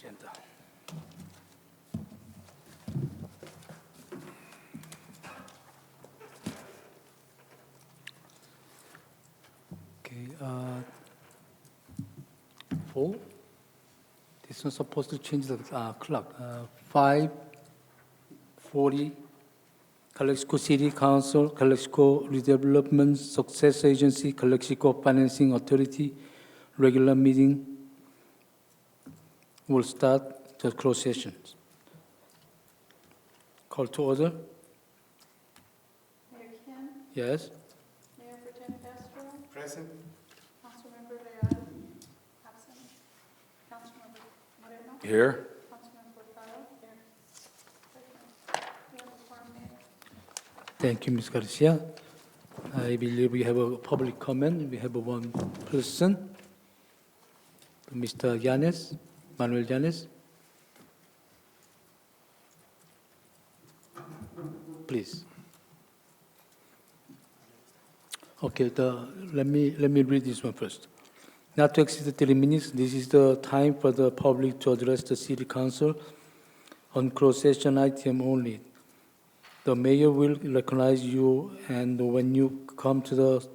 agenda. Okay, 4. This was supposed to change the clock. 5:40. Calexico City Council, Calexico Redevelopment Success Agency, Calexico Financing Authority, regular meeting will start the closed sessions. Call to order? Mayor Kim, Yes? Mayor Pro Tem Castro, Present. Councilmember Leal, absent. Councilmember Moreno, Here. Councilmember Portado, here. Present. We have a quorum, Mayor. Thank you, Ms. Garcia. I believe we have a public comment. We have one person, Mr. Yanes, Manuel Yanes. Please. Okay, let me read this one first. Not to exceed 3 minutes, this is the time for the public to address the City Council on closed session item only. The mayor will recognize you, and when you come to the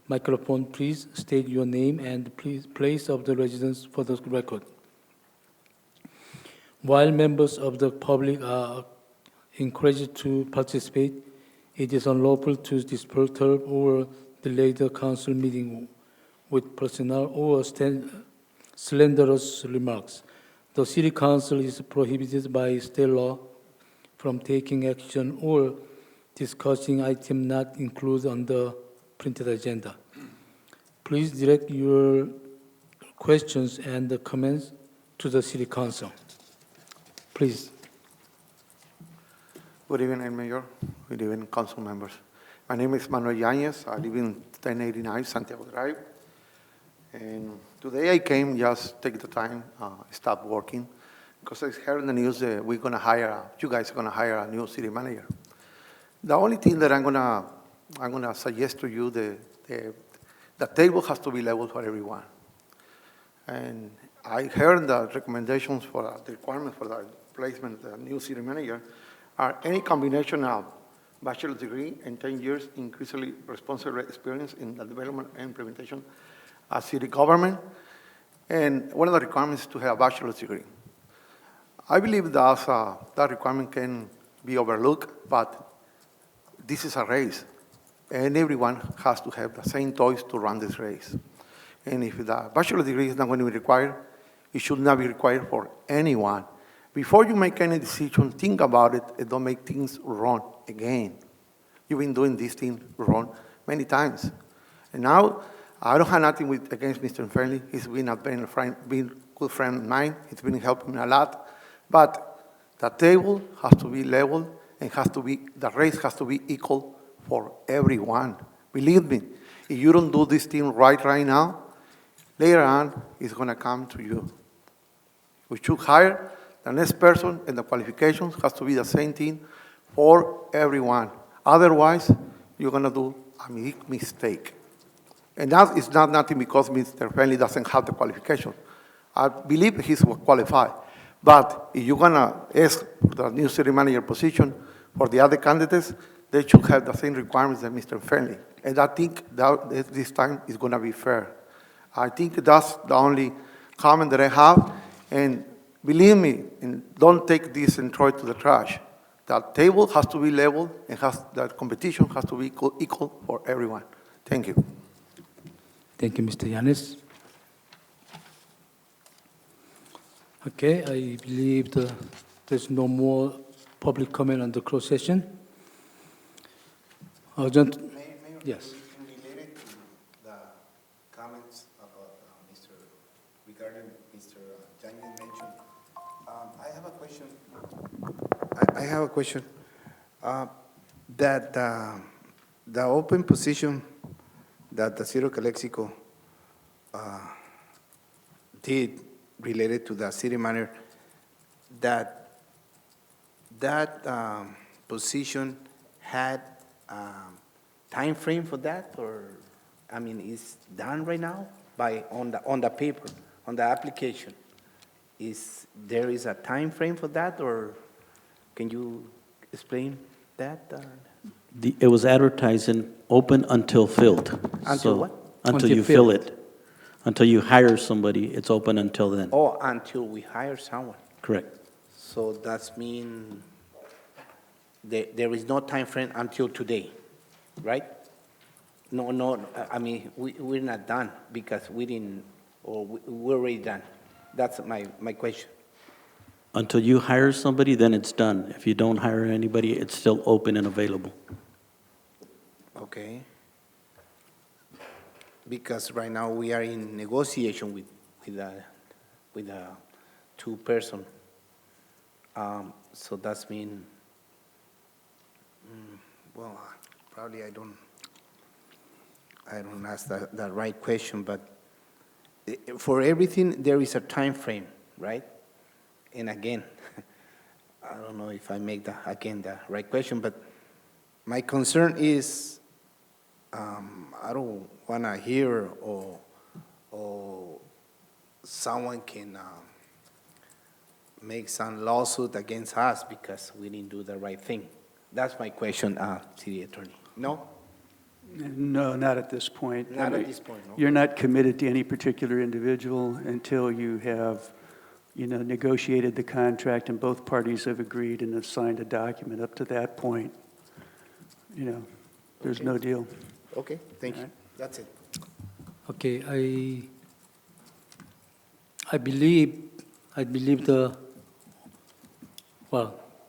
microphone, please state your name and place of the residence for the record. While members of the public are encouraged to participate, it is unlawful to disturb or delay the council meeting with personal or slanderous remarks. The City Council is prohibited by state law from taking action or discussing items not included on the printed agenda. Please direct your questions and comments to the City Council. Please. Good evening, Mayor. Good evening, council members. My name is Manuel Yañez. I live in 1089 Santiago Drive. And today I came just take the time, stop working, because I heard in the news that you guys are gonna hire a new city manager. The only thing that I'm gonna suggest to you, the table has to be level for everyone. And I heard the recommendations for the requirements for the placement of the new city manager are any combination of bachelor's degree and 10 years increasingly responsible experience in the development and implementation of city government. And one of the requirements is to have a bachelor's degree. I believe that requirement can be overlooked, but this is a race, and everyone has to have the same toys to run this race. And if the bachelor's degree is not going to be required, it should not be required for anyone. Before you make any decision, think about it and don't make things wrong again. You've been doing this thing wrong many times. And now, I don't have nothing against Mr. Friendly. He's been a good friend of mine. He's been helping me a lot. But the table has to be level and the race has to be equal for everyone. Believe me, if you don't do this thing right now, later on, it's going to come to you. We should hire the next person, and the qualifications has to be the same thing for everyone. Otherwise, you're going to do a big mistake. And that is not nothing because Mr. Friendly doesn't have the qualification. I believe he's qualified. But if you're going to ask for the new city manager position for the other candidates, they should have the same requirements as Mr. Friendly. And I think that this time is going to be fair. I think that's the only comment that I have. And believe me, and don't take this and throw it to the trash. The table has to be level and the competition has to be equal for everyone. Thank you. Thank you, Mr. Yanis. Okay, I believe there's no more public comment on the closed session. Mayor, yes. related to the comments about regarding Mr. Daniel mentioned, I have a question. I have a question. That the open position that the City of Calexico did related to the city manager, that position had time frame for that, or I mean, is done right now on the paper, on the application? there is a time frame for that, or can you explain that? It was advertising open until filled. Until So, what? Until Until you fill filled. it. Until you hire somebody, it's open until then. Oh, until we hire someone. Correct. So that's mean there is no time frame until today, right? No, I mean, we're not done because we didn't, or we're already done. That's my question. Until you hire somebody, then it's done. If you don't hire anybody, it's still open and available. Okay. Because right now we are in negotiation with a two-person. So that's mean, well, probably I don't ask the right question, but for everything, there is a time frame, right? And again, I don't know if I make the right question, but my concern is, I don't want to hear or someone can make some lawsuit against us because we didn't do the right thing. That's my question, City Attorney. No? No, not at this point. Not at this point, no? You're not committed to any particular individual until you have, negotiated the contract and both parties have agreed and have signed a document. Up to that point, there's no deal. Okay, thank you. All right. That's it. Okay, I believe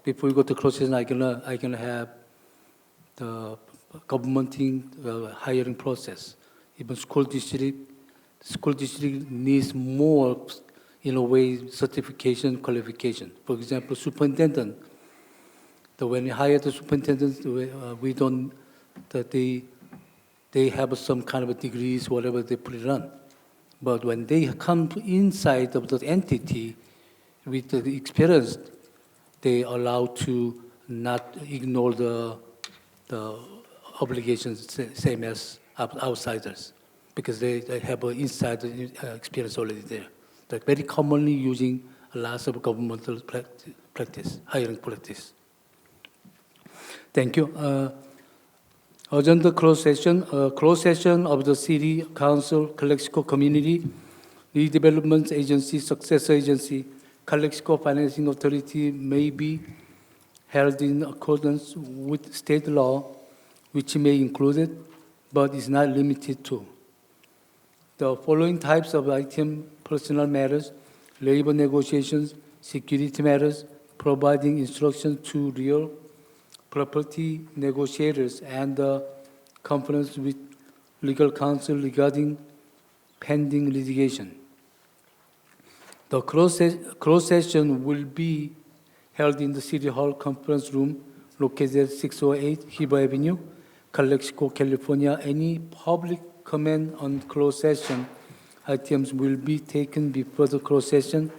before we go to closed session, I gonna have the government hiring process. Even school district needs more, in a way, certification, qualification. For example, superintendent. When we hire the superintendent, we don't, that they have some kind of degrees, whatever they put it on. But when they come inside of the entity with the experience, they are allowed to not ignore the obligations same as outsiders, because they have an inside experience already there. They're very commonly using lots of governmental practice, hiring practice. Thank you. Agenda closed session. Closed session of the City Council, Calexico Community Redevelopment Agency, Successor Agency, Calexico Financing Authority may be held in accordance with state law, which may include it, but is not limited to the following types of item: personal matters, labor negotiations, security matters, providing instruction to real property negotiators, and conference with legal counsel regarding pending litigation. The closed session will be held in the City Hall Conference Room located at 608 Hiba Avenue, Calexico, California. Any public comment on closed session items will be taken before the closed session.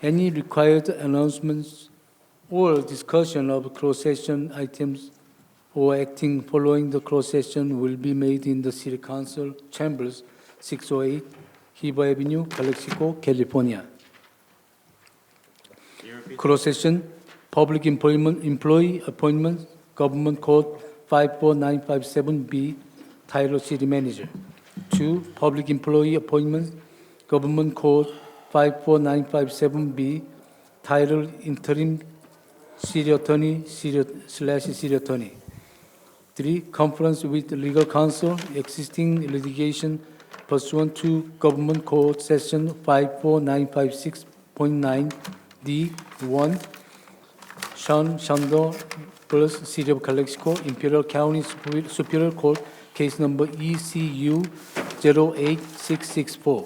Any required announcements or discussion of closed session items or acting following the closed session will be made in the City Council Chambers, 608 Hiba Avenue, Calexico, California. Closed session, public employee appointment, Government Code 54957B, title City Manager. 2, public employee appointments, Government Code 54957B, title Interim City Attorney /City Attorney. 3, conference with legal counsel, existing litigation pursuant to Government Code Section 54956.9D1, Shando versus City of Calexico, Imperial County Superior Court, case number ECU 08664.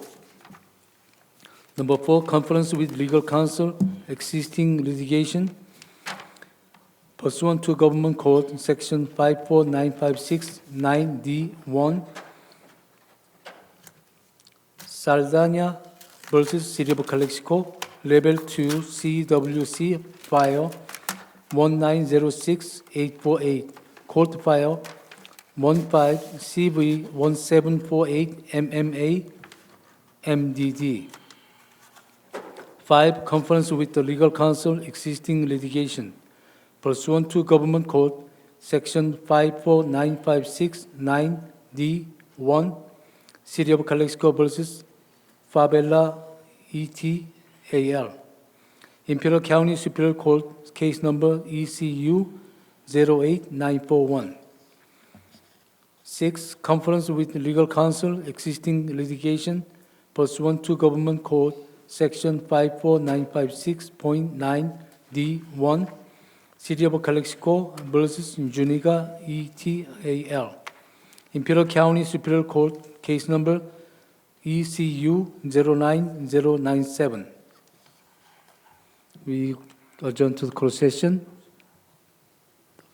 Number 4, conference with legal counsel, existing litigation pursuant to Government Code Section 54956.9D1, Saldana versus City of Calexico, Level 2 CWC file 1906848, court file 15CV1748 MMA MDD. 5, conference with the legal counsel existing litigation. Pursuant to Government Code, Section 54956-9D1, City of Calexico versus Favela ETAL. Imperial County Superior Court, case number ECU 08941. 6, conference with legal counsel existing litigation pursuant to Government Code, Section 54956.9D1, City of Calexico versus Juniga ETAL. Imperial County Superior Court, case number ECU 09097. We adjourn to the closed session,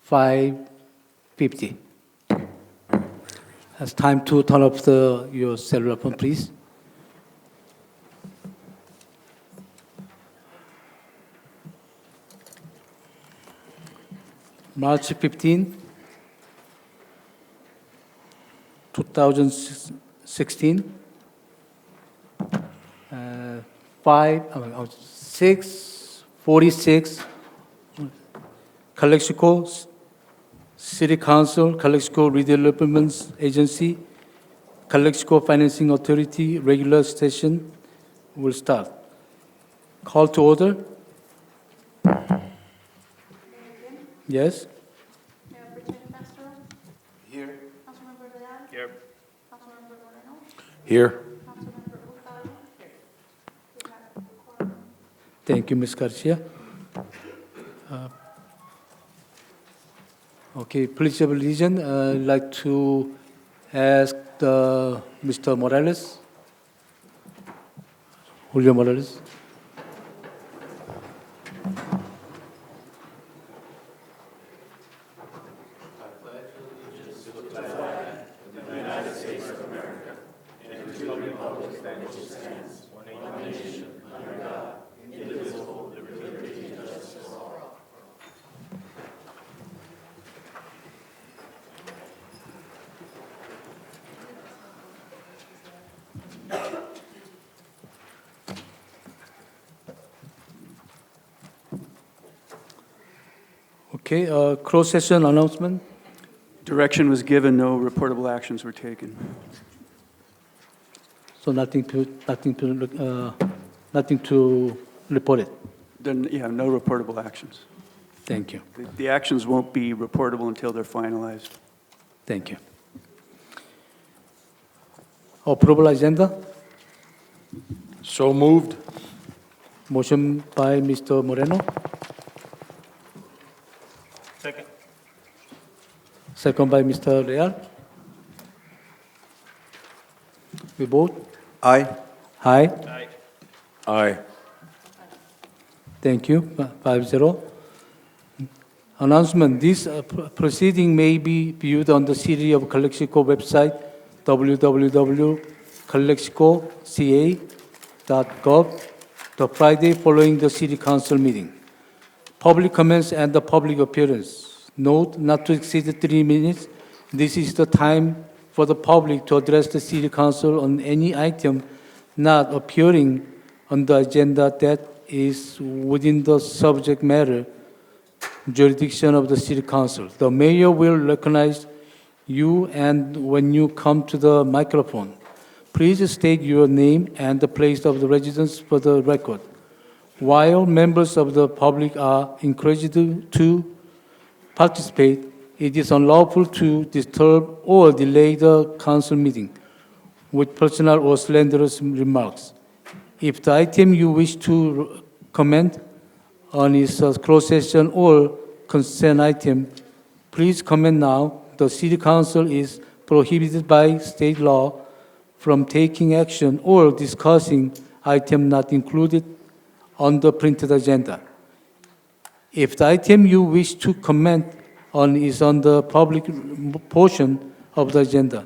5:50. It's time to turn off your cellular phone, please. March 15, 2016, 6:46, Calexico City Council, Calexico Redevelopment Agency, Calexico Financing Authority regular session will start. Call to order. Yes? Mayor Pro Tem Castro. Here. Councilmember Leal. Here. Councilmember Moreno. Here. Councilmember Hurtado. Here. We have a quorum. Thank you, Ms. Garcia. Okay, Pledge of Allegiance, I'd like to ask Mr. Morales, Julio Morales. Okay, closed session announcement. Direction was given, no reportable actions were taken. So nothing to report it. Then, yeah, no reportable actions. Thank you. The actions won't be reportable until they're finalized. Thank you. Approval agenda. So moved. Motion by Mr. Moreno. Second. Second by Mr. Leal. We vote. Aye. Aye. Aye. Thank you. 5-0. Announcement. This proceeding may be viewed on the City of Calexico website, www.calexicoca.gov, the Friday following the City Council meeting. Public comments and the public appearance. Note not to exceed 3 minutes. This is the time for the public to address the City Council on any item not appearing on the agenda that is within the subject matter jurisdiction of the City Council. The mayor will recognize you, and when you come to the microphone, please state your name and the place of the residence for the record. While members of the public are encouraged to participate, it is unlawful to disturb or delay the council meeting with personal or slanderous remarks. If the item you wish to comment on is a closed session or consent item, please comment now. The City Council is prohibited by state law from taking action or discussing item not included on the printed agenda. If the item you wish to comment on is on the public portion of the agenda,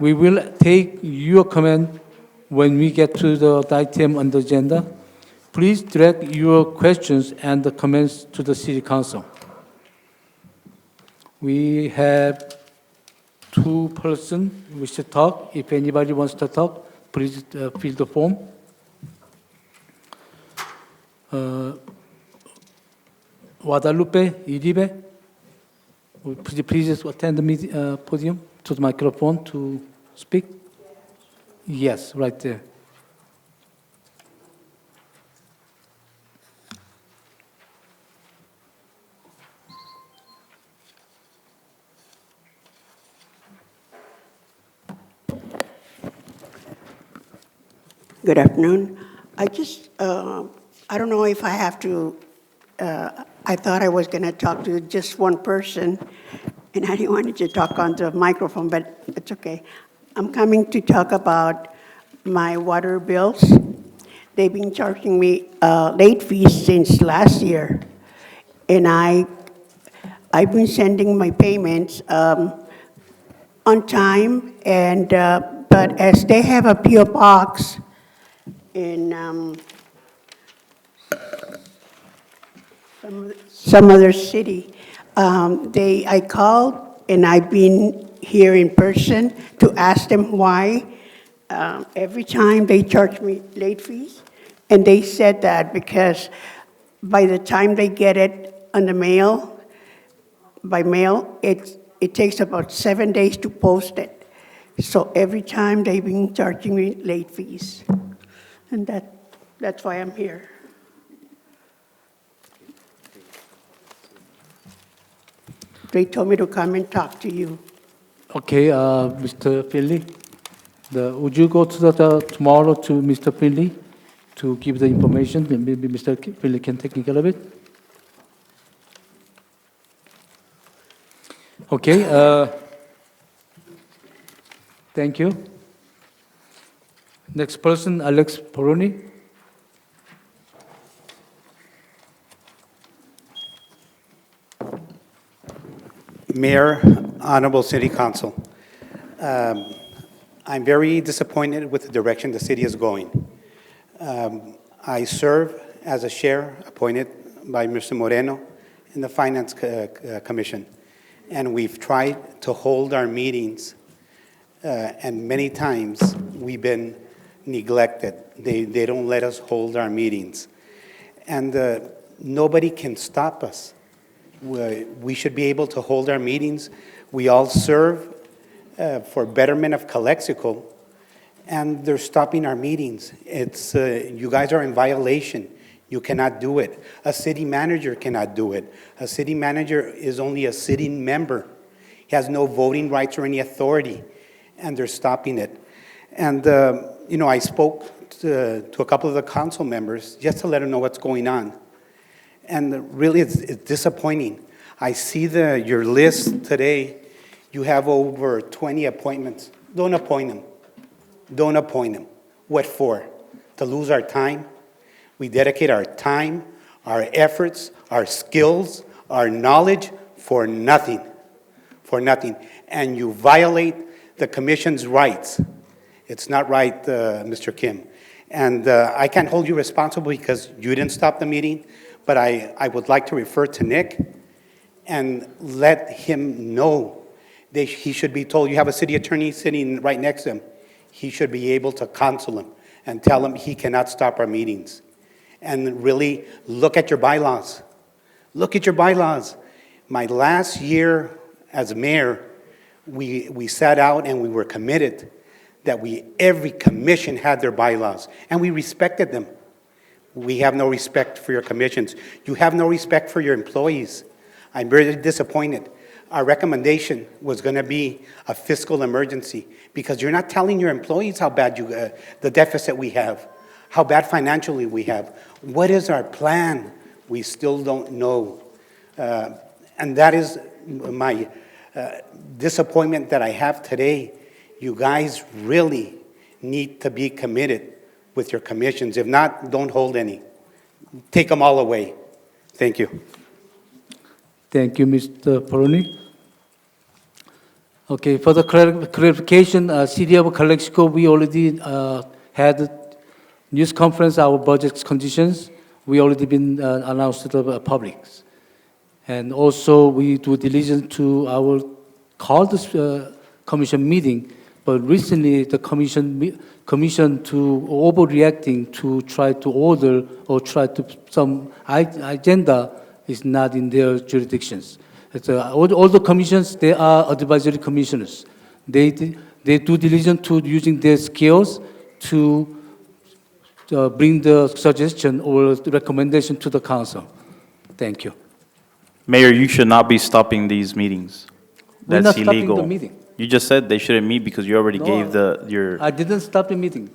we will take your comment when we get to the item on the agenda. Please direct your questions and the comments to the City Council. We have 2 persons who wish to talk. If anybody wants to talk, please fill the form. Guadalupe Iribe. Would you please attend the meeting, podium to the microphone to speak? Yes, right there. Good afternoon. I don't know if I have to, I thought I was going to talk to just one person, and I didn't want to talk onto a microphone, but it's okay. I'm coming to talk about my water bills. They've been charging me late fees since last year, and I've been sending my payments on time, and but as they have a PO box in some other city, I called and I've been here in person to ask them why. Every time they charge me late fees, and they said that because by the time they get it on the mail, by mail, it takes about 7 days to post it. So every time they've been charging me late fees. And that's why I'm here. They told me to come and talk to you. Okay, Mr. Finley, would you go to tomorrow to Mr. Finley to give the information, and maybe Mr. Finley can take care of it? Okay, thank you. Next person, Alex Peroni. Mayor, Honorable City Council, I'm very disappointed with the direction the city is going. I serve as a chair appointed by Mr. Moreno in the Finance Commission, and we've tried to hold our meetings, and many times we've been neglected. They don't let us hold our meetings, and nobody can stop us. We should be able to hold our meetings. We all serve for betterment of Calexico, and they're stopping our meetings. You guys are in violation. You cannot do it. A city manager cannot do it. A city manager is only a sitting member. He has no voting rights or any authority, and they're stopping it. And, I spoke to a couple of the council members just to let them know what's going on. And really, it's disappointing. I see your list today. You have over 20 appointments. Don't appoint them. Don't appoint them. What for? To lose our time? We dedicate our time, our efforts, our skills, our knowledge for nothing. For nothing. And you violate the commission's rights. It's not right, Mr. Kim. And I can't hold you responsible because you didn't stop the meeting. But I would like to refer to Nick and let him know that he should be told. You have a city attorney sitting right next to him. He should be able to counsel him and tell him he cannot stop our meetings. And really look at your bylaws. Look at your bylaws. My last year as mayor, we sat out and we were committed that every commission had their bylaws, and we respected them. We have no respect for your commissions. You have no respect for your employees. I'm very disappointed. Our recommendation was going to be a fiscal emergency because you're not telling your employees how bad the deficit we have, how bad financially we have. What is our plan? We still don't know. And that is my disappointment that I have today. You guys really need to be committed with your commissions. If not, don't hold any. Take them all away. Thank you. Thank you, Mr. Peroni. Okay, for the clarification, City of Calexico, we already had a news conference, our budget conditions. We already been announced to the public. And also, we do diligence to our called commission meeting But recently, the commission to overreacting to try to order or try to some agenda is not in their jurisdictions. It's, all the commissions, they are advisory commissioners. They do diligence to using their skills to bring the suggestion or the recommendation to the council. Thank you. Mayor, you should not be stopping these meetings. We're That's not stopping illegal. the meeting. You just said they shouldn't meet because you already No, gave your, I didn't stop the meeting.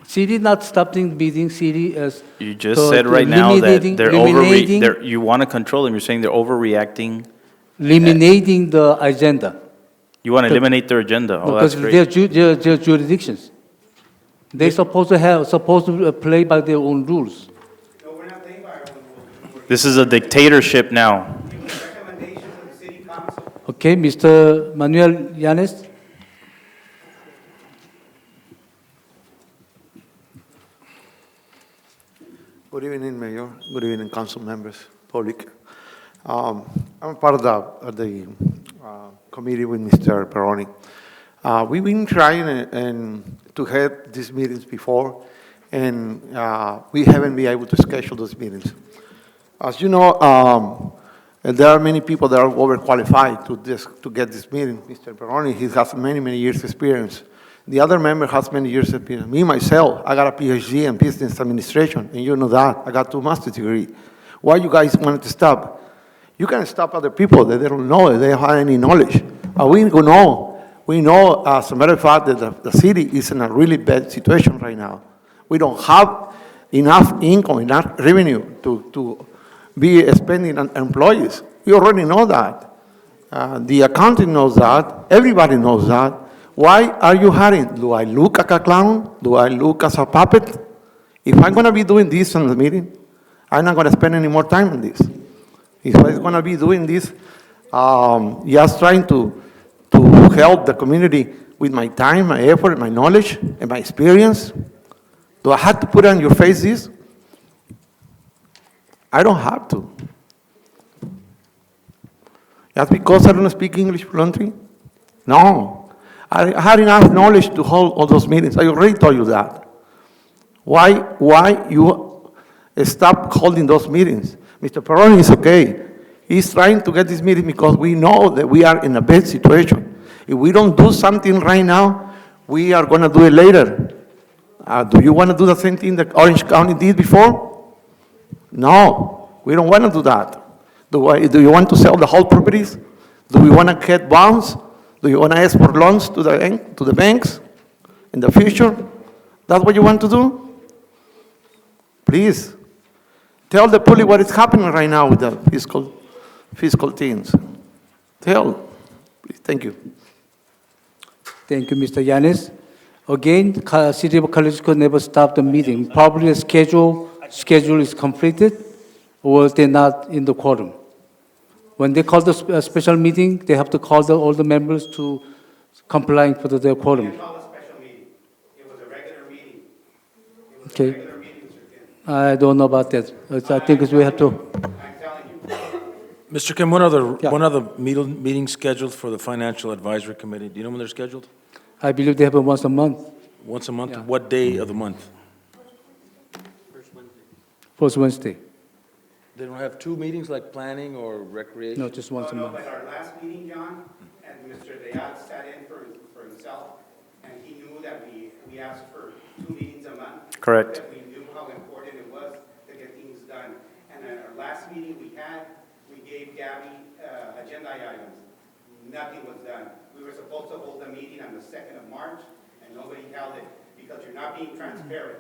City not stopping the meeting, city is. you just said right now that they're eliminating- you want to control them. You're saying they're overreacting. Eliminating the agenda. You want to eliminate their agenda. Oh, that's Because great. their jurisdictions. They supposed to play by their own rules. No, we're not playing by our own rules. This is a dictatorship now. We're giving recommendations to the city council. Okay, Mr. Manuel Yanes? Good evening, Mayor. Good evening, council members, public. I'm part of the committee with Mr. Peroni. We've been trying and to have these meetings before, and we haven't been able to schedule those meetings. As you know, there are many people that are overqualified to get this meeting. Mr. Peroni, he has many years' experience. The other member has many years' experience. Me, myself, I got a PhD in business administration, and you know that. I got 2 master's degrees. Why you guys wanted to stop? You can stop other people that they don't know, they don't have any knowledge. We know. We know, as a matter of fact, that the city is in a really bad situation right now. We don't have enough income, enough revenue to be spending on employees. We already know that. The accounting knows that. Everybody knows that. Why are you hiring? Do I look like a clown? Do I look as a puppet? If I'm going to be doing this in the meeting, I'm not going to spend any more time on this. If I'm going to be doing this, just trying to help the community with my time, my effort, my knowledge, and my experience, do I have to put on your face this? I don't have to. Just because I don't speak English fluently? No. I had enough knowledge to hold all those meetings. I already told you that. Why you stop holding those meetings? Mr. Peroni is okay. He's trying to get this meeting because we know that we are in a bad situation. If we don't do something right now, we are going to do it later. Do you want to do the same thing that Orange County did before? No, we don't want to do that. Do you want to sell the whole properties? Do we want to get bonds? Do you want to ask for loans to the banks in the future? That's what you want to do? Please, tell the public what is happening right now with the fiscal things. Tell. Please, thank you. Thank you, Mr. Yanes. Again, City of Calexico never stopped the meeting. Probably the schedule is completed, or they're not in the quorum. When they call the special meeting, they have to call all the members to complying for their We quorum. didn't call a special meeting. It was a regular meeting. It was Okay. a regular meeting, Mr. Kim. I don't know about that. I think we have to. I'm telling you. Mr. Kim, when are the meetings scheduled for the Financial Advisory Committee? Do you know when they're scheduled? I believe they have it once a month, Once a month? Yeah. What day of the month? first Wednesday. They don't have 2 meetings like planning or recreation? No, just once a No, month. but our last meeting, John, and Mr. Deat sat in for himself, and he knew that we asked for 2 meetings a month. Correct. That we knew how important it was to get things done. And at our last meeting we gave Gabby agenda items. Nothing was done. We were supposed to hold a meeting on the 2nd of March, and nobody held it because you're not being transparent.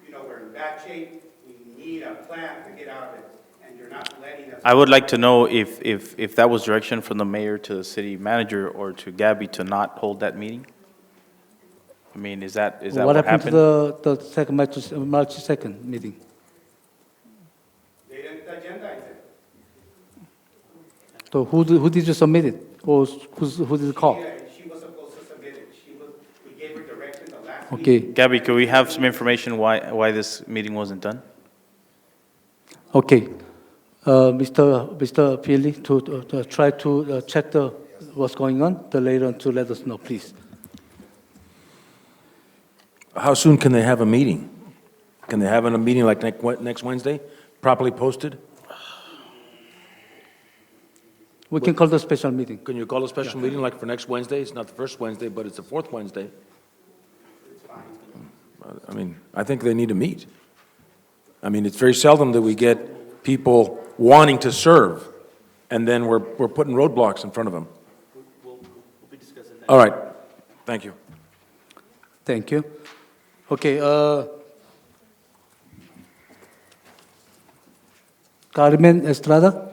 You know, we're in bad shape. We need a plan to get out of it, and you're not letting us. I would like to know if that was direction from the mayor to the city manager or to Gabby to not hold that meeting? I mean, is that what happened happened? to the second March 2nd meeting? They didn't agendize it. So who did you submit it? Or who did you call? She was supposed to submit it. We gave her direction the last meeting. Okay, Gabby, could we have some information why this meeting wasn't done? okay. Mr. Peely, to try to check what's going on, the later on to let us know, please. How soon can they have a meeting? Can they have a meeting like next Wednesday, properly posted? We can call the special meeting. Can you call a special meeting like for next Wednesday? It's not the first Wednesday, but it's the fourth Wednesday. I mean, I think they need to meet. I mean, it's very seldom that we get people wanting to serve, and then we're putting roadblocks in front of them. We'll be discussing that. All right, thank you. Thank you. Okay, Carmen Estrada?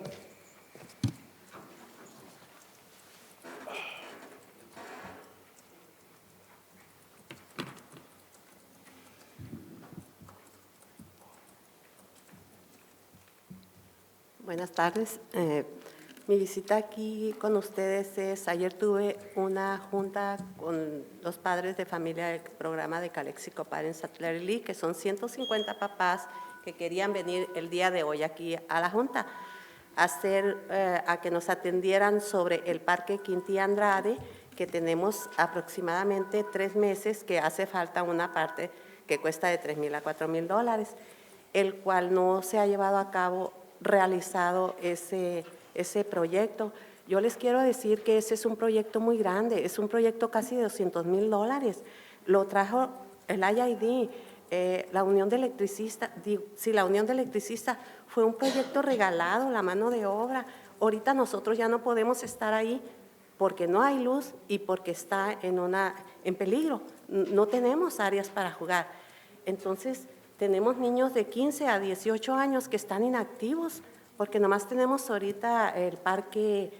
Buenas tardes. Mi visita aquí con ustedes es, ayer tuve una junta con los padres de familia del programa de Calexico Parents at Lee, que son 150 papás que querían venir el día de hoy aquí a la junta a que nos atendieran sobre el Parque Quinti Andrade, que tenemos aproximadamente 3 meses que hace falta una parte que cuesta de $3,000 a $4,000, el cual no se ha llevado a cabo realizado ese proyecto. Yo les quiero decir que ese es un proyecto muy grande, es un proyecto casi de $200,000. Lo trajo el IID, la Unión de Electricistas. La Unión de Electricistas fue un proyecto regalado, la mano de obra. Ahorita nosotros ya no podemos estar ahí porque no hay luz y porque está en peligro. No tenemos áreas para jugar. Entonces, tenemos niños de 15 a 18 años que están inactivos, porque nomás tenemos ahorita el Parque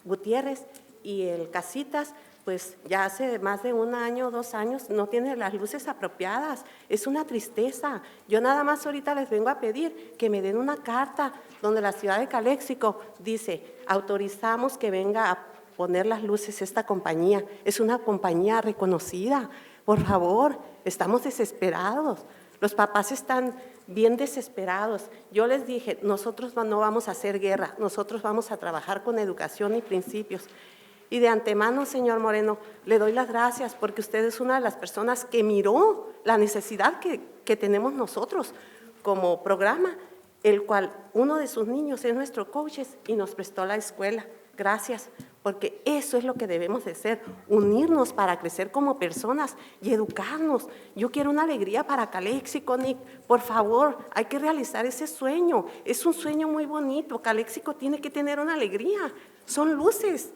Gutiérrez y el Casitas, pues ya hace más de 1 año, 2 años, no tiene las luces apropiadas. Es una tristeza. Yo nada más ahorita les vengo a pedir que me den una carta donde la ciudad de Calexico dice, autorizamos que venga a poner las luces esta compañía. Es una compañía reconocida. Por favor, estamos desesperados. Los papás están bien desesperados. Yo les dije, nosotros no vamos a hacer guerra, nosotros vamos a trabajar con educación y principios. Y de antemano, señor Moreno, le doy las gracias porque usted es una de las personas que miró la necesidad que tenemos nosotros como programa, el cual uno de sus niños es nuestro coaches y nos prestó la escuela. Gracias, porque eso es lo que debemos de hacer, unirnos para crecer como personas y educarnos. Yo quiero una alegría para Calexico, Nick. Por favor, hay que realizar ese sueño. Es un sueño muy bonito. Calexico tiene que tener una alegría. Son luces.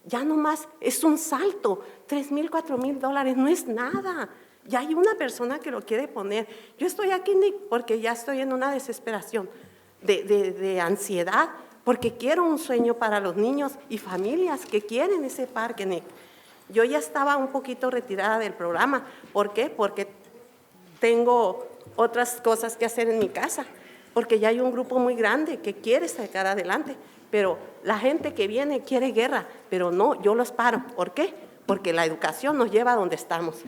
Ya nomás es un salto. $3,000, $4,000 no es nada. Ya hay una persona que lo quiere poner. Yo estoy aquí, Nick, porque ya estoy en una desesperación de ansiedad, porque quiero un sueño para los niños y familias que quieren ese parque, Nick. Yo ya estaba un poquito retirada del programa. ¿Por qué? Porque tengo otras cosas que hacer en mi casa, porque ya hay un grupo muy grande que quiere sacar adelante, pero la gente que viene quiere guerra, pero no, yo los paro. ¿Por qué? Porque la educación nos lleva a donde estamos.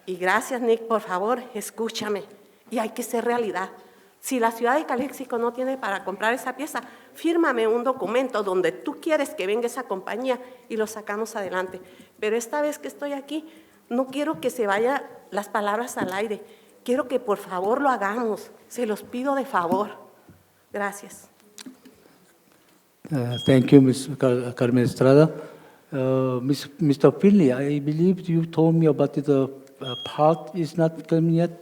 Y gracias, Nick, por favor, escúchame, y hay que ser realidad. Si la ciudad de Calexico no tiene para comprar esa pieza, fírmame un documento donde tú quieres que venga esa compañía y lo sacamos adelante. Pero esta vez que estoy aquí, no quiero que se vayan las palabras al aire. Quiero que por favor lo hagamos. Se los pido de favor. Gracias. Thank you, Ms. Carmen Estrada. Mr. Finley, I believe you told me about the part is not coming yet.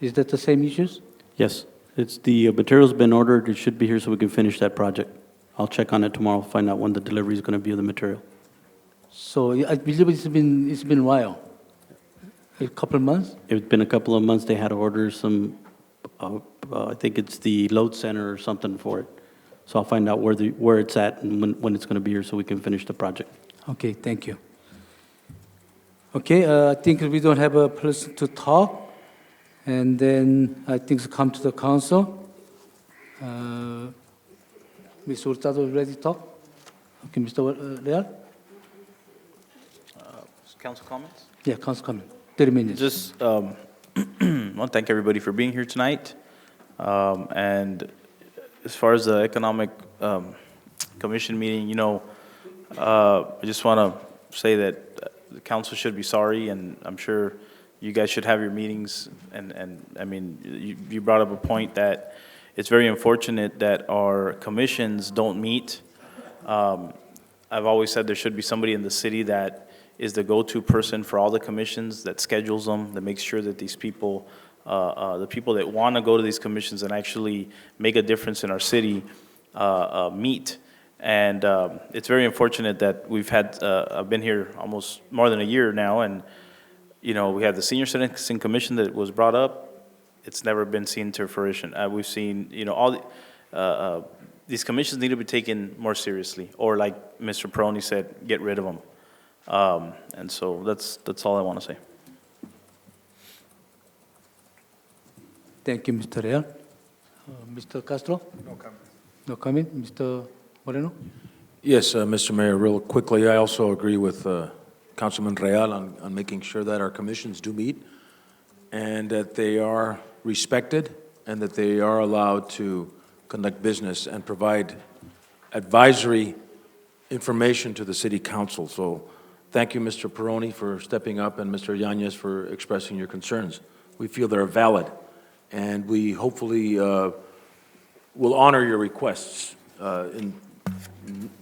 Is that the same issues? Yes, it's the material's been ordered. It should be here so we can finish that project. I'll check on it tomorrow, find out when the delivery is going to be of the material. So I believe it's been a while, a couple of months. It's been a couple of months. They had to order some, I think it's the load center or something for it. So I'll find out where it's at and when it's going to be here so we can finish the project. Okay, thank you. Okay, I think we don't have a person to talk. And then I think it's come to the council. Ms. Hurtado, ready to talk? Okay, Mr. Real? Council comments? Yeah, council comment, 30 minutes. Just want to thank everybody for being here tonight. And as far as the Economic Commission meeting, I just want to say that the council should be sorry, and I'm sure you guys should have your meetings, and I mean, you brought up a point that it's very unfortunate that our commissions don't meet. I've always said there should be somebody in the city that is the go-to person for all the commissions, that schedules them, that makes sure that these people, the people that want to go to these commissions and actually make a difference in our city, meet. And it's very unfortunate that we've had, I've been here almost more than a year now, and, you know, we had the Senior Citizen Commission that was brought up. It's never been seen to fruition. We've seen, you know, all the, these commissions need to be taken more seriously, or like Mr. Peroni said, get rid of them. And so that's all I want to say. Thank you, Mr. Real. Mr. Castro? No comment. No comment. Mr. Moreno? Yes, Mr. Mayor, real quickly, I also agree with Councilman Real on making sure that our commissions do meet and that they are respected and that they are allowed to conduct business and provide advisory information to the city council. So thank you, Mr. Peroni, for stepping up, and Mr. Yanez for expressing your concerns. We feel they're valid, and we hopefully will honor your requests in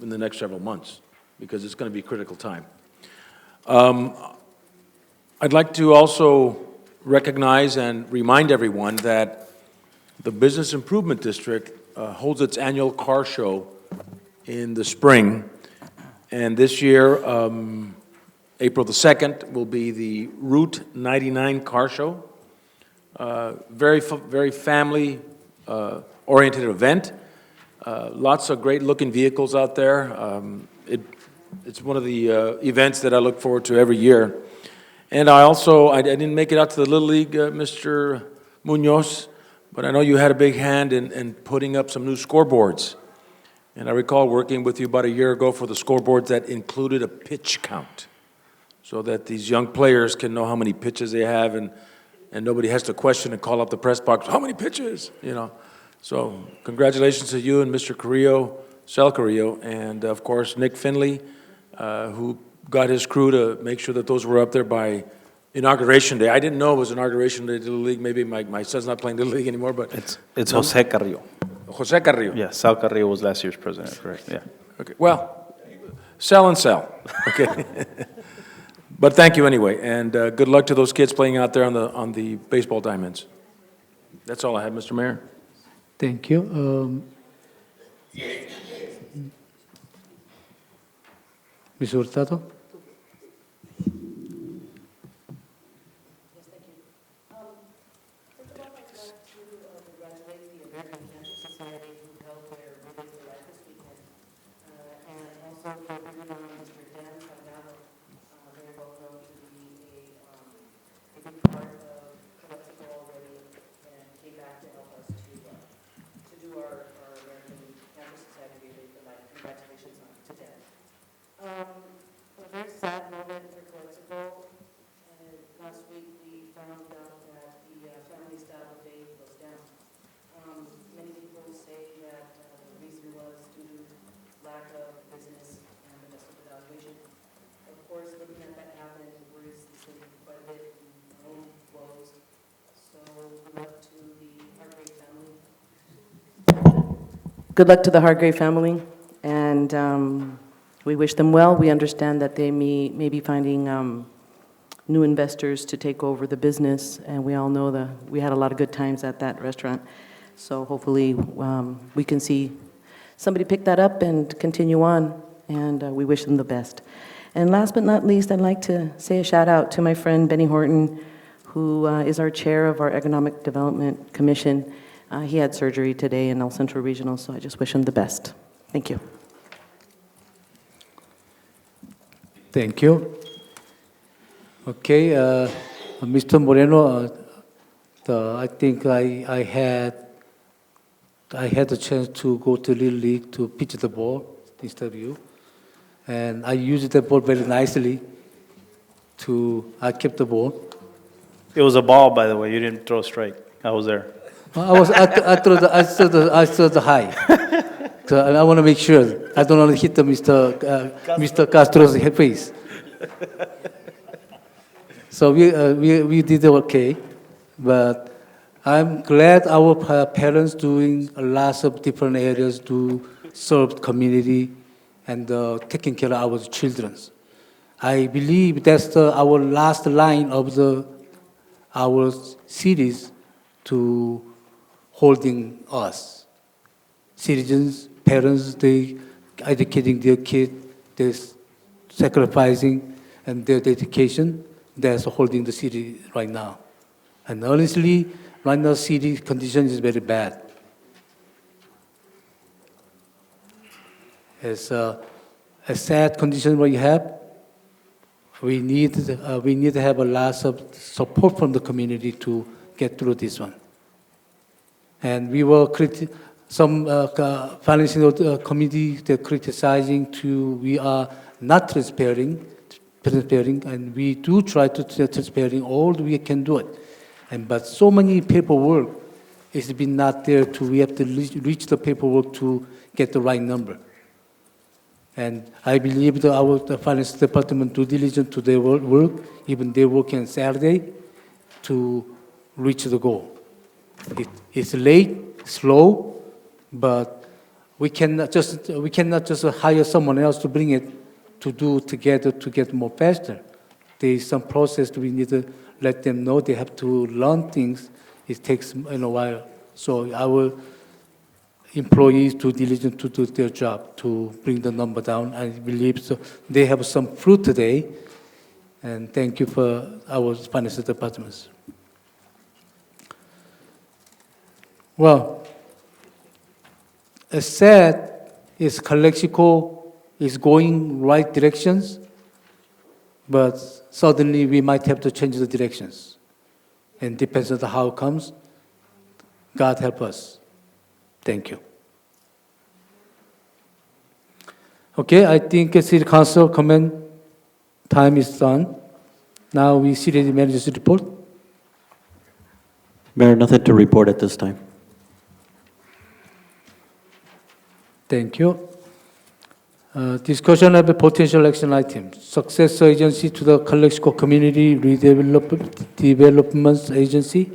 the next several months, because it's going to be a critical time. I'd like to also recognize and remind everyone that the Business Improvement District holds its annual car show in the spring, and this year, April the 2nd, will be the Route 99 car show. Very family-oriented event. Lots of great-looking vehicles out there. It's one of the events that I look forward to every year. And I didn't make it out to the Little League, Mr. Munoz, but I know you had a big hand in putting up some new scoreboards. And I recall working with you about a year ago for the scoreboards that included a pitch count, so that these young players can know how many pitches they have, and nobody has to question and call up the press box, how many pitches, you know. So congratulations to you and Mr. Carrillo, Sal Carrillo, and of course Nick Finley, who got his crew to make sure that those were up there by Inauguration Day. I didn't know it was Inauguration Day to the league. Maybe my son's not playing Little League anymore, but... It's Jose Carrillo. Jose Carrillo. Yeah, Sal Carrillo was last year's president, correct, yeah. Okay, well, sell and sell, okay? But thank you anyway, and good luck to those kids playing out there on the baseball diamonds. That's all I have, Mr. Mayor. Thank you. Ms. Hurtado? A very sad moment for Calexico. Last week we found out that the family style buffet closed down. Many people say that the reason was due to lack of business and the best of evaluation. Of course, looking at that happen worries the city quite a bit, and our own closed. So good luck to the Hargrave family. Good luck to the Hargrave family, and we wish them well. We understand that they may be finding new investors to take over the business, and we all know we had a lot of good times at that restaurant. So hopefully we can see somebody pick that up and continue on, and we wish them the best. And last but not least, I'd like to say a shout out to my friend Benny Horton, who is our chair of our Economic Development Commission. He had surgery today in El Centro Regional, so I just wish him the best. Thank you. Thank you. Okay, Mr. Moreno, I think I had the chance to go to Little League to pitch the ball instead of you, and I used the ball very nicely. I kept the ball. It was a ball, by the way. You didn't throw a strike. I was there. I threw the high. So I want to make sure I don't want to hit Mr. Castro's face. So we did okay, but I'm glad our parents doing a lot of different areas to serve community and taking care of our children. I believe that's our last line of our cities to holding us. Citizens, parents, they educating their kids, they're sacrificing and their dedication, that's holding the city right now. And honestly, right now city condition is very bad. It's a sad condition we have. We need to have a lot of support from the community to get through this one. And we were some financial committee they're criticizing we are not transparent, and we do try to transparent all we can do it. But so many paperwork has been not there we have to reach the paperwork to get the right number. And I believe the finance department due diligence to their work, even they work on Saturday to reach the goal. It's late, slow, but we cannot just hire someone else to bring it to do together to get more faster. There is some process we need to let them know. They have to learn things. It takes a while. So our employees due diligence to do their job to bring the number down. I believe so. They have some fruit today, and thank you for our finance departments. Well, as said, Calexico is going right directions, but suddenly we might have to change the directions. And depends on how it comes. God help us. Thank you. Okay, I think City Council comment time is done. Now we see the manager's report. Mayor, nothing to report at this time. Thank you. Discussion of a potential action item. Successor agency to the Calexico Community Redevelopment Agency.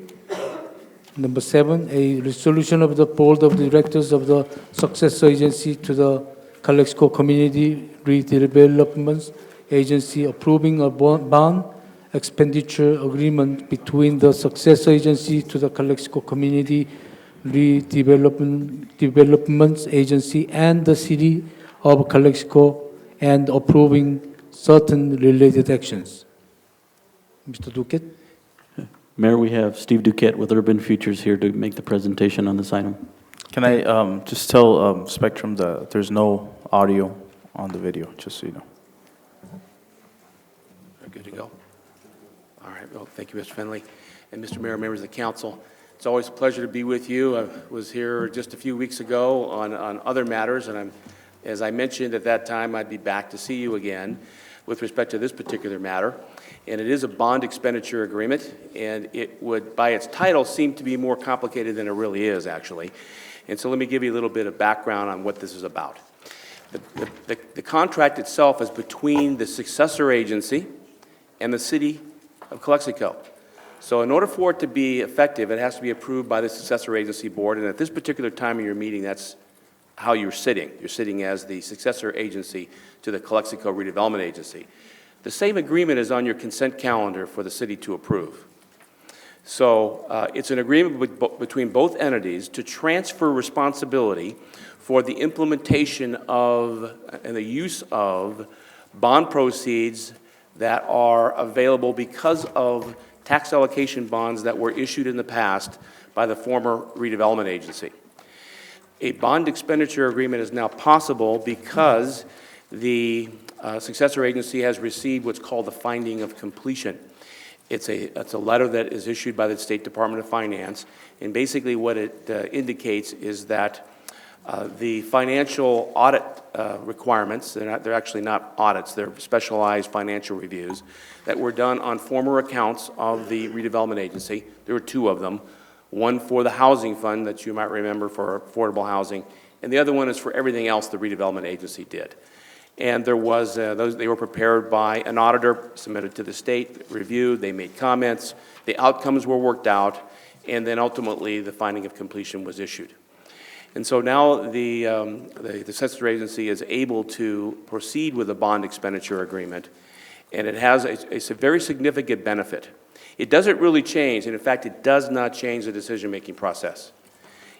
Number 7, a resolution of the Board of Directors of the successor agency to the Calexico Community Redevelopment Agency approving a bond expenditure agreement between the successor agency to the Calexico Community Redevelopment Agency and the City of Calexico and approving certain related actions. Mr. Duquette? Mayor, we have Steve Duquette with Urban Futures here to make the presentation on this item. Can I just tell Spectrum that there's no audio on the video, just so you know. We're good to go. All right. Well, thank you, Mr. Finley. And Mr. Mayor, members of the council, it's always a pleasure to be with you. I was here just a few weeks ago on other matters, and as I mentioned at that time, I'd be back to see you again with respect to this particular matter. And it is a bond expenditure agreement, and it would, by its title, seem to be more complicated than it really is, actually. And so let me give you a little bit of background on what this is about. The contract itself is between the successor agency and the City of Calexico. So in order for it to be effective, it has to be approved by the successor agency board, and at this particular time of your meeting, that's how you're sitting. You're sitting as the successor agency to the Calexico Redevelopment Agency. The same agreement is on your consent calendar for the city to approve. So it's an agreement between both entities to transfer responsibility for the implementation of and the use of bond proceeds that are available because of tax allocation bonds that were issued in the past by the former redevelopment agency. A bond expenditure agreement is now possible because the successor agency has received what's called the finding of completion. It's a letter that is issued by the State Department of Finance, and basically what it indicates is that the financial audit requirements, they're actually not audits, they're specialized financial reviews that were done on former accounts of the redevelopment agency. There were 2 of them, one for the housing fund that you might remember for affordable housing, and the other one is for everything else the redevelopment agency did. And there was, they were prepared by an auditor, submitted to the state, reviewed, they made comments, the outcomes were worked out, and then ultimately the finding of completion was issued. And so now the assessor agency is able to proceed with a bond expenditure agreement, and it has a very significant benefit. It doesn't really change, and in fact, it does not change the decision-making process.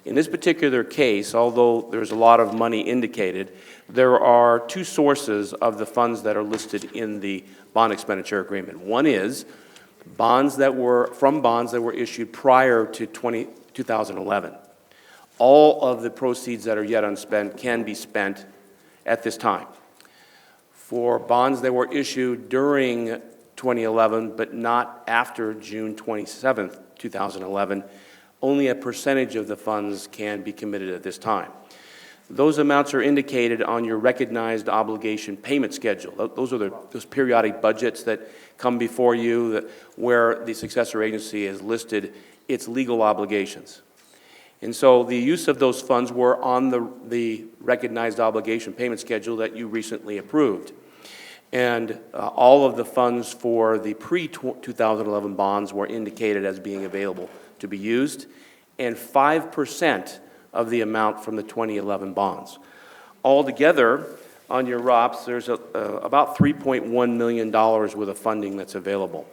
In this particular case, although there's a lot of money indicated, there are two sources of the funds that are listed in the bond expenditure agreement. One is bonds that were issued prior to 2011. All of the proceeds that are yet unspent can be spent at this time. For bonds that were issued during 2011, but not after June 27th, 2011, only a percentage of the funds can be committed at this time. Those amounts are indicated on your recognized obligation payment schedule. Those are those periodic budgets that come before you where the successor agency has listed its legal obligations. And so the use of those funds were on the recognized obligation payment schedule that you recently approved. And all of the funds for the pre-2011 bonds were indicated as being available to be used, and 5% of the amount from the 2011 bonds. Altogether, on your ROPS, there's about $3.1 million worth of funding that's available.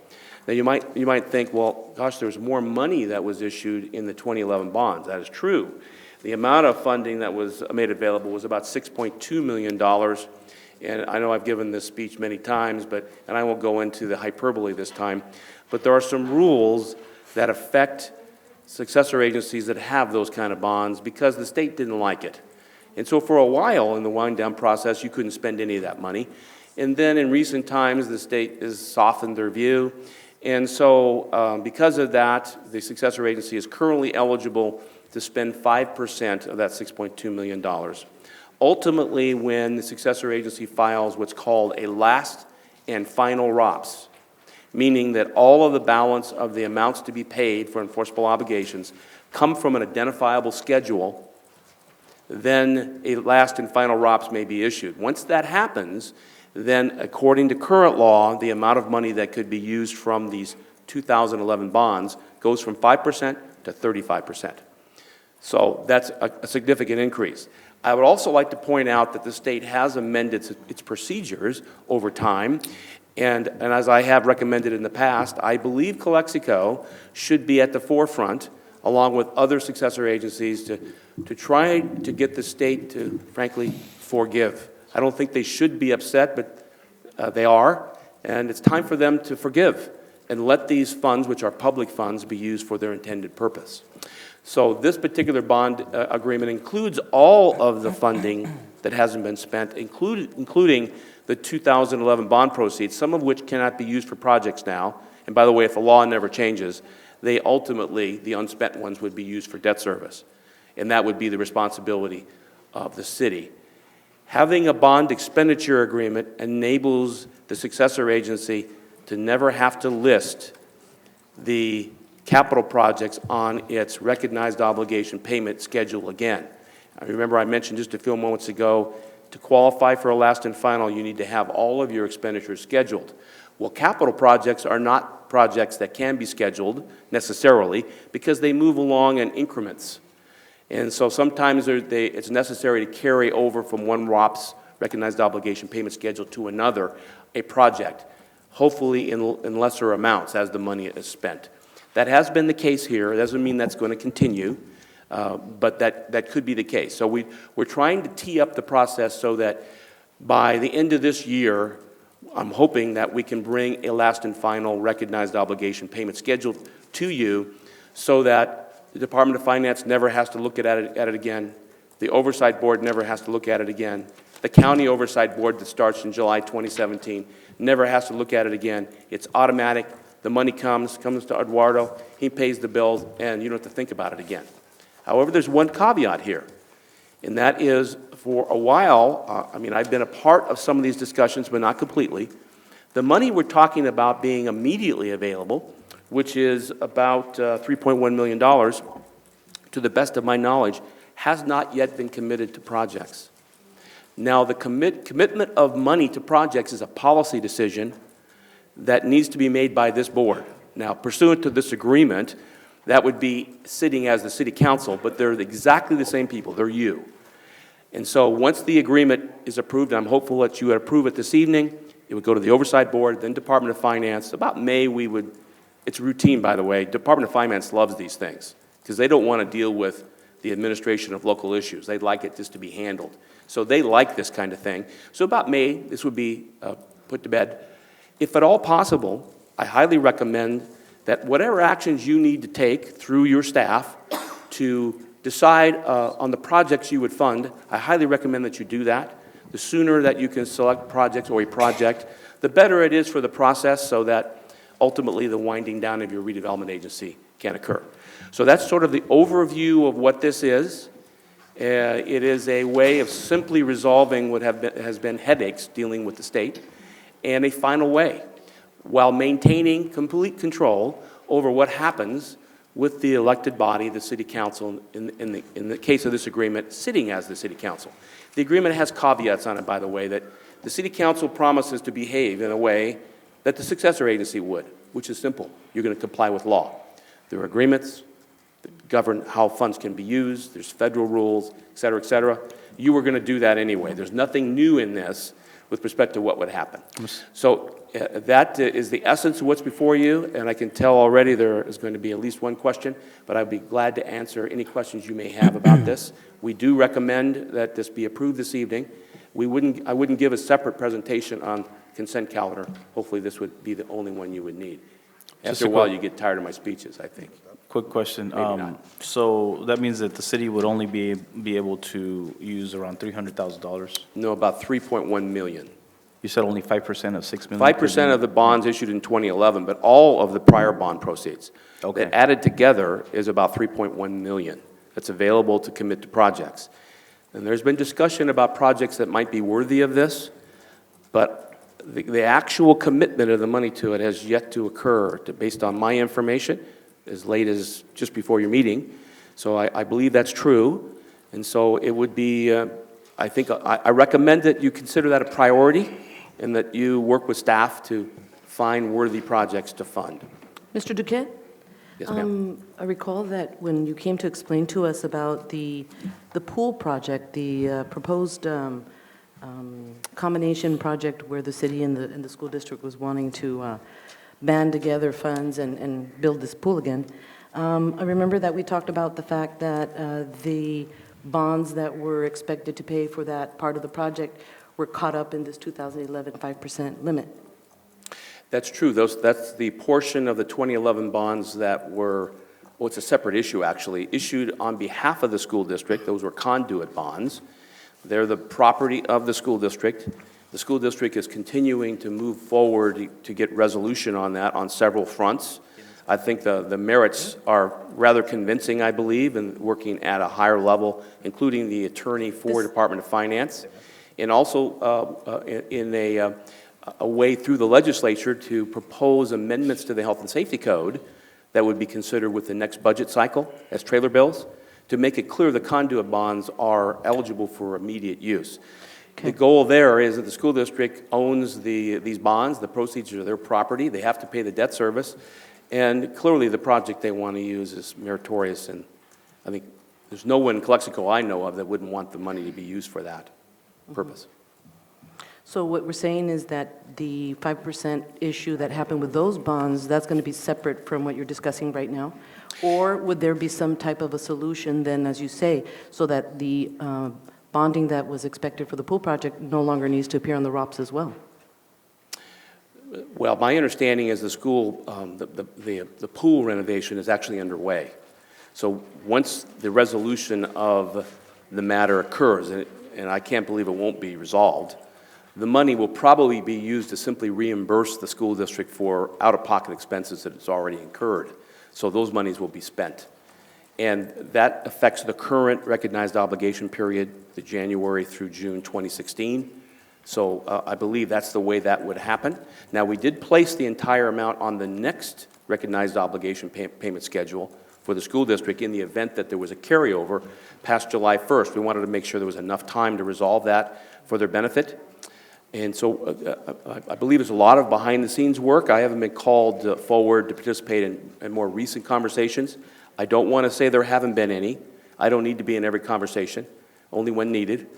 Now, you might think, well, gosh, there's more money that was issued in the 2011 bonds. That is true. The amount of funding that was made available was about $6.2 million. And I know I've given this speech many times, and I won't go into the hyperbole this time, but there are some rules that affect successor agencies that have those kind of bonds because the state didn't like it. And so for a while in the wind-down process, you couldn't spend any of that money. And then in recent times, the state has softened their view. And so because of that, the successor agency is currently eligible to spend 5% of that $6.2 million. Ultimately, when the successor agency files what's called a last and final ROPS, meaning that all of the balance of the amounts to be paid for enforceable obligations come from an identifiable schedule, then a last and final ROPS may be issued. Once that happens, then according to current law, the amount of money that could be used from these 2011 bonds goes from 5% to 35%. So that's a significant increase. I would also like to point out that the state has amended its procedures over time, and as I have recommended in the past, I believe Calexico should be at the forefront, along with other successor agencies, to try to get the state to, frankly, forgive. I don't think they should be upset, but they are, and it's time for them to forgive and let these funds, which are public funds, be used for their intended purpose. So this particular bond agreement includes all of the funding that hasn't been spent, including the 2011 bond proceeds, some of which cannot be used for projects now. And by the way, if the law never changes, they ultimately, the unspent ones, would be used for debt service. And that would be the responsibility of the city. Having a bond expenditure agreement enables the successor agency to never have to list the capital projects on its recognized obligation payment schedule again. I remember I mentioned just a few moments ago, to qualify for a last and final, you need to have all of your expenditures scheduled. Well, capital projects are not projects that can be scheduled necessarily because they move along in increments. And so sometimes it's necessary to carry over from one ROPS, recognized obligation payment schedule, to another, a project, hopefully in lesser amounts as the money is spent. That has been the case here. It doesn't mean that's going to continue, but that could be the case. So we're trying to tee up the process so that by the end of this year, I'm hoping that we can bring a last and final recognized obligation payment schedule to you so that the Department of Finance never has to look at it again. The Oversight Board never has to look at it again. The County Oversight Board that starts in July 2017 never has to look at it again. It's automatic. The money comes to Eduardo, he pays the bills, and you don't have to think about it again. However, there's one caveat here, and that is for a while, I've been a part of some of these discussions, but not completely. The money we're talking about being immediately available, which is about $3.1 million, to the best of my knowledge, has not yet been committed to projects. Now, the commitment of money to projects is a policy decision that needs to be made by this board. Now, pursuant to this agreement, that would be sitting as the city council, but they're exactly the same people, they're you. And so once the agreement is approved, and I'm hopeful that you would approve it this evening, it would go to the Oversight Board, then Department of Finance. About May, we would, it's routine, by the way, Department of Finance loves these things, because they don't want to deal with the administration of local issues. They'd like it just to be handled. So they like this kind of thing. So about May, this would be put to bed. If at all possible, I highly recommend that whatever actions you need to take through your staff to decide on the projects you would fund, I highly recommend that you do that. The sooner that you can select projects or a project, the better it is for the process so that ultimately the winding down of your redevelopment agency can occur. So that's sort of the overview of what this is. It is a way of simply resolving what has been headaches dealing with the state, and a final way, while maintaining complete control over what happens with the elected body, the city council, in the case of this agreement, sitting as the city council. The agreement has caveats on it, by the way, that the city council promises to behave in a way that the successor agency would, which is simple. You're going to comply with law. There are agreements that govern how funds can be used. There's federal rules, et cetera, et cetera. You were going to do that anyway. There's nothing new in this with respect to what would happen. So that is the essence of what's before you, and I can tell already there is going to be at least one question, but I'd be glad to answer any questions you may have about this. We do recommend that this be approved this evening. I wouldn't give a separate presentation on consent calendar. Hopefully this would be the only one you would need. After a while, you get tired of my speeches, I think. Quick question. Maybe not. So that means that the city would only be able to use around $300,000? No, about 3.1 million. You said only 5% of 6 million? 5% of the bonds issued in 2011, but all of the prior bond proceeds. Okay. That added together is about 3.1 million that's available to commit to projects. And there's been discussion about projects that might be worthy of this, but the actual commitment of the money to it has yet to occur, based on my information, as late as just before your meeting. So I believe that's true. And so it would be, I recommend that you consider that a priority and that you work with staff to find worthy projects to fund. Mr. Duquette? Yes, ma'am. I recall that when you came to explain to us about the pool project, the proposed combination project where the city and the school district was wanting to band together funds and build this pool again. I remember that we talked about the fact that the bonds that were expected to pay for that part of the project were caught up in this 2011 5% limit. That's true. That's the portion of the 2011 bonds that were, well, it's a separate issue, actually, issued on behalf of the school district. Those were conduit bonds. They're the property of the school district. The school district is continuing to move forward to get resolution on that on several fronts. I think the merits are rather convincing, I believe, and working at a higher level, including the attorney for Department of Finance, and also in a way through the legislature to propose amendments to the Health and Safety Code that would be considered with the next budget cycle as trailer bills, to make it clear the conduit bonds are eligible for immediate use. Okay. The goal there is that the school district owns these bonds, the proceeds are their property, they have to pay the debt service, and clearly the project they want to use is meritorious, and I think there's no one in Calexico I know of that wouldn't want the money to be used for that purpose. So what we're saying is that the 5% issue that happened with those bonds, that's going to be separate from what you're discussing right now? Or would there be some type of a solution then, as you say, so that the bonding that was expected for the pool project no longer needs to appear on the ROPS as well? Well, my understanding is the school, the pool renovation is actually underway. So once the resolution of the matter occurs, and I can't believe it won't be resolved, the money will probably be used to simply reimburse the school district for out-of-pocket expenses that it's already incurred. So those monies will be spent. And that affects the current recognized obligation period, the January through June 2016. So I believe that's the way that would happen. Now, we did place the entire amount on the next recognized obligation payment schedule for the school district in the event that there was a carryover past July 1st. We wanted to make sure there was enough time to resolve that for their benefit. And so I believe there's a lot of behind-the-scenes work. I haven't been called forward to participate in more recent conversations. I don't want to say there haven't been any. I don't need to be in every conversation, only when needed.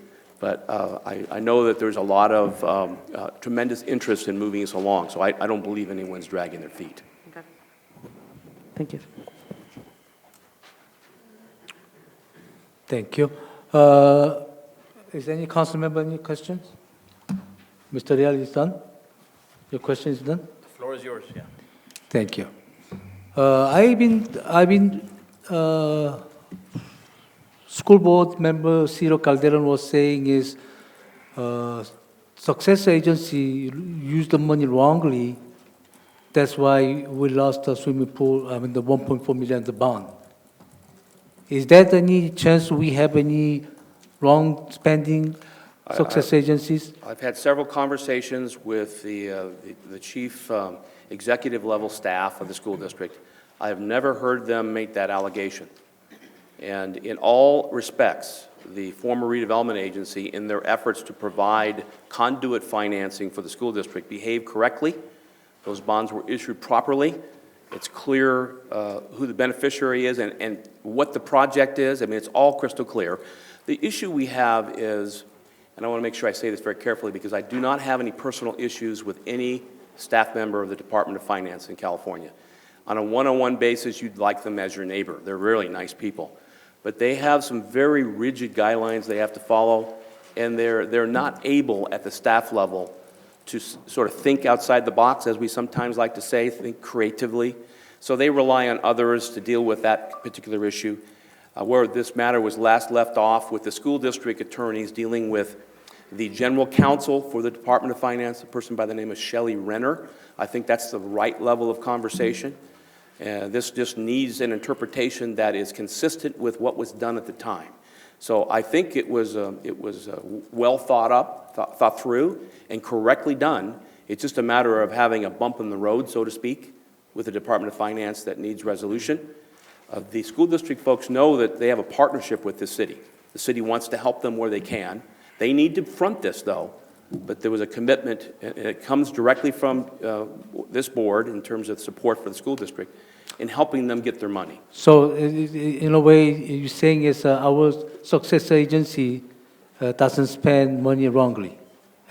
But I know that there's a lot of tremendous interest in moving us along, so I don't believe anyone's dragging their feet. Okay. Thank you. Thank you. Is any council member any questions? Mr. Real is done? Your question is done? The floor is yours, yeah. Thank you. I've been school board member Ciro Calderon was saying is successor agency used the money wrongly. That's why we lost the swimming pool, the 1.4 million, the bond. Is there any chance we have any wrong spending success agencies? I've had several conversations with the chief executive level staff of the school district. I have never heard them make that allegation. And in all respects, the former redevelopment agency, in their efforts to provide conduit financing for the school district, behaved correctly. Those bonds were issued properly. It's clear who the beneficiary is and what the project is. I mean, it's all crystal clear. The issue we have is, and I want to make sure I say this very carefully because I do not have any personal issues with any staff member of the Department of Finance in California. On a one-on-one basis, you'd like them as your neighbor. They're really nice people. But they have some very rigid guidelines they have to follow, and they're not able at the staff level to sort of think outside the box, as we sometimes like to say, think creatively. So they rely on others to deal with that particular issue. Where this matter was last left off with the school district attorneys dealing with the general counsel for the Department of Finance, a person by the name of Shelley Renner. I think that's the right level of conversation. This just needs an interpretation that is consistent with what was done at the time. So I think it was well thought through, and correctly done. It's just a matter of having a bump in the road, so to speak, with the Department of Finance that needs resolution. The school district folks know that they have a partnership with the city. The city wants to help them where they can. They need to front this, though, but there was a commitment, and it comes directly from this board in terms of support for the school district in helping them get their money. So in a way, you're saying is our successor agency doesn't spend money wrongly.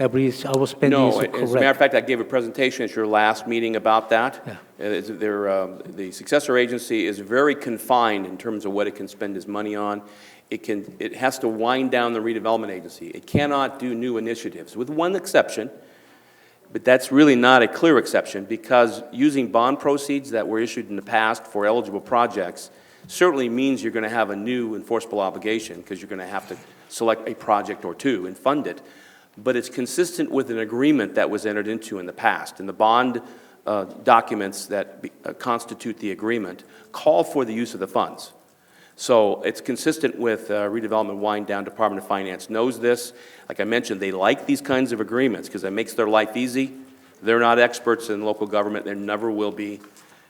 Our spending No, is as a correct. matter of fact, I gave a presentation at your last meeting about that. Yeah. The successor agency is very confined in terms of what it can spend its money on. It has to wind down the redevelopment agency. It cannot do new initiatives, with one exception, but that's really not a clear exception, because using bond proceeds that were issued in the past for eligible projects certainly means you're going to have a new enforceable obligation, because you're going to have to select a project or two and fund it. But it's consistent with an agreement that was entered into in the past. And the bond documents that constitute the agreement call for the use of the funds. So it's consistent with redevelopment wind down. Department of Finance knows this. Like I mentioned, they like these kinds of agreements because it makes their life easy. They're not experts in local government. There never will be.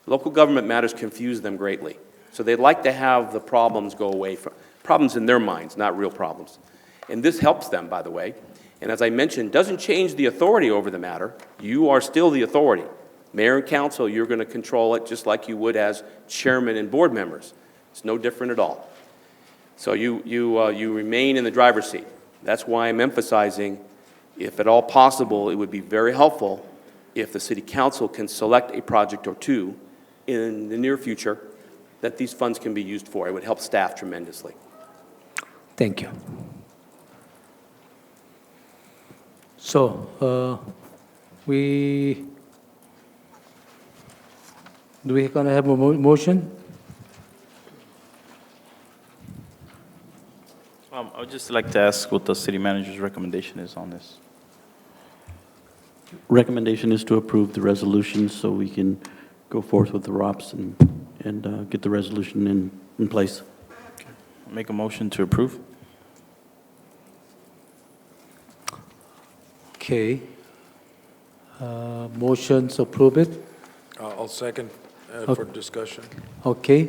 Local government matters confuse them greatly. So they'd like to have the problems go away from problems in their minds, not real problems. And this helps them, by the way. And as I mentioned, doesn't change the authority over the matter. You are still the authority. Mayor and council, you're going to control it just like you would as chairman and board members. It's no different at all. So you remain in the driver's seat. That's why I'm emphasizing, if at all possible, it would be very helpful if the city council can select a project or two in the near future that these funds can be used for. It would help staff tremendously. Thank you. So, we going to have a motion? I would just like to ask what the city manager's recommendation is on this. Recommendation is to approve the resolution so we can go forth with the ROPS and get the resolution in place. I'll make a motion to approve. Okay. Motions approve it. I'll second for discussion. Okay,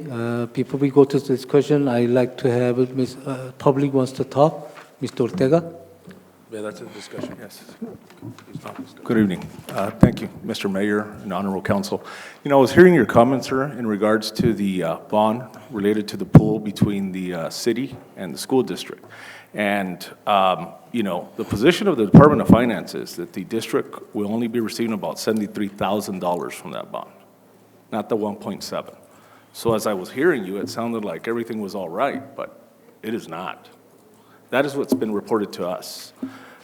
before we go to the discussion, I'd like to have, public wants to talk. Mr. Ortega? Yeah, that's a discussion, yes. Good evening. Thank you, Mr. Mayor and Honorable Council. You know, I was hearing your comments, sir, in regards to the bond related to the pool between the city and the school district. And, you know, the position of the Department of Finance is that the district will only be receiving about $73,000 from that bond, not the 1.7. So as I was hearing you, it sounded like everything was all right, but it is not. That is what's been reported to us.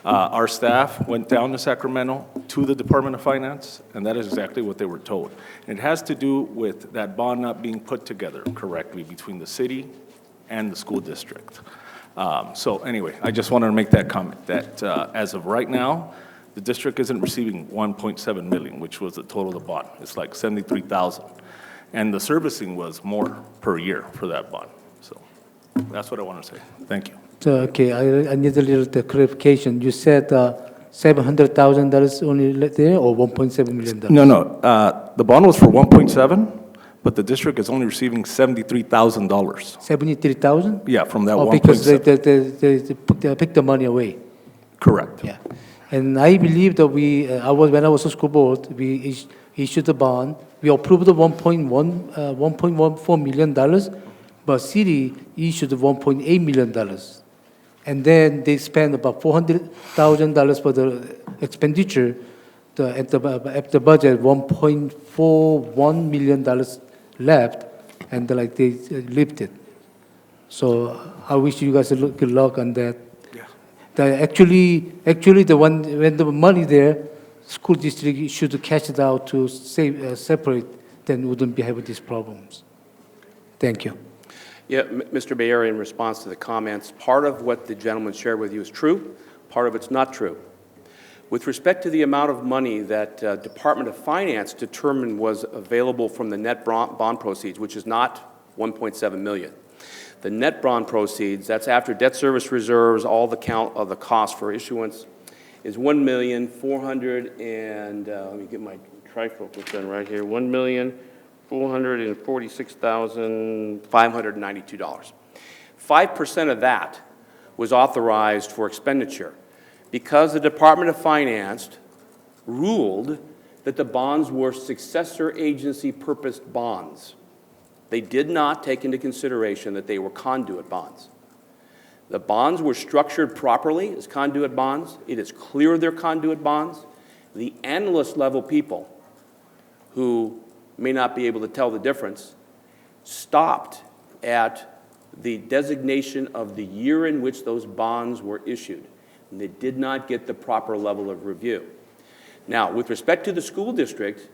Our staff went down to Sacramento to the Department of Finance, and that is exactly what they were told. And it has to do with that bond not being put together correctly between the city and the school district. So anyway, I just wanted to make that comment, that as of right now, the district isn't receiving 1.7 million, which was the total of the bond. It's like 73,000. And the servicing was more per year for that bond. So that's what I want to say. Thank you. So, okay, I need a little clarification. You said $700,000 only there, or $1.7 million? No. The bond was for 1.7, but the district is only receiving $73,000. 73,000? Yeah, from that 1.7. Because they picked the money away. Correct. Yeah. And I believe that when I was on school board, we issued the bond. We approved the $1.14 million, but city issued $1.8 million. And then they spent about $400,000 for the expenditure. At the budget, $1.41 million left, and they lifted. So I wish you guys good luck on that. Yeah. Actually, when the money there, school district should cash it out to separate, then wouldn't be having these problems. Thank you. Yeah, Mr. Mayor, in response to the comments, part of what the gentleman shared with you is true, part of it's not true. With respect to the amount of money that Department of Finance determined was available from the net bond proceeds, which is not 1.7 million. The net bond proceeds, that's after debt service reserves, all the count of the cost for issuance, is 1,400,000 and let me get my trifocus done right here. $1,446,592. 5% of that was authorized for expenditure because the Department of Finance ruled that the bonds were successor agency purposed bonds. They did not take into consideration that they were conduit bonds. The bonds were structured properly as conduit bonds. It is clear they're conduit bonds. The analyst level people who may not be able to tell the difference stopped at the designation of the year in which those bonds were issued, and they did not get the proper level of review. Now, with respect to the school district,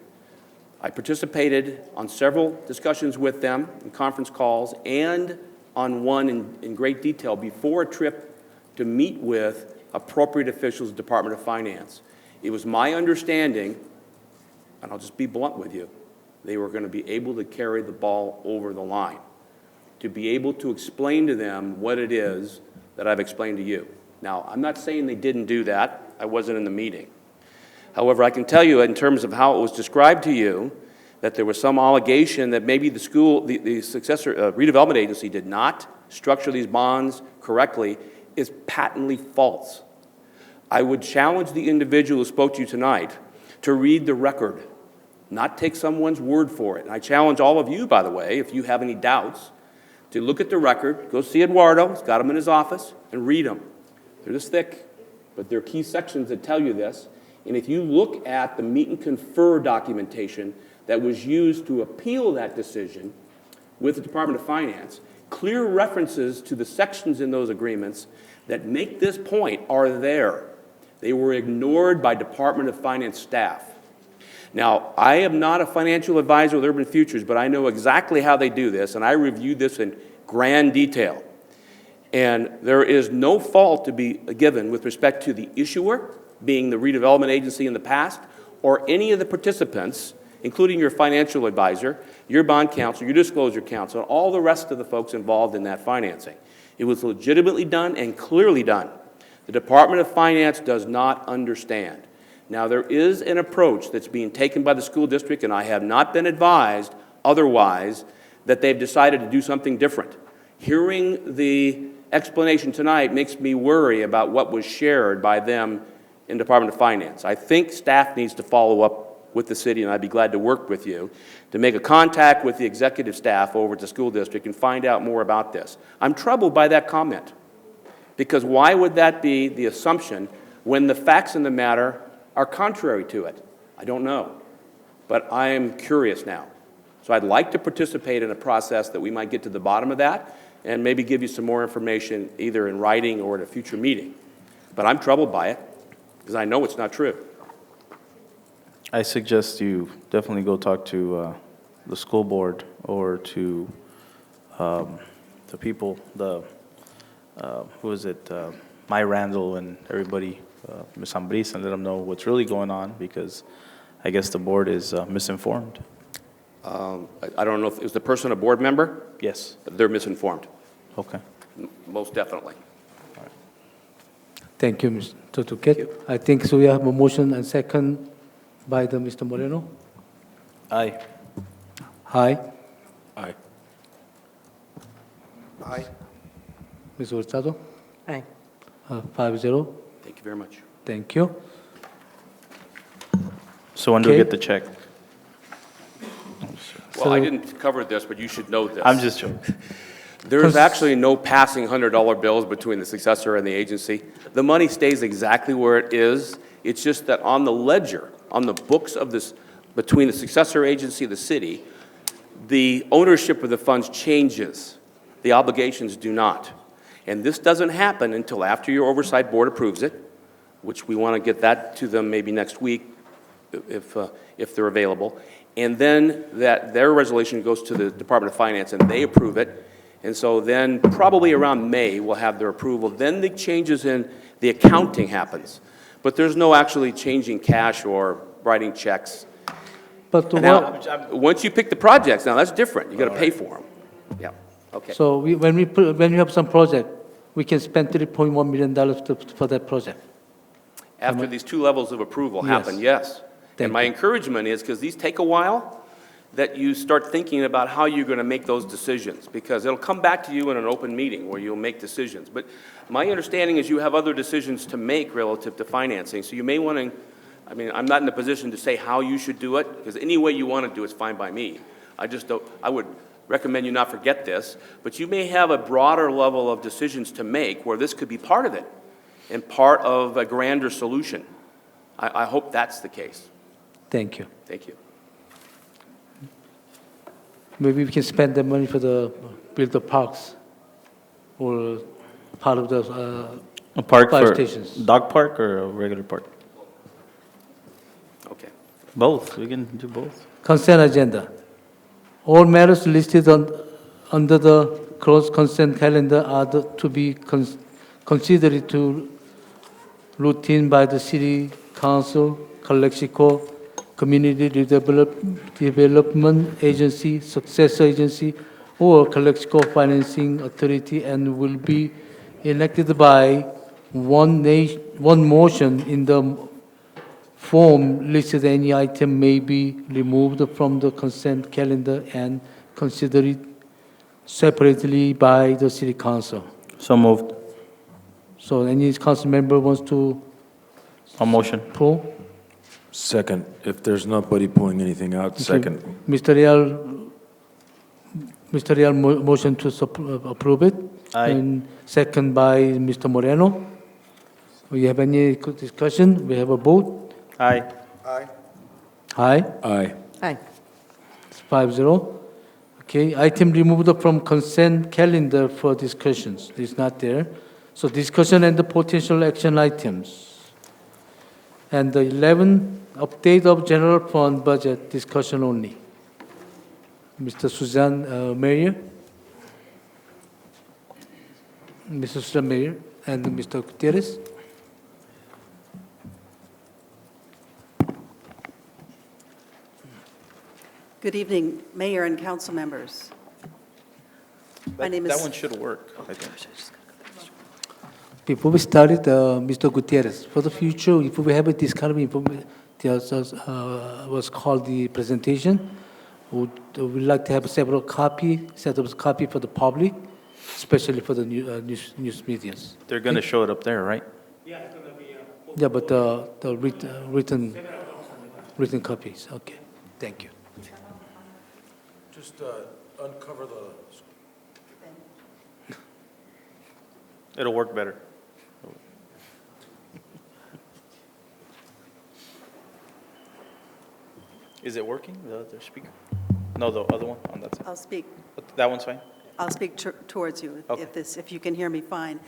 I participated on several discussions with them in conference calls and on one in great detail before a trip to meet with appropriate officials of the Department of Finance. It was my understanding, and I'll just be blunt with you, they were going to be able to carry the ball over the line, to be able to explain to them what it is that I've explained to you. Now, I'm not saying they didn't do that. I wasn't in the meeting. However, I can tell you in terms of how it was described to you, that there was some allegation that maybe the school, the successor redevelopment agency did not structure these bonds correctly is patently false. I would challenge the individual who spoke to you tonight to read the record, not take someone's word for it. And I challenge all of you, by the way, if you have any doubts, to look at the record, go see Eduardo, he's got them in his office, and read them. They're this thick, but there are key sections that tell you this. And if you look at the meet and confer documentation that was used to appeal that decision with the Department of Finance, clear references to the sections in those agreements that make this point are there. They were ignored by Department of Finance staff. Now, I am not a financial advisor with Urban Futures, but I know exactly how they do this, and I reviewed this in grand detail. And there is no fault to be given with respect to the issuer, being the redevelopment agency in the past, or any of the participants, including your financial advisor, your bond counsel, your disclosure counsel, and all the rest of the folks involved in that financing. It was legitimately done and clearly done. The Department of Finance does not understand. Now, there is an approach that's being taken by the school district, and I have not been advised otherwise that they've decided to do something different. Hearing the explanation tonight makes me worry about what was shared by them in Department of Finance. I think staff needs to follow up with the city, and I'd be glad to work with you to make a contact with the executive staff over at the school district and find out more about this. I'm troubled by that comment, because why would that be the assumption when the facts in the matter are contrary to it? I don't know, but I am curious now. So I'd like to participate in a process that we might get to the bottom of that and maybe give you some more information either in writing or at a future meeting. But I'm troubled by it because I know it's not true. I suggest you definitely go talk to the school board or to the people, who is it, My Randall and everybody, Ms. Ambris, and let them know what's really going on, because I guess the board is misinformed. I don't know if, is the person a board member? Yes. They're misinformed. Okay. Most definitely. Thank you, Mr. Duquette. I think so we have a motion and second by the Mr. Moreno. Aye. Aye. Aye. Aye. Ms. Hurtado? Aye. 5-0. Thank you very much. Thank you. So when do we Okay. get the check? Well, I didn't cover this, but you should know this. I'm just joking. There's actually no passing $100 bills between the successor and the agency. The money stays exactly where it is. It's just that on the ledger, on the books of this, between the successor agency and the city, the ownership of the funds changes. The obligations do not. And this doesn't happen until after your oversight board approves it, which we want to get that to them maybe next week if they're available. And then their resolution goes to the Department of Finance and they approve it. And so then probably around May we'll have their approval. Then the changes in the accounting happens. But there's no actually changing cash or writing checks. But Now, once you pick the projects, now that's different. You got to pay for them. Yeah, okay. so when we have some project, we can spend $3.1 million for that project. After these two levels of approval Yes. happen, yes. Thank And my you. encouragement is, because these take a while, that you start thinking about how you're going to make those decisions, because it'll come back to you in an open meeting where you'll make decisions. But my understanding is you have other decisions to make relative to financing, so you may want to, I mean, I'm not in a position to say how you should do it, because any way you want to do it's fine by me. I just don't, I would recommend you not forget this, but you may have a broader level of decisions to make where this could be part of it and part of a grander solution. I hope that's the case. Thank you. Thank you. Maybe we can spend the money for build the parks or part of the A park fire for stations. dog park or a regular park? Okay. Both. We can do both. Consent agenda. All matters listed under the closed consent calendar are to be considered to routine by the City Council, Calexico, Community Development Agency, Successor Agency, or Calexico Financing Authority, and will be enacted by one motion in the form listed. Any item may be removed from the consent calendar and considered separately by the City Council. So moved. So any council member wants to A motion. pull? Second, if there's nobody pulling anything out, second. Mr. Real motion to approve it. Aye. And second by Mr. Moreno. We have any discussion? We have a vote. Aye. Aye. Aye. Aye. Aye. It's 5-0. Okay, item removed from consent calendar for discussions. It's not there. So discussion and the potential action items. And the 11, update of general fund budget, discussion only. Mr. Suzanne Mayor. Mr. Suzanne Mayor and Mr. Gutierrez. Good evening, Mayor and council members. My name That is, one should work, I think. Before we started, Mr. Gutierrez, for the future, if we have this kind of information, was called the presentation, We'd like to have several set up copy for the public, especially for the news medias. They're going to show it up there, right? Yeah, but the written copies, okay, thank you. Just uncover the... It'll work better. Is it working, the other speaker? No, the other one on that side. I'll speak. That one's fine? I'll speak towards you Okay. if you can hear me fine.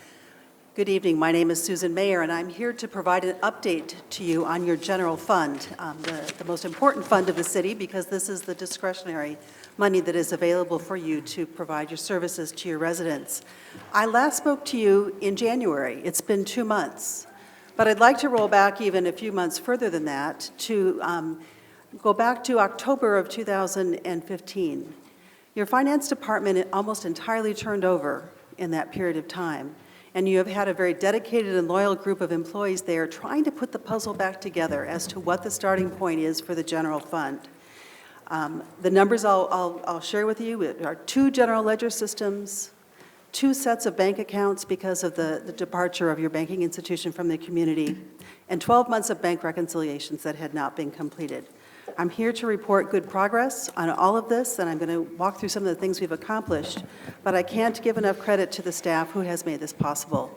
Good evening. My name is Susan Mayer, and I'm here to provide an update to you on your general fund, the most important fund of the city, because this is the discretionary money that is available for you to provide your services to your residents. I last spoke to you in January. It's been 2 months. But I'd like to roll back even a few months further than that to go back to October of 2015. Your finance department almost entirely turned over in that period of time, and you have had a very dedicated and loyal group of employees there trying to put the puzzle back together as to what the starting point is for the general fund. The numbers I'll share with you are 2 general ledger systems, 2 sets of bank accounts because of the departure of your banking institution from the community, and 12 months of bank reconciliations that had not been completed. I'm here to report good progress on all of this, and I'm going to walk through some of the things we've accomplished, but I can't give enough credit to the staff who has made this possible.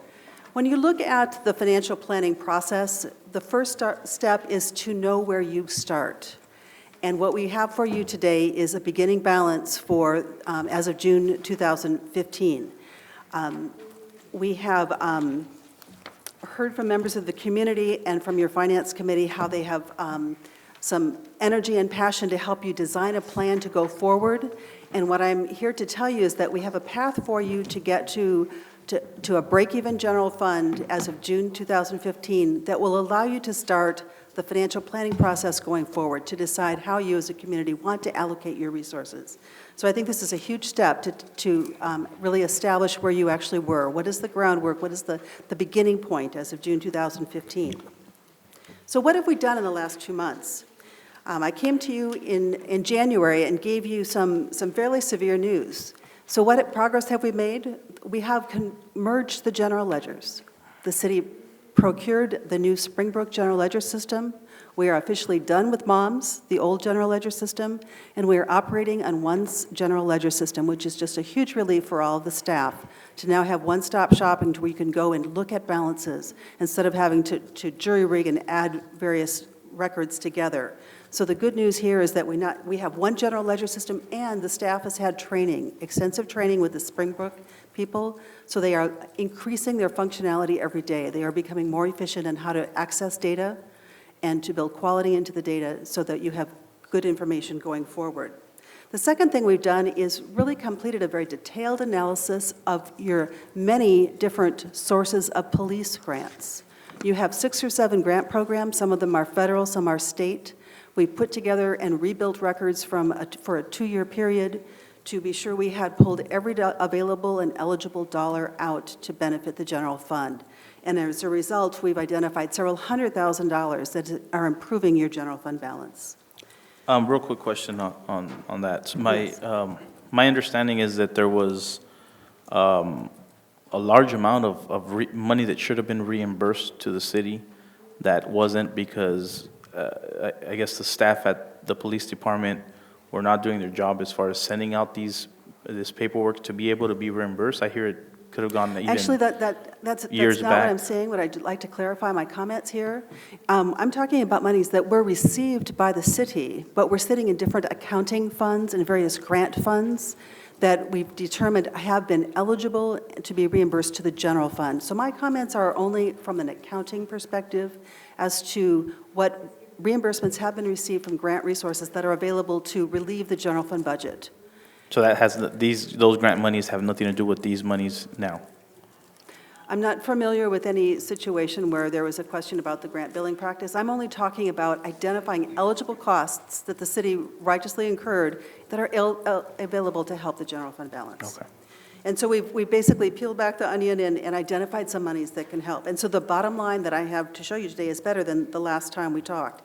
When you look at the financial planning process, the first step is to know where you start. And what we have for you today is a beginning balance for, as of June 2015. We have heard from members of the community and from your finance committee how they have some energy and passion to help you design a plan to go forward. And what I'm here to tell you is that we have a path for you to get to a break-even general fund as of June 2015 that will allow you to start the financial planning process going forward to decide how you as a community want to allocate your resources. So I think this is a huge step to really establish where you actually were. What is the groundwork? What is the beginning point as of June 2015? So what have we done in the last 2 months? I came to you in January and gave you some fairly severe news. So what progress have we made? We have merged the general ledgers. The city procured the new Springbrook general ledger system. We are officially done with MOMS, the old general ledger system, and we are operating on one general ledger system, which is just a huge relief for all of the staff to now have one-stop shopping to where you can go and look at balances instead of having to jury-rig and add various records together. So the good news here is that we have one general ledger system, and the staff has had training, extensive training with the Springbrook people, so they are increasing their functionality every day. They are becoming more efficient in how to access data and to build quality into the data so that you have good information going forward. The second thing we've done is really completed a very detailed analysis of your many different sources of police grants. You have 6 or 7 grant programs. Some of them are federal, some are state. We put together and rebuilt records for a 2-year period to be sure we had pulled every available and eligible dollar out to benefit the general fund. And as a result, we've identified several $100,000 that are improving your general fund balance. Real quick question on that. So my understanding is that there was a large amount of money that should have been reimbursed to the city that wasn't because I guess the staff at the police department were not doing their job as far as sending out this paperwork to be able to be reimbursed. I hear it could have gone even Actually, that's years not back. what I'm saying. What I'd like to clarify my comments here. I'm talking about monies that were received by the city, but we're sitting in different accounting funds and various grant funds that we've determined have been eligible to be reimbursed to the general fund. So my comments are only from an accounting perspective as to what reimbursements have been received from grant resources that are available to relieve the general fund budget. So that has those grant monies have nothing to do with these monies now. I'm not familiar with any situation where there was a question about the grant billing practice. I'm only talking about identifying eligible costs that the city righteously incurred that are available to help the general fund balance. Okay. And so we've basically peeled back the onion and identified some monies that can help. And so the bottom line that I have to show you today is better than the last time we talked.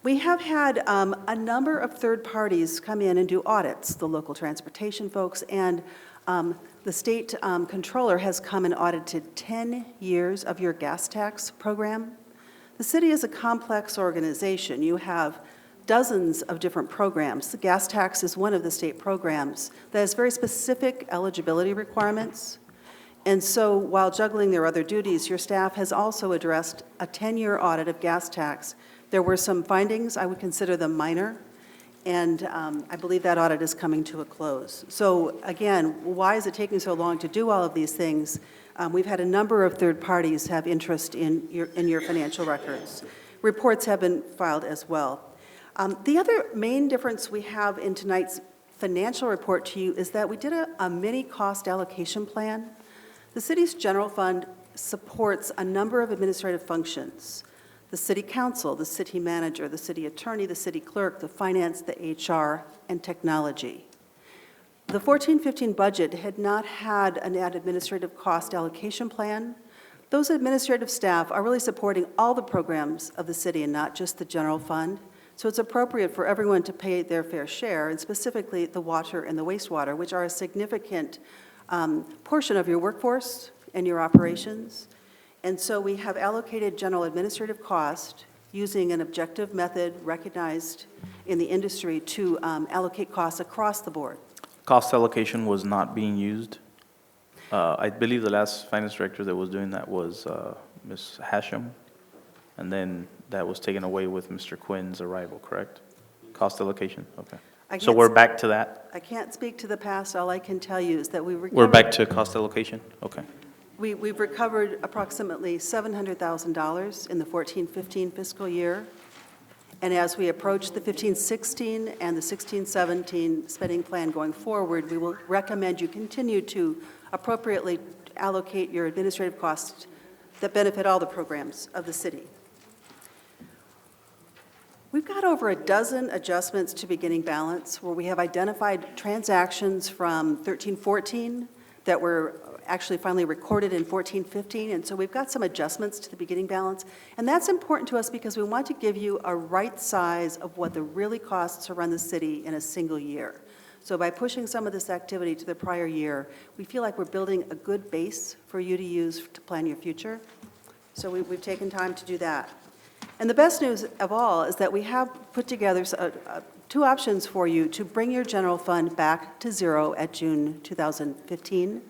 We have had a number of third parties come in and do audits, the local transportation folks, and the state controller has come and audited 10 years of your gas tax program. The city is a complex organization. You have dozens of different programs. The gas tax is one of the state programs that has very specific eligibility requirements. And so while juggling their other duties, your staff has also addressed a 10-year audit of gas tax. There were some findings, I would consider them minor, and I believe that audit is coming to a close. So again, why is it taking so long to do all of these things? We've had a number of third parties have interest in your financial records. Reports have been filed as well. The other main difference we have in tonight's financial report to you is that we did a mini cost allocation plan. The city's general fund supports a number of administrative functions: the city council, the city manager, the city attorney, the city clerk, the finance, the HR, and technology. The 14-15 budget had not had an administrative cost allocation plan. Those administrative staff are really supporting all the programs of the city and not just the general fund. So it's appropriate for everyone to pay their fair share, and specifically the water and the wastewater, which are a significant portion of your workforce and your operations. And so we have allocated general administrative cost using an objective method recognized in the industry to allocate costs across the board. Cost allocation was not being used. I believe the last finance director that was doing that was Ms. Hashem, and then that was taken away with Mr. Quinn's arrival, correct? Cost allocation, okay. So we're back to that? I can't speak to the past. All I can tell you is that we recovered. We're back to cost allocation, okay. We've recovered approximately $700,000 in the 14-15 fiscal year. And as we approach the 15-16 and the 16-17 spending plan going forward, we will recommend you continue to appropriately allocate your administrative costs that benefit all the programs of the city. We've got over a dozen adjustments to beginning balance where we have identified transactions from 13-14 that were actually finally recorded in 14-15, and so we've got some adjustments to the beginning balance, and that's important to us because we want to give you a right size of what the really costs to run the city in a single year. So by pushing some of this activity to the prior year, we feel like we're building a good base for you to use to plan your future. So we've taken time to do that. And the best news of all is that we have put together two options for you to bring your general fund back to zero at June 2015.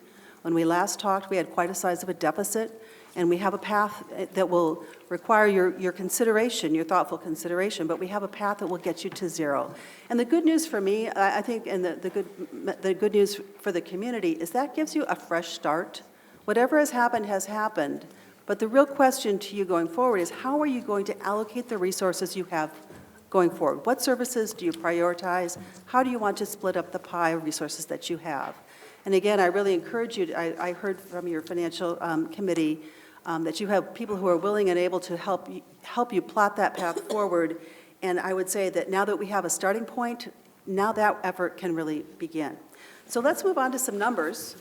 When we last talked, we had quite a size of a deficit, and we have a path that will require your consideration, your thoughtful consideration, but we have a path that will get you to zero. And the good news for me, I think, and the good news for the community is that gives you a fresh start. Whatever has happened, but the real question to you going forward is how are you going to allocate the resources you have going forward? What services do you prioritize? How do you want to split up the pie of resources that you have? And again, I really encourage you, I heard from your financial committee that you have people who are willing and able to help you plot that path forward. And I would say that now that we have a starting point, now that effort can really begin. So let's move on to some numbers.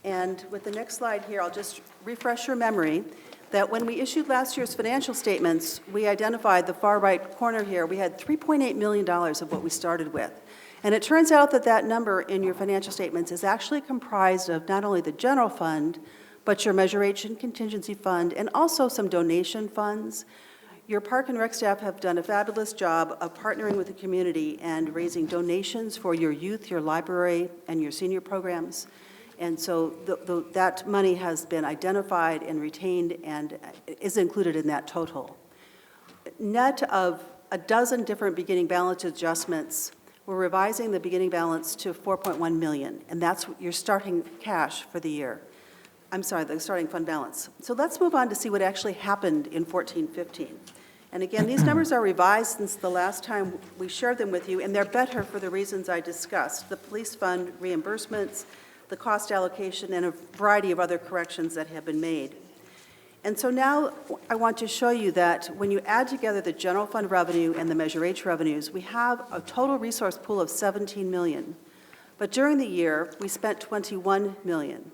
And with the next slide here, I'll just refresh your memory that when we issued last year's financial statements, we identified the far right corner here. We had $3.8 million of what we started with. And it turns out that that number in your financial statements is actually comprised of not only the general fund, but your Measure H and contingency fund, and also some donation funds. Your Park and Rec staff have done a fabulous job of partnering with the community and raising donations for your youth, your library, and your senior programs. And so that money has been identified and retained and is included in that total. Net of a dozen different beginning balance adjustments, we're revising the beginning balance to $4.1 million, and that's your starting cash for the year. I'm sorry, the starting fund balance. So let's move on to see what actually happened in 14-15. And again, these numbers are revised since the last time we shared them with you, and they're better for the reasons I discussed: the police fund reimbursements, the cost allocation, and a variety of other corrections that have been made. And so now I want to show you that when you add together the general fund revenue and the Measure H revenues, we have a total resource pool of $17 million. But during the year, we spent $21 million.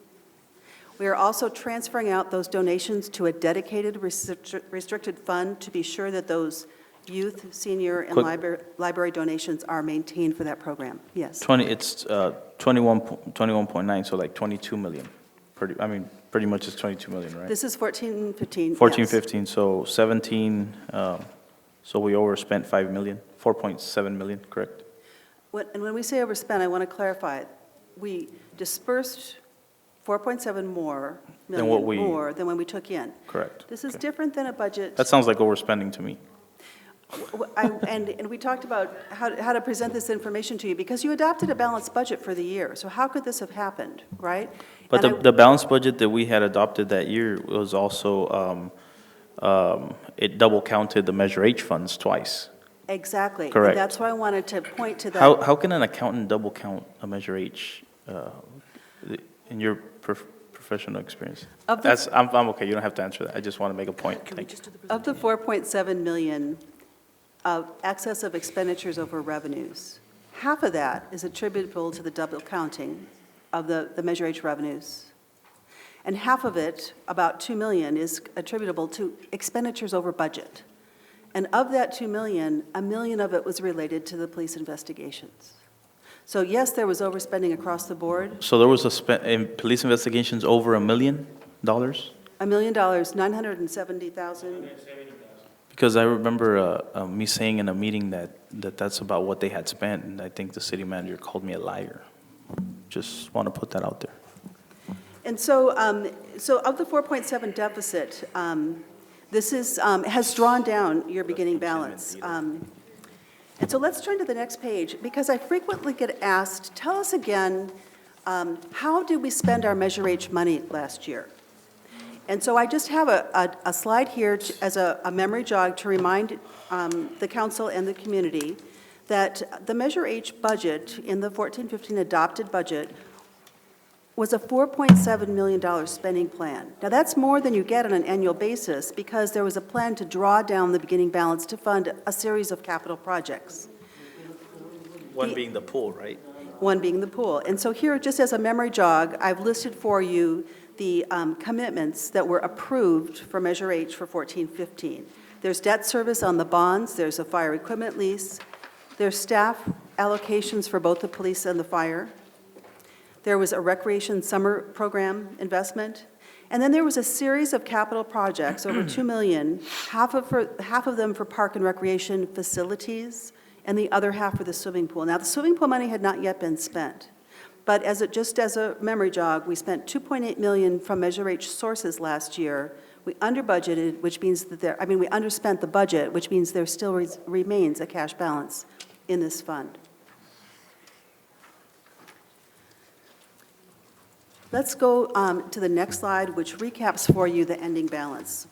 We are also transferring out those donations to a dedicated restricted fund to be sure that those youth, senior, and Quick- library donations are maintained for that program. Yes. 21.9, so like 22 million. Pretty much it's 22 million, right? This is 14, 15. 14, yes. 15, so 17, so we overspent 5 million, 4.7 million, correct? And when we say overspent, I want to clarify, we dispersed 4.7 more Than what million we- more than when we took in. Correct. This is Okay. different than a budget. That sounds like overspending to me. And we talked about how to present this information to you, because you adopted a balanced budget for the year. So how could this have happened, right? But And the balanced budget that we had adopted that year was also, it double counted the Measure H funds twice. Exactly. Correct. And that's why I wanted to point to that. How can an accountant double count a Measure H, in your professional experience? Of the- I'm okay, you don't have to answer that, I just want to make a point. Thank you. Of the 4.7 million of excess of expenditures over revenues, half of that is attributable to the double counting of the Measure H revenues. And half of it, about 2 million, is attributable to expenditures over budget. And of that 2 million, 1 million of it was related to the police investigations. So yes, there was overspending across the board. So there was in police investigations over $1 million? $1 million, 970,000. Because I remember me saying in a meeting that's about what they had spent, and I think the city manager called me a liar. Just want to put that out there. And so, so of the 4.7 deficit, this is, has drawn down your beginning balance. And so let's turn to the next page, because I frequently get asked, tell us again, how did we spend our Measure H money last year? And so I just have a slide here as a memory jog to remind the council and the community that the Measure H budget in the 14-15 adopted budget was a $4.7 million spending plan. Now, that's more than you get on an annual basis, because there was a plan to draw down the beginning balance to fund a series of capital projects. One being the pool, right? One being the pool. And so here, just as a memory jog, I've listed for you the commitments that were approved for Measure H for 14-15. There's debt service on the bonds, there's a fire equipment lease, there's staff allocations for both the police and the fire, there was a recreation summer program investment, and then there was a series of capital projects, over $2 million, half of them for park and recreation facilities, and the other half for the swimming pool. Now, the swimming pool money had not yet been spent, but just as a memory jog, we spent $2.8 million from Measure H sources last year. We under budgeted, which means that we underspent the budget, which means there still remains a cash balance in this fund. Let's go to the next slide, which recaps for you the ending balance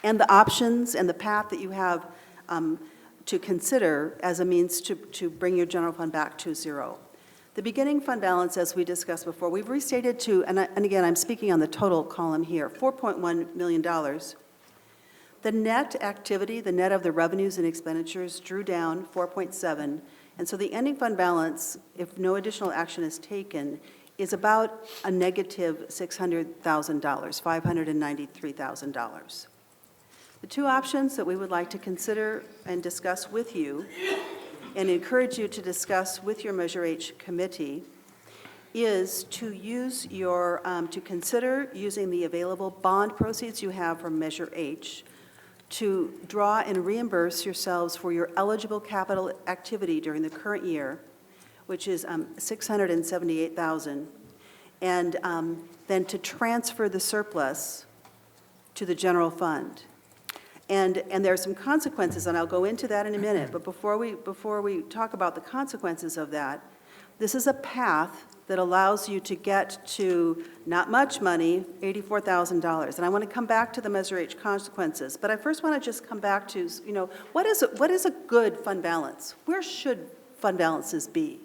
and the options and the path that you have to consider as a means to bring your general fund back to zero. The beginning fund balance, as we discussed before, we've restated to, and again, I'm speaking on the total column here, $4.1 million. The net activity, the net of the revenues and expenditures, drew down 4.7, and so the ending fund balance, if no additional action is taken, is about a negative $600,000, $593,000. The two options that we would like to consider and discuss with you, and encourage you to discuss with your Measure H committee, is to use your, to consider using the available bond proceeds you have from Measure H to draw and reimburse yourselves for your eligible capital activity during the current year, which is $678,000, and then to transfer the surplus to the general fund. And there are some consequences, and I'll go into that in a minute, but before we talk about the consequences of that, this is a path that allows you to get to not much money, $84,000. And I want to come back to the Measure H consequences, but I first want to just come back to, what is a good fund balance? Where should fund balances be?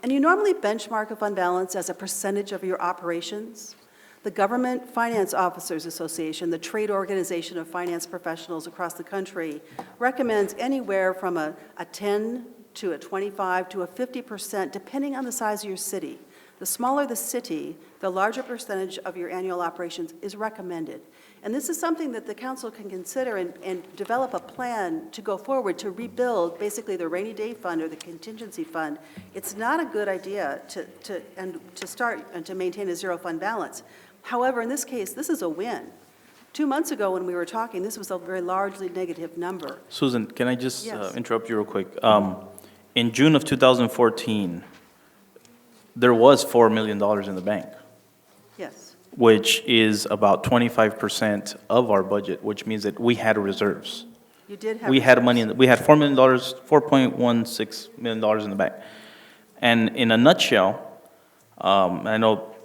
And you normally benchmark a fund balance as a percentage of your operations. The Government Finance Officers Association, the trade organization of finance professionals across the country, recommends anywhere from a 10 to a 25 to a 50%, depending on the size of your city. The smaller the city, the larger percentage of your annual operations is recommended. And this is something that the council can consider and develop a plan to go forward to rebuild basically the rainy day fund or the contingency fund. It's not a good idea to start and to maintain a zero fund balance. However, in this case, this is a win. 2 months ago when we were talking, this was a very largely negative number. Susan, can I just Yes. interrupt you real quick? In June of 2014, there was $4 million in the bank, Yes. which is about 25% of our budget, which means that we had reserves. You did have. We had reserves. money, we had $4 million, $4.16 million in the bank. And in a nutshell, I know,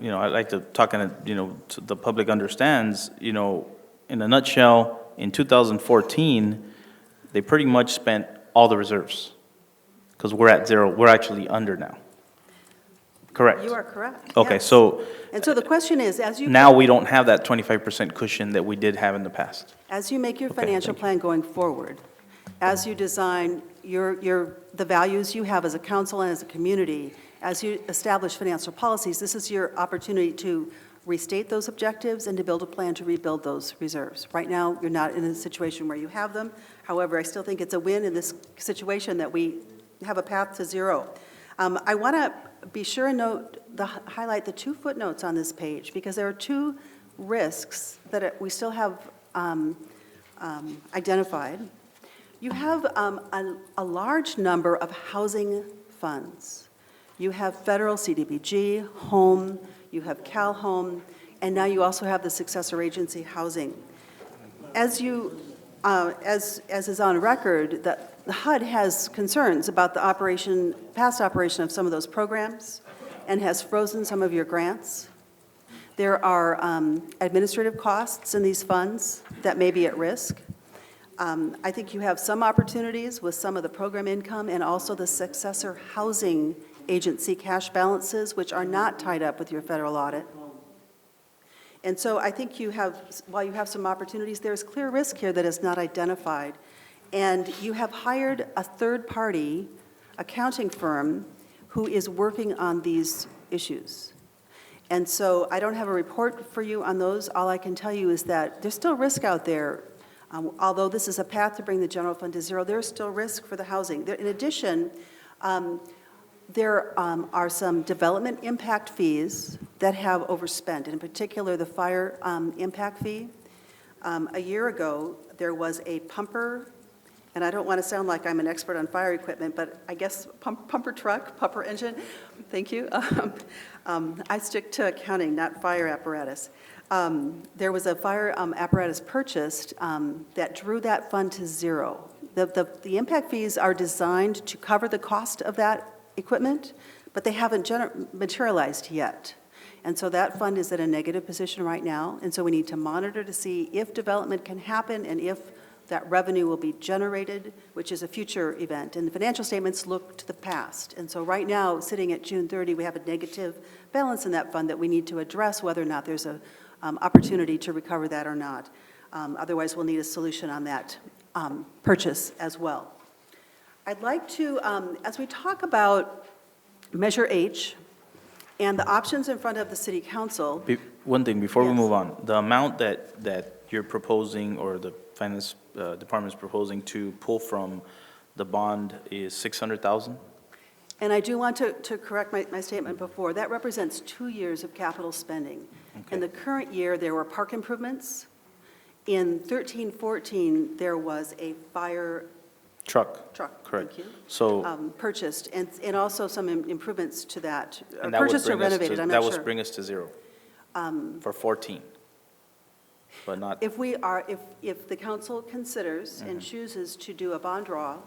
I like to talk in so the public understands, in a nutshell, in 2014, they pretty much spent all the reserves. Because we're at zero, we're actually under now. Correct? You are correct. Okay, yes. so And so the question is, as you. now we don't have that 25% cushion that we did have in the past. As you make your Okay, financial thank you. plan going forward, as you design the values you have as a council and as a community, as you establish financial policies, this is your opportunity to restate those objectives and to build a plan to rebuild those reserves. Right now, you're not in a situation where you have them. However, I still think it's a win in this situation that we have a path to zero. I want to be sure and highlight the 2 footnotes on this page, because there are 2 risks that we still have identified. You have a large number of housing funds. You have federal CDBG, home, you have Cal Home, and now you also have the successor agency housing. As is on record, the HUD has concerns about the past operation of some of those programs and has frozen some of your grants. There are administrative costs in these funds that may be at risk. I think you have some opportunities with some of the program income and also the successor housing agency cash balances, which are not tied up with your federal audit. And so I think while you have some opportunities, there's clear risk here that is not identified. And you have hired a third-party accounting firm who is working on these issues. And so I don't have a report for you on those. All I can tell you is that there's still risk out there. Although this is a path to bring the general fund to zero, there's still risk for the housing. In addition, there are some development impact fees that have overspent, in particular the fire impact fee. A year ago, there was a pumper, and I don't want to sound like I'm an expert on fire equipment, but I guess pumper engine, thank you. I stick to accounting, not fire apparatus. There was a fire apparatus purchased that drew that fund to zero. The impact fees are designed to cover the cost of that equipment, but they haven't materialized yet. And so that fund is at a negative position right now, and so we need to monitor to see if development can happen and if that revenue will be generated, which is a future event. And the financial statements look to the past. And so right now, sitting at June 30, we have a negative balance in that fund that we need to address whether or not there's a opportunity to recover that or not. Otherwise, we'll need a solution on that purchase as well. I'd like to, as we talk about Measure H and the options in front of the City Council. One thing, before we Yes. move on, the amount that you're proposing, or the Finance Department is proposing to pull from the bond is 600,000? And I do want to correct my statement before. That represents 2 years of capital spending. Okay. In the current year, there were park improvements. In 13-14, there was a fire Truck, truck. correct. Thank you. So, Purchased, and also some improvements to that. and that would Purchased or bring us renovated, to, I'm that not would sure. bring us to zero for 14, but not, If the council considers and chooses to do a bond draw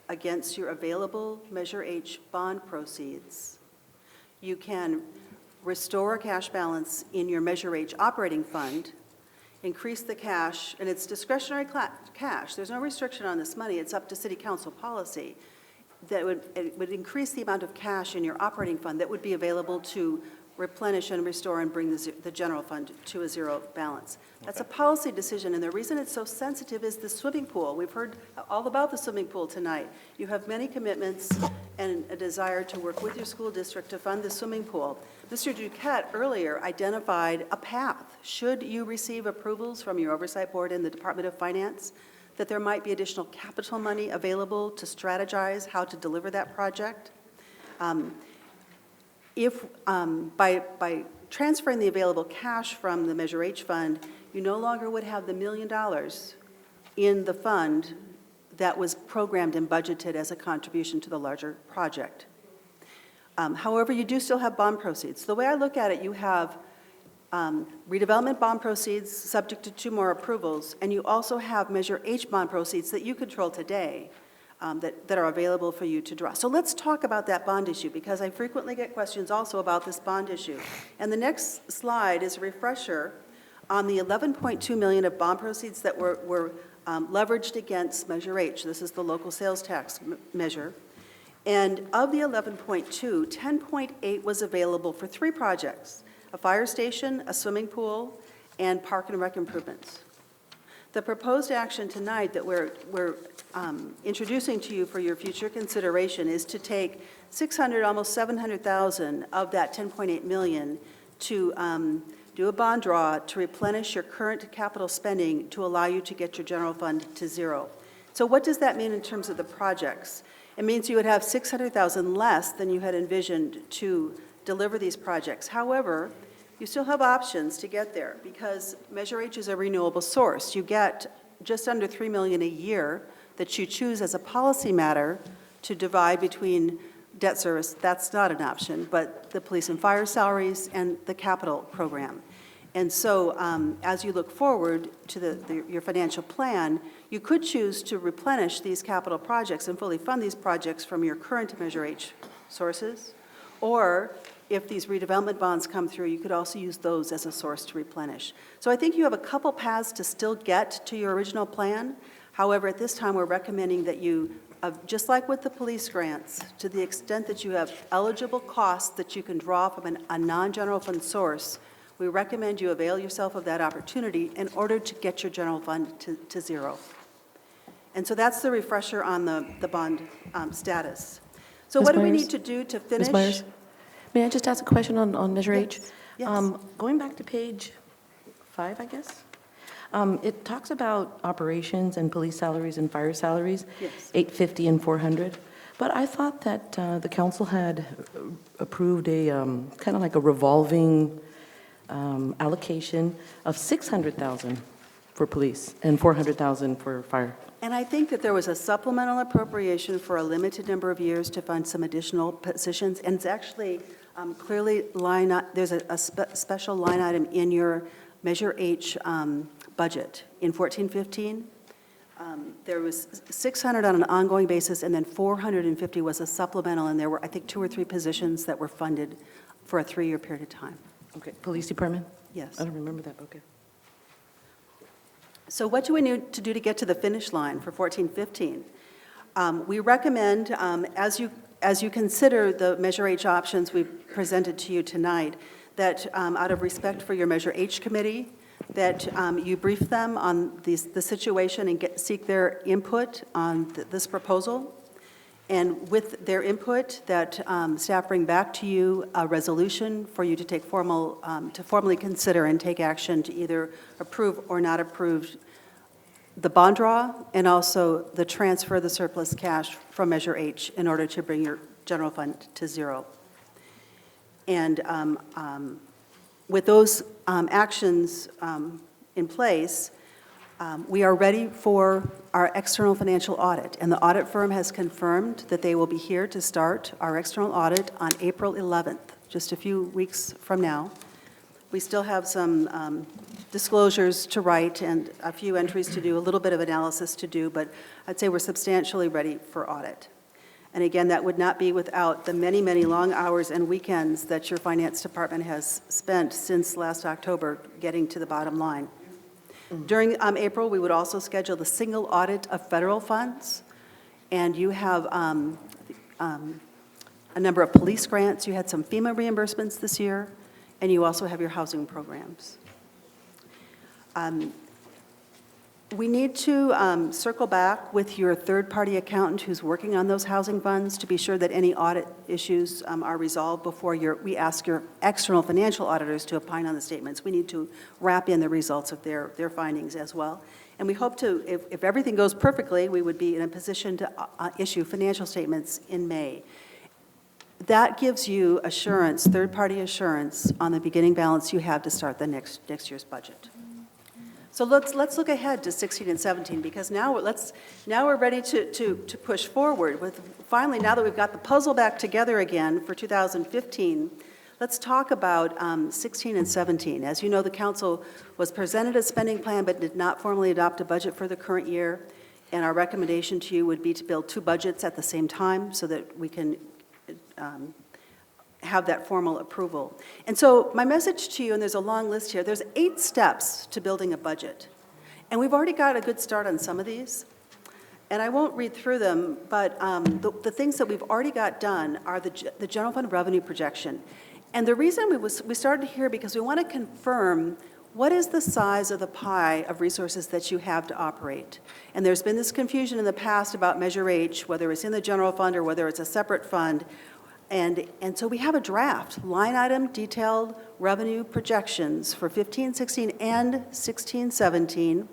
against your available Measure H bond proceeds, you can restore a cash balance in your Measure H operating fund, increase the cash, and it's discretionary cash. There's no restriction on this money. It's up to City Council policy. It would increase the amount of cash in your operating fund that would be available to replenish and restore and bring the general fund to a zero balance. That's a policy decision, and the reason it's so sensitive is the swimming pool. We've heard all about the swimming pool tonight. You have many commitments and a desire to work with your school district to fund the swimming pool. Mr. Duquette earlier identified a path. Should you receive approvals from your oversight board in the Department of Finance, that there might be additional capital money available to strategize how to deliver that project. By transferring the available cash from the Measure H fund, you no longer would have the $1 million in the fund that was programmed and budgeted as a contribution to the larger project. However, you do still have bond proceeds. The way I look at it, you have redevelopment bond proceeds subject to 2 more approvals, and you also have Measure H bond proceeds that you control today that are available for you to draw. So let's talk about that bond issue, because I frequently get questions also about this bond issue. And the next slide is a refresher on the $11.2 million of bond proceeds that were leveraged against Measure H. This is the local sales tax measure. And of the 11.2, 10.8 was available for 3 projects: a fire station, a swimming pool, and park and rec improvements. The proposed action tonight that we're introducing to you for your future consideration is to take almost $700,000 of that $10.8 million to do a bond draw to replenish your current capital spending to allow you to get your general fund to 0. So what does that mean in terms of the projects? It means you would have $600,000 less than you had envisioned to deliver these projects. However, you still have options to get there, because Measure H is a renewable source. You get just under $3 million a year that you choose as a policy matter to divide between debt service. That's not an option, but the police and fire salaries and the capital program. And so as you look forward to your financial plan, you could choose to replenish these capital projects and fully fund these projects from your current Measure H sources, or if these redevelopment bonds come through, you could also use those as a source to replenish. So I think you have a couple paths to still get to your original plan. However, at this time, we're recommending that you, just like with the police grants, to the extent that you have eligible costs that you can draw from a non-general fund source, we recommend you avail yourself of that opportunity in order to get your general fund to 0. And so that's the refresher on the bond status. So Ms. what do we Myers? need to do to finish? Ms. Myers, may I just ask a question on Measure H? Yes. Going back to page 5, I guess, it talks about operations and police salaries and fire salaries, Yes. $850 and $400. But I thought that the council had approved a kind of like a revolving allocation of $600,000 for police and $400,000 for fire. And I think that there was a supplemental appropriation for a limited number of years to fund some additional positions, and it's actually clearly there's a special line item in your Measure H budget. In 14-15, there was 600 on an ongoing basis, and then 450 was a supplemental, and there were, I think, 2 or 3 positions that were funded for a 3-year period of time. Okay, police department? Yes. I don't remember that, okay. So what do we need to do to get to the finish line for 14-15? We recommend, as you consider the Measure H options we presented to you tonight, that out of respect for your Measure H committee, that you brief them on the situation and seek their input on this proposal. And with their input, that staff bring back to you a resolution for you to take to formally consider and take action to either approve or not approve the bond draw, and also the transfer of the surplus cash from Measure H in order to bring your general fund to 0. And with those actions in place, we are ready for our external financial audit, and the audit firm has confirmed that they will be here to start our external audit on April 11th, just a few weeks from now. We still have some disclosures to write and a few entries to do, a little bit of analysis to do, but I'd say we're substantially ready for audit. And again, that would not be without the many, many long hours and weekends that your finance department has spent since last October getting to the bottom line. During April, we would also schedule the single audit of federal funds, and you have a number of police grants. You had some FEMA reimbursements this year, and you also have your housing programs. We need to circle back with your third-party accountant who's working on those housing funds to be sure that any audit issues are resolved before we ask your external financial auditors to opine on the statements. We need to wrap in the results of their findings as well. And we hope to, if everything goes perfectly, we would be in a position to issue financial statements in May. That gives you assurance, third-party assurance, on the beginning balance you have to start the next year's budget. So let's look ahead to 16 and 17, because now we're ready to push forward with, finally, now that we've got the puzzle back together again for 2015, let's talk about 16 and 17. As you know, the council was presented a spending plan but did not formally adopt a budget for the current year, and our recommendation to you would be to build two budgets at the same time so that we can have that formal approval. And so my message to you, and there's a long list here, there's 8 steps to building a budget. And we've already got a good start on some of these. And I won't read through them, but the things that we've already got done are the general fund revenue projection. And the reason we started here because we want to confirm what is the size of the pie of resources that you have to operate. And there's been this confusion in the past about Measure H, whether it's in the general fund or whether it's a separate fund. And so we have a draft, line item detailed revenue projections for 15, 16, and 16, 17.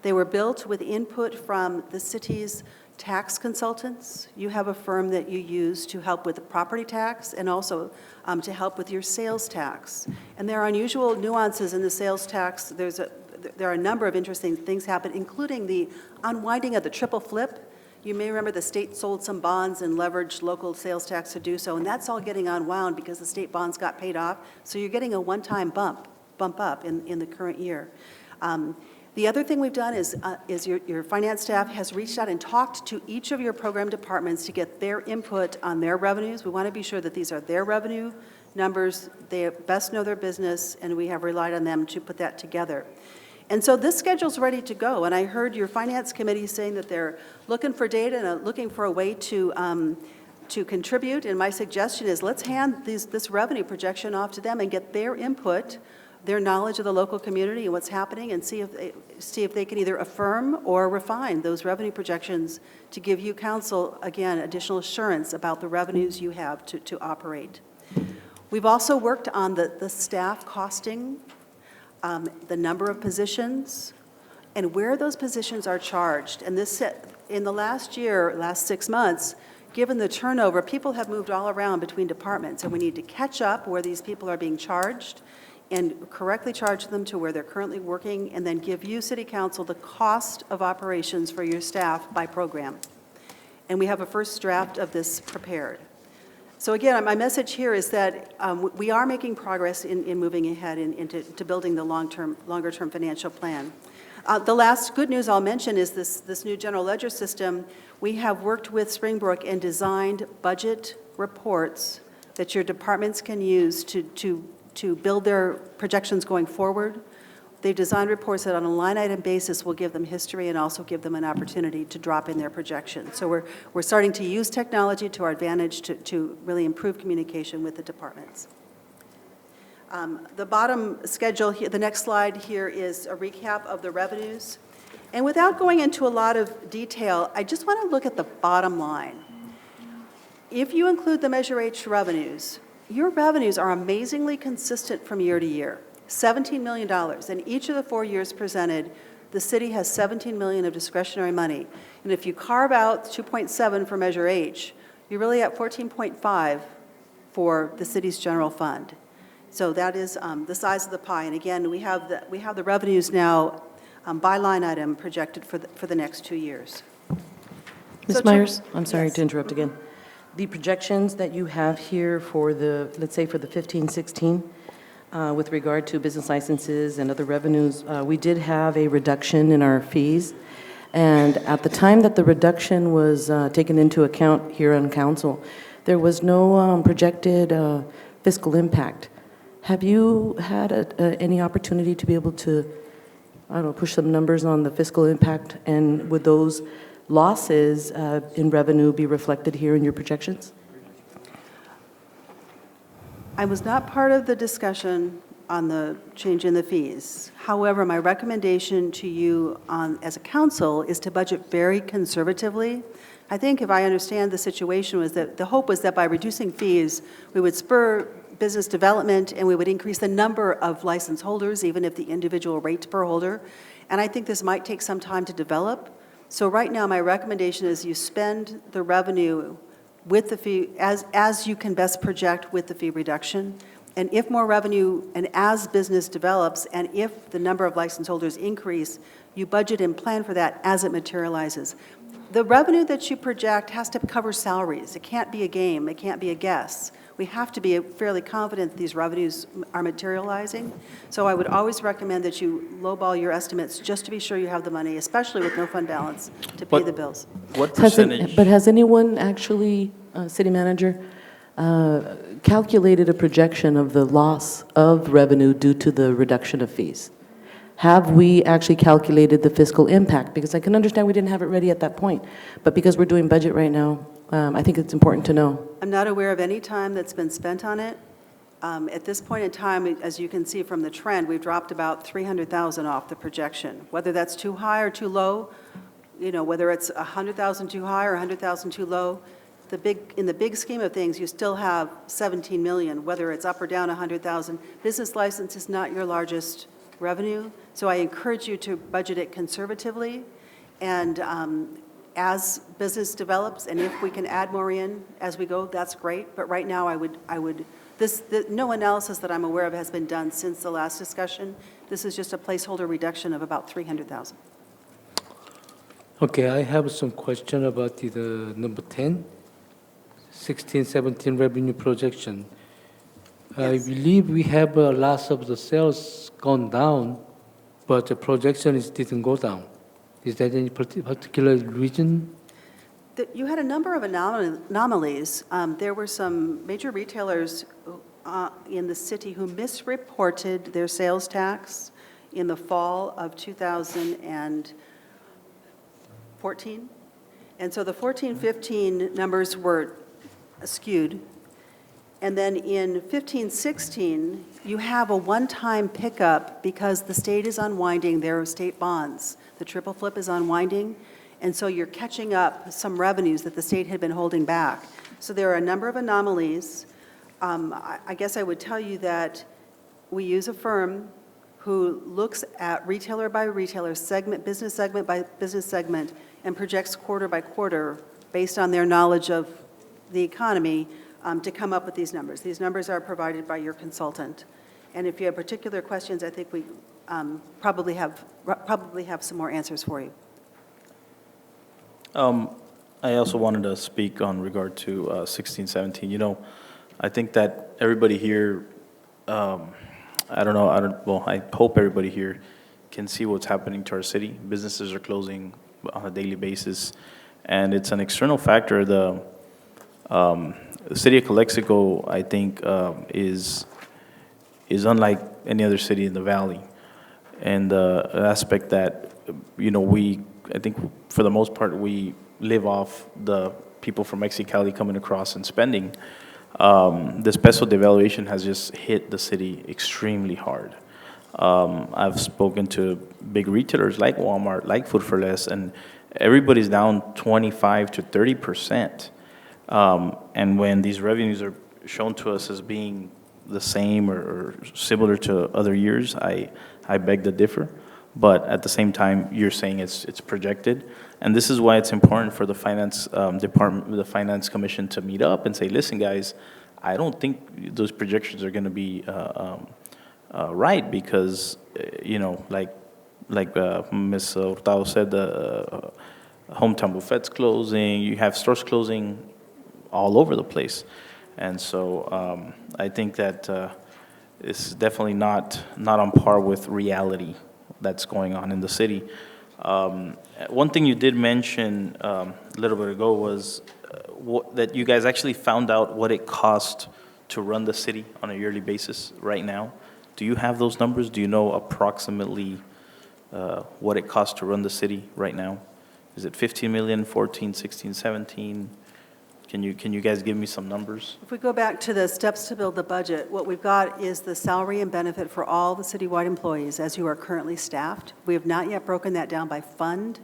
They were built with input from the city's tax consultants. You have a firm that you use to help with the property tax and also to help with your sales tax. And there are unusual nuances in the sales tax. There are a number of interesting things happen, including the unwinding of the triple flip. You may remember the state sold some bonds and leveraged local sales tax to do so, and that's all getting unwound because the state bonds got paid off. So you're getting a one-time bump up in the current year. The other thing we've done is your finance staff has reached out and talked to each of your program departments to get their input on their revenues. We want to be sure that these are their revenue numbers. They best know their business, and we have relied on them to put that together. And so this schedule's ready to go, and I heard your finance committee saying that they're looking for data and looking for a way to contribute, and my suggestion is let's hand this revenue projection off to them and get their input, their knowledge of the local community and what's happening, and see if they can either affirm or refine those revenue projections to give you, council, again, additional assurance about the revenues you have to operate. We've also worked on the staff costing, the number of positions, and where those positions are charged. And this, in the last 6 months, given the turnover, people have moved all around between departments, and we need to catch up where these people are being charged and correctly charge them to where they're currently working, and then give you, City Council, the cost of operations for your staff by program. And we have a first draft of this prepared. So again, my message here is that we are making progress in moving ahead into building the longer-term financial plan. The last good news I'll mention is this new general ledger system. We have worked with Springbrook and designed budget reports that your departments can use to build their projections going forward. They've designed reports that on a line item basis will give them history and also give them an opportunity to drop in their projections. So we're starting to use technology to our advantage to really improve communication with the departments. The bottom schedule here, the next slide here is a recap of the revenues. And without going into a lot of detail, I just want to look at the bottom line. If you include the Measure H revenues, your revenues are amazingly consistent from year to year. $17 million. In each of the 4 years presented, the city has $17 million of discretionary money. And if you carve out 2.7 for Measure H, you're really at 14.5 for the city's general fund. So that is the size of the pie. And again, we have the revenues now by line item projected for the next 2 years. Ms. Myers, I'm sorry to interrupt again. The projections that you have here for let's say for the 15-16, with regard to business licenses and other revenues, we did have a reduction in our fees. And at the time that the reduction was taken into account here on council, there was no projected fiscal impact. Have you had any opportunity to be able to, I don't know, push some numbers on the fiscal impact? And would those losses in revenue be reflected here in your projections? I was not part of the discussion on the change in the fees. However, my recommendation to you as a council is to budget very conservatively. I think if I understand the situation was that the hope was that by reducing fees, we would spur business development and we would increase the number of license holders, even if the individual rate per holder. And I think this might take some time to develop. So right now, my recommendation is you spend the revenue with the fee, as you can best project with the fee reduction. And if more revenue, and as business develops, and if the number of license holders increase, you budget and plan for that as it materializes. The revenue that you project has to cover salaries. It can't be a game. It can't be a guess. We have to be fairly confident that these revenues are materializing. So I would always recommend that you lowball your estimates just to be sure you have the money, especially with no fund balance, to pay the bills. What percentage? But has anyone actually, city manager, calculated a projection of the loss of revenue due to the reduction of fees? Have we actually calculated the fiscal impact? Because I can understand we didn't have it ready at that point, but because we're doing budget right now, I think it's important to know. I'm not aware of any time that's been spent on it. At this point in time, as you can see from the trend, we've dropped about 300,000 off the projection. Whether that's too high or too low, whether it's 100,000 too high or 100,000 too low, in the big scheme of things, you still have 17 million, whether it's up or down 100,000. Business license is not your largest revenue, so I encourage you to budget it conservatively. And as business develops, and if we can add more in as we go, that's great. But right now, no analysis that I'm aware of has been done since the last discussion. This is just a placeholder reduction of about 300,000. Okay, I have some question about the number 10, 16-17 revenue projection. I believe we have a loss of the sales gone down, but the projection didn't go down. Is there any particular reason? You had a number of anomalies. There were some major retailers in the city who misreported their sales tax in the fall of 2014. And so the 14-15 numbers were skewed. And then in 15-16, you have a one-time pickup because the state is unwinding their state bonds. The triple flip is unwinding, and so you're catching up some revenues that the state had been holding back. So there are a number of anomalies. I guess I would tell you that we use a firm who looks at retailer by retailer, business segment by business segment, and projects quarter by quarter based on their knowledge of the economy to come up with these numbers. These numbers are provided by your consultant. And if you have particular questions, I think we probably have some more answers for you. I also wanted to speak on regard to 16-17. I think that everybody here, I hope everybody here can see what's happening to our city. Businesses are closing on a daily basis, and it's an external factor. The city of Calexico, I think, is unlike any other city in the valley. And the aspect that, I think for the most part, we live off the people from Mexicali coming across and spending. This peso devaluation has just hit the city extremely hard. I've spoken to big retailers like Walmart, like Food for Less, and everybody's down 25 to 30%. And when these revenues are shown to us as being the same or similar to other years, I beg to differ. But at the same time, you're saying it's projected. And this is why it's important for the finance department, the finance commission to meet up and say, listen, guys, I don't think those projections are going to be right because, like Ms. Hurtado said, the hometown buffet's closing, you have stores closing all over the place. And so I think that it's definitely not on par with reality that's going on in the city. One thing you did mention a little bit ago was that you guys actually found out what it cost to run the city on a yearly basis right now. Do you have those numbers? Do you know approximately what it costs to run the city right now? Is it 15 million, 14, 16, 17? Can you guys give me some numbers? If we go back to the steps to build the budget, what we've got is the salary and benefit for all the citywide employees as you are currently staffed. We have not yet broken that down by fund,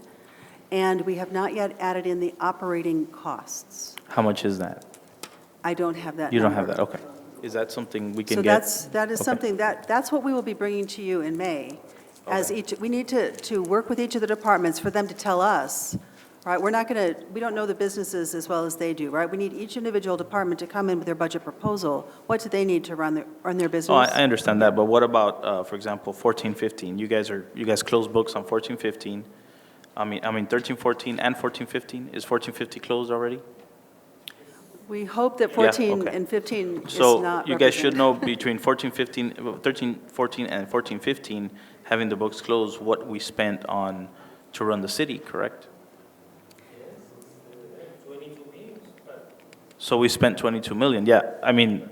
and we have not yet added in the operating costs. How much is that? I don't have that You don't have number. that, okay. Is that something we can So get? that is Okay. something, that's what we will be bringing to you in May. As we need to work with each of the departments for them to tell us, right? We don't know the businesses as well as they do, right? We need each individual department to come in with their budget proposal. What do they need to run their business? Oh, I understand that, but what about, for example, 14, 15? You guys close books on 14, 15. I mean 13, 14, and 14, 15? Is 14, 15 closed already? We hope that Yeah, 14 okay. and 15 is So not you guys should represented. know between 14, 15, 13, 14, and 14, 15, having the books closed, what we spent on to run the city, correct? So we spent 22 million, yeah. I mean,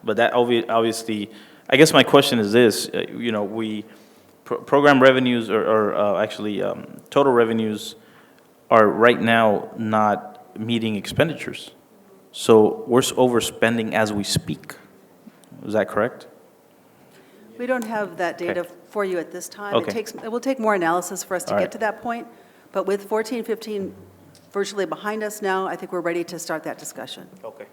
but that obviously, I guess my question is this, program revenues actually total revenues are right now not meeting expenditures. So we're overspending as we speak. Is that correct? We don't have that data Okay. for you at this time. Okay. It will take more analysis for us to All get right. to that point, but with 14, 15 virtually behind us now, I think we're ready to start that discussion. Okay.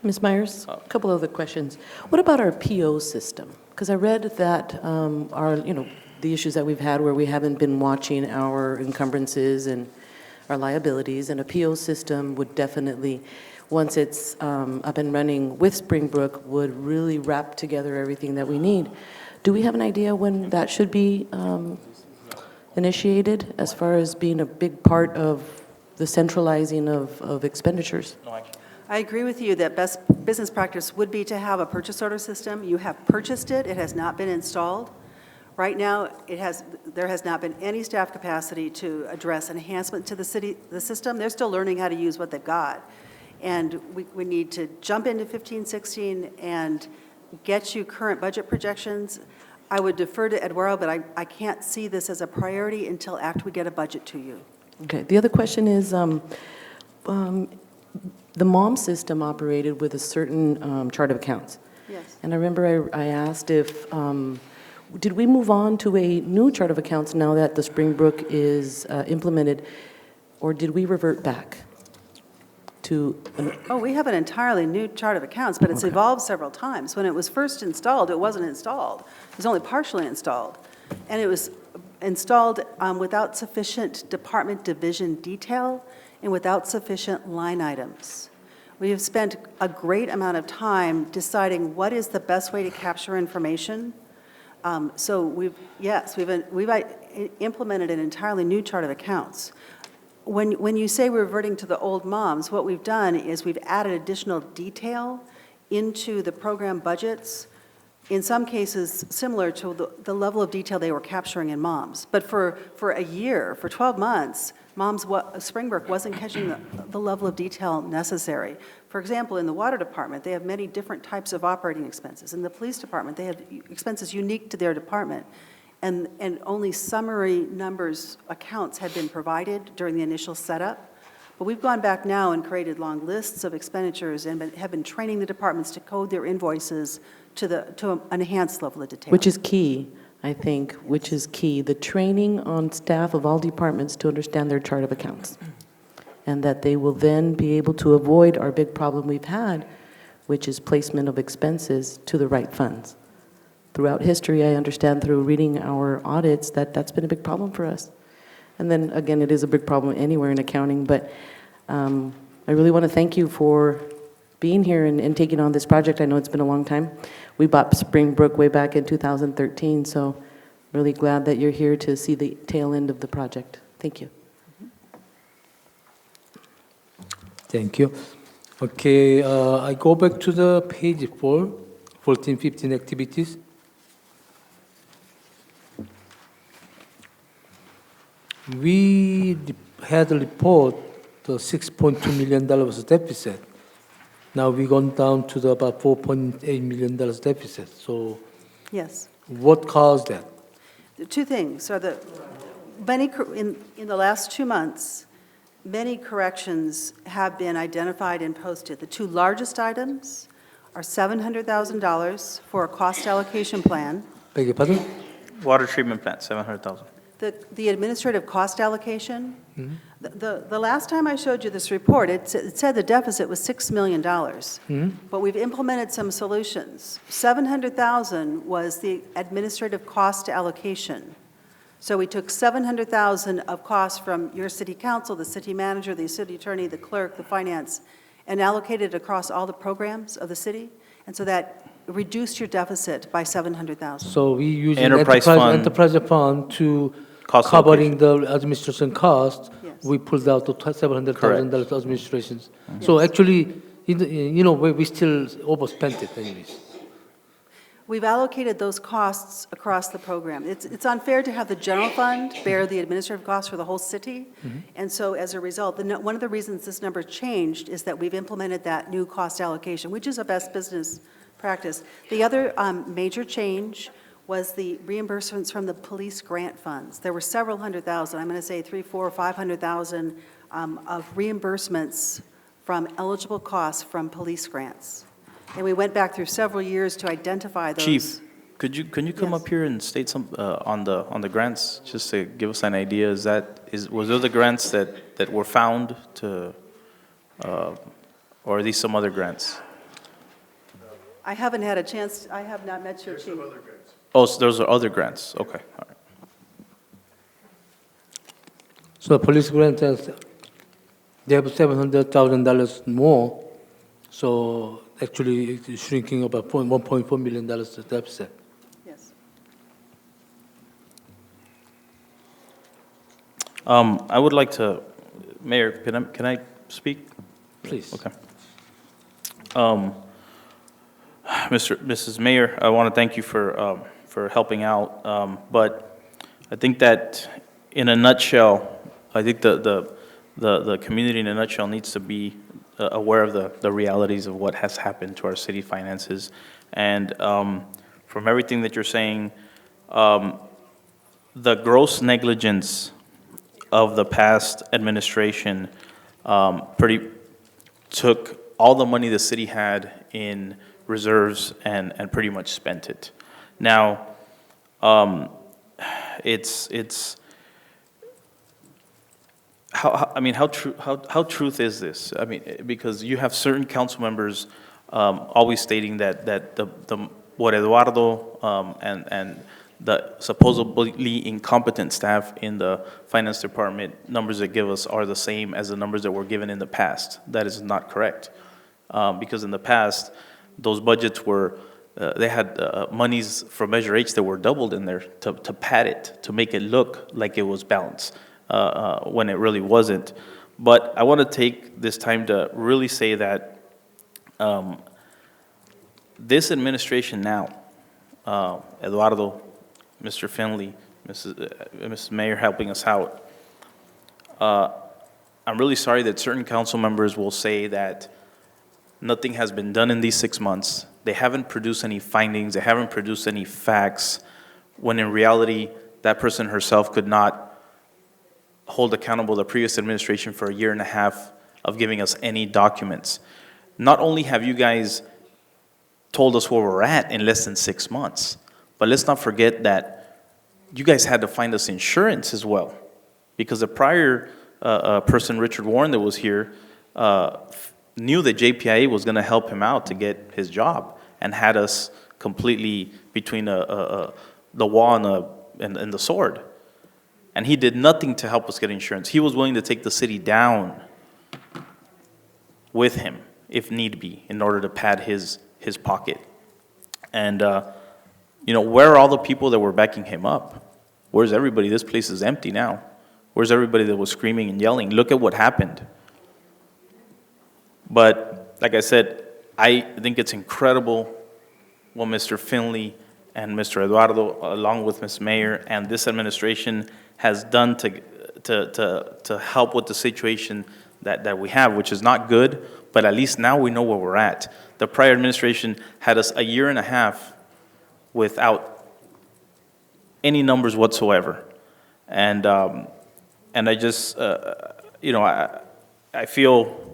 Ms. Myers, a couple other questions. What about our PO system? Because I read that the issues that we've had where we haven't been watching our encumbrances and our liabilities, and a PO system would definitely, once it's up and running with Springbrook, would really wrap together everything that we need. Do we have an idea when that should be initiated as far as being a big part of the centralizing of expenditures? I agree with you that best business practice would be to have a purchase order system. You have purchased it, it has not been installed. Right now, there has not been any staff capacity to address enhancement to the system. They're still learning how to use what they've got. And we need to jump into 15, 16 and get you current budget projections. I would defer to Eduardo, but I can't see this as a priority until after we get a budget to you. Okay, the other question is, the MOM system operated with a certain chart of accounts. Yes. And I remember I asked if, did we move on to a new chart of accounts now that the Springbrook is implemented, or did we revert back to? Oh, we have an entirely new chart of accounts, but it's evolved several times. When it was first installed, it wasn't installed. It was only partially installed. And it was installed without sufficient department division detail and without sufficient line items. We have spent a great amount of time deciding what is the best way to capture information. So we've implemented an entirely new chart of accounts. When you say we're reverting to the old MOMs, what we've done is we've added additional detail into the program budgets, in some cases similar to the level of detail they were capturing in MOMs. But for a year, for 12 months, Springbrook wasn't catching the level of detail necessary. For example, in the water department, they have many different types of operating expenses. In the police department, they have expenses unique to their department. And only summary numbers, accounts had been provided during the initial setup. But we've gone back now and created long lists of expenditures and have been training the departments to code their invoices to an enhanced level of detail. Which is key, I think, which is key. The training on staff of all departments to understand their chart of accounts. And that they will then be able to avoid our big problem we've had, which is placement of expenses to the right funds. Throughout history, I understand through reading our audits that that's been a big problem for us. And then, again, it is a big problem anywhere in accounting, but I really want to thank you for being here and taking on this project. I know it's been a long time. We bought Springbrook way back in 2013, so really glad that you're here to see the tail end of the project. Thank you. Thank you. Okay, I go back to the page 4, 14, 15 activities. We had a report, the $6.2 million deficit. Now we've gone down to about $4.8 million deficit. So Yes. what caused that? The two things are in the last 2 months, many corrections have been identified and posted. The two largest items are $700,000 for a cost allocation plan. Beg your pardon? Water treatment plant, 700,000. The administrative cost allocation, the last time I showed you this report, it said the deficit was $6 million. But we've implemented some solutions. $700,000 was the administrative cost allocation. So we took $700,000 of costs from your city council, the city manager, the city attorney, the clerk, the finance, and allocated it across all the programs of the city. And so that reduced your deficit by $700,000. So we use Enterprise fund. enterprise fund to Cost covering the administration cost. Yes. We pulled out the $700,000 administrations. Yes. So actually, we still overspent it anyways. We've allocated those costs across the program. It's unfair to have the general fund bear the administrative costs for the whole city. And so as a result, one of the reasons this number changed is that we've implemented that new cost allocation, which is a best business practice. The other major change was the reimbursements from the police grant funds. There were several hundred thousand, I'm going to say 300,000, 400,000, 500,000 of reimbursements from eligible costs from police grants. And we went back through several years to identify those. Chief, can you come Yes. up here and state some, on the grants, just to give us an idea? Was those the grants that were found to, or are these some other grants? I haven't had a chance, I have not met your chief. Oh, so those are other grants, okay, all right. So the police grant, they have $700,000 more. So actually, it's shrinking about $1.4 million the deficit. Yes. I would like to, Mayor, can I speak? Please. Okay. Mrs. Mayor, I want to thank you for helping out, but I think that in a nutshell, I think the community in a nutshell needs to be aware of the realities of what has happened to our city finances. And from everything that you're saying, the gross negligence of the past administration took all the money the city had in reserves and pretty much spent it. Now, how truth is this? I mean, because you have certain council members always stating that what Eduardo and the supposedly incompetent staff in the finance department numbers that give us are the same as the numbers that were given in the past. That is not correct, because in the past, those budgets were they had monies from Measure H that were doubled in there to pad it, to make it look like it was balanced. When it really wasn't. But I want to take this time to really say that this administration now, Eduardo, Mr. Finley, Mrs. Mayor helping us out, I'm really sorry that certain council members will say that nothing has been done in these 6 months. They haven't produced any findings, they haven't produced any facts, when in reality, that person herself could not hold accountable the previous administration for a year and a half of giving us any documents. Not only have you guys told us where we're at in less than 6 months, but let's not forget that you guys had to find us insurance as well, because the prior person, Richard Warren, that was here, knew that JPIA was going to help him out to get his job, and had us completely between the wall and the sword. And he did nothing to help us get insurance. He was willing to take the city down with him, if need be, in order to pad his pocket. And, where are all the people that were backing him up? Where's everybody? This place is empty now. Where's everybody that was screaming and yelling? Look at what happened. But, like I said, I think it's incredible what Mr. Finley and Mr. Eduardo, along with Ms. Mayor and this administration, has done to help with the situation that we have, which is not good, but at least now we know where we're at. The prior administration had us a year and a half without any numbers whatsoever. And I just, you know, I feel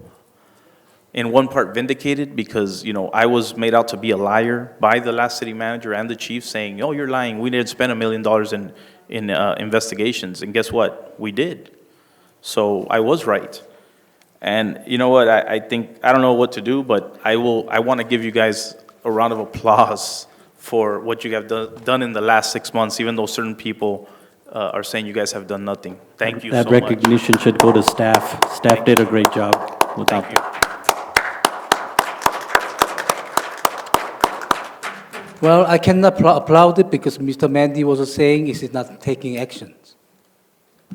in one part vindicated because, you know, I was made out to be a liar by the last city manager and the chief saying, oh, you're lying. We didn't spend $1 million in investigations. And guess what? We did. So I was right. And you know what? I think, I don't know what to do, but I want to give you guys a round of applause for what you have done in the last 6 months, even though certain people are saying you guys have done nothing. Thank you so much. That recognition should go to staff. Staff did a great job without Thank you. Well, I cannot applaud it because Mr. Mandy was saying is not taking actions.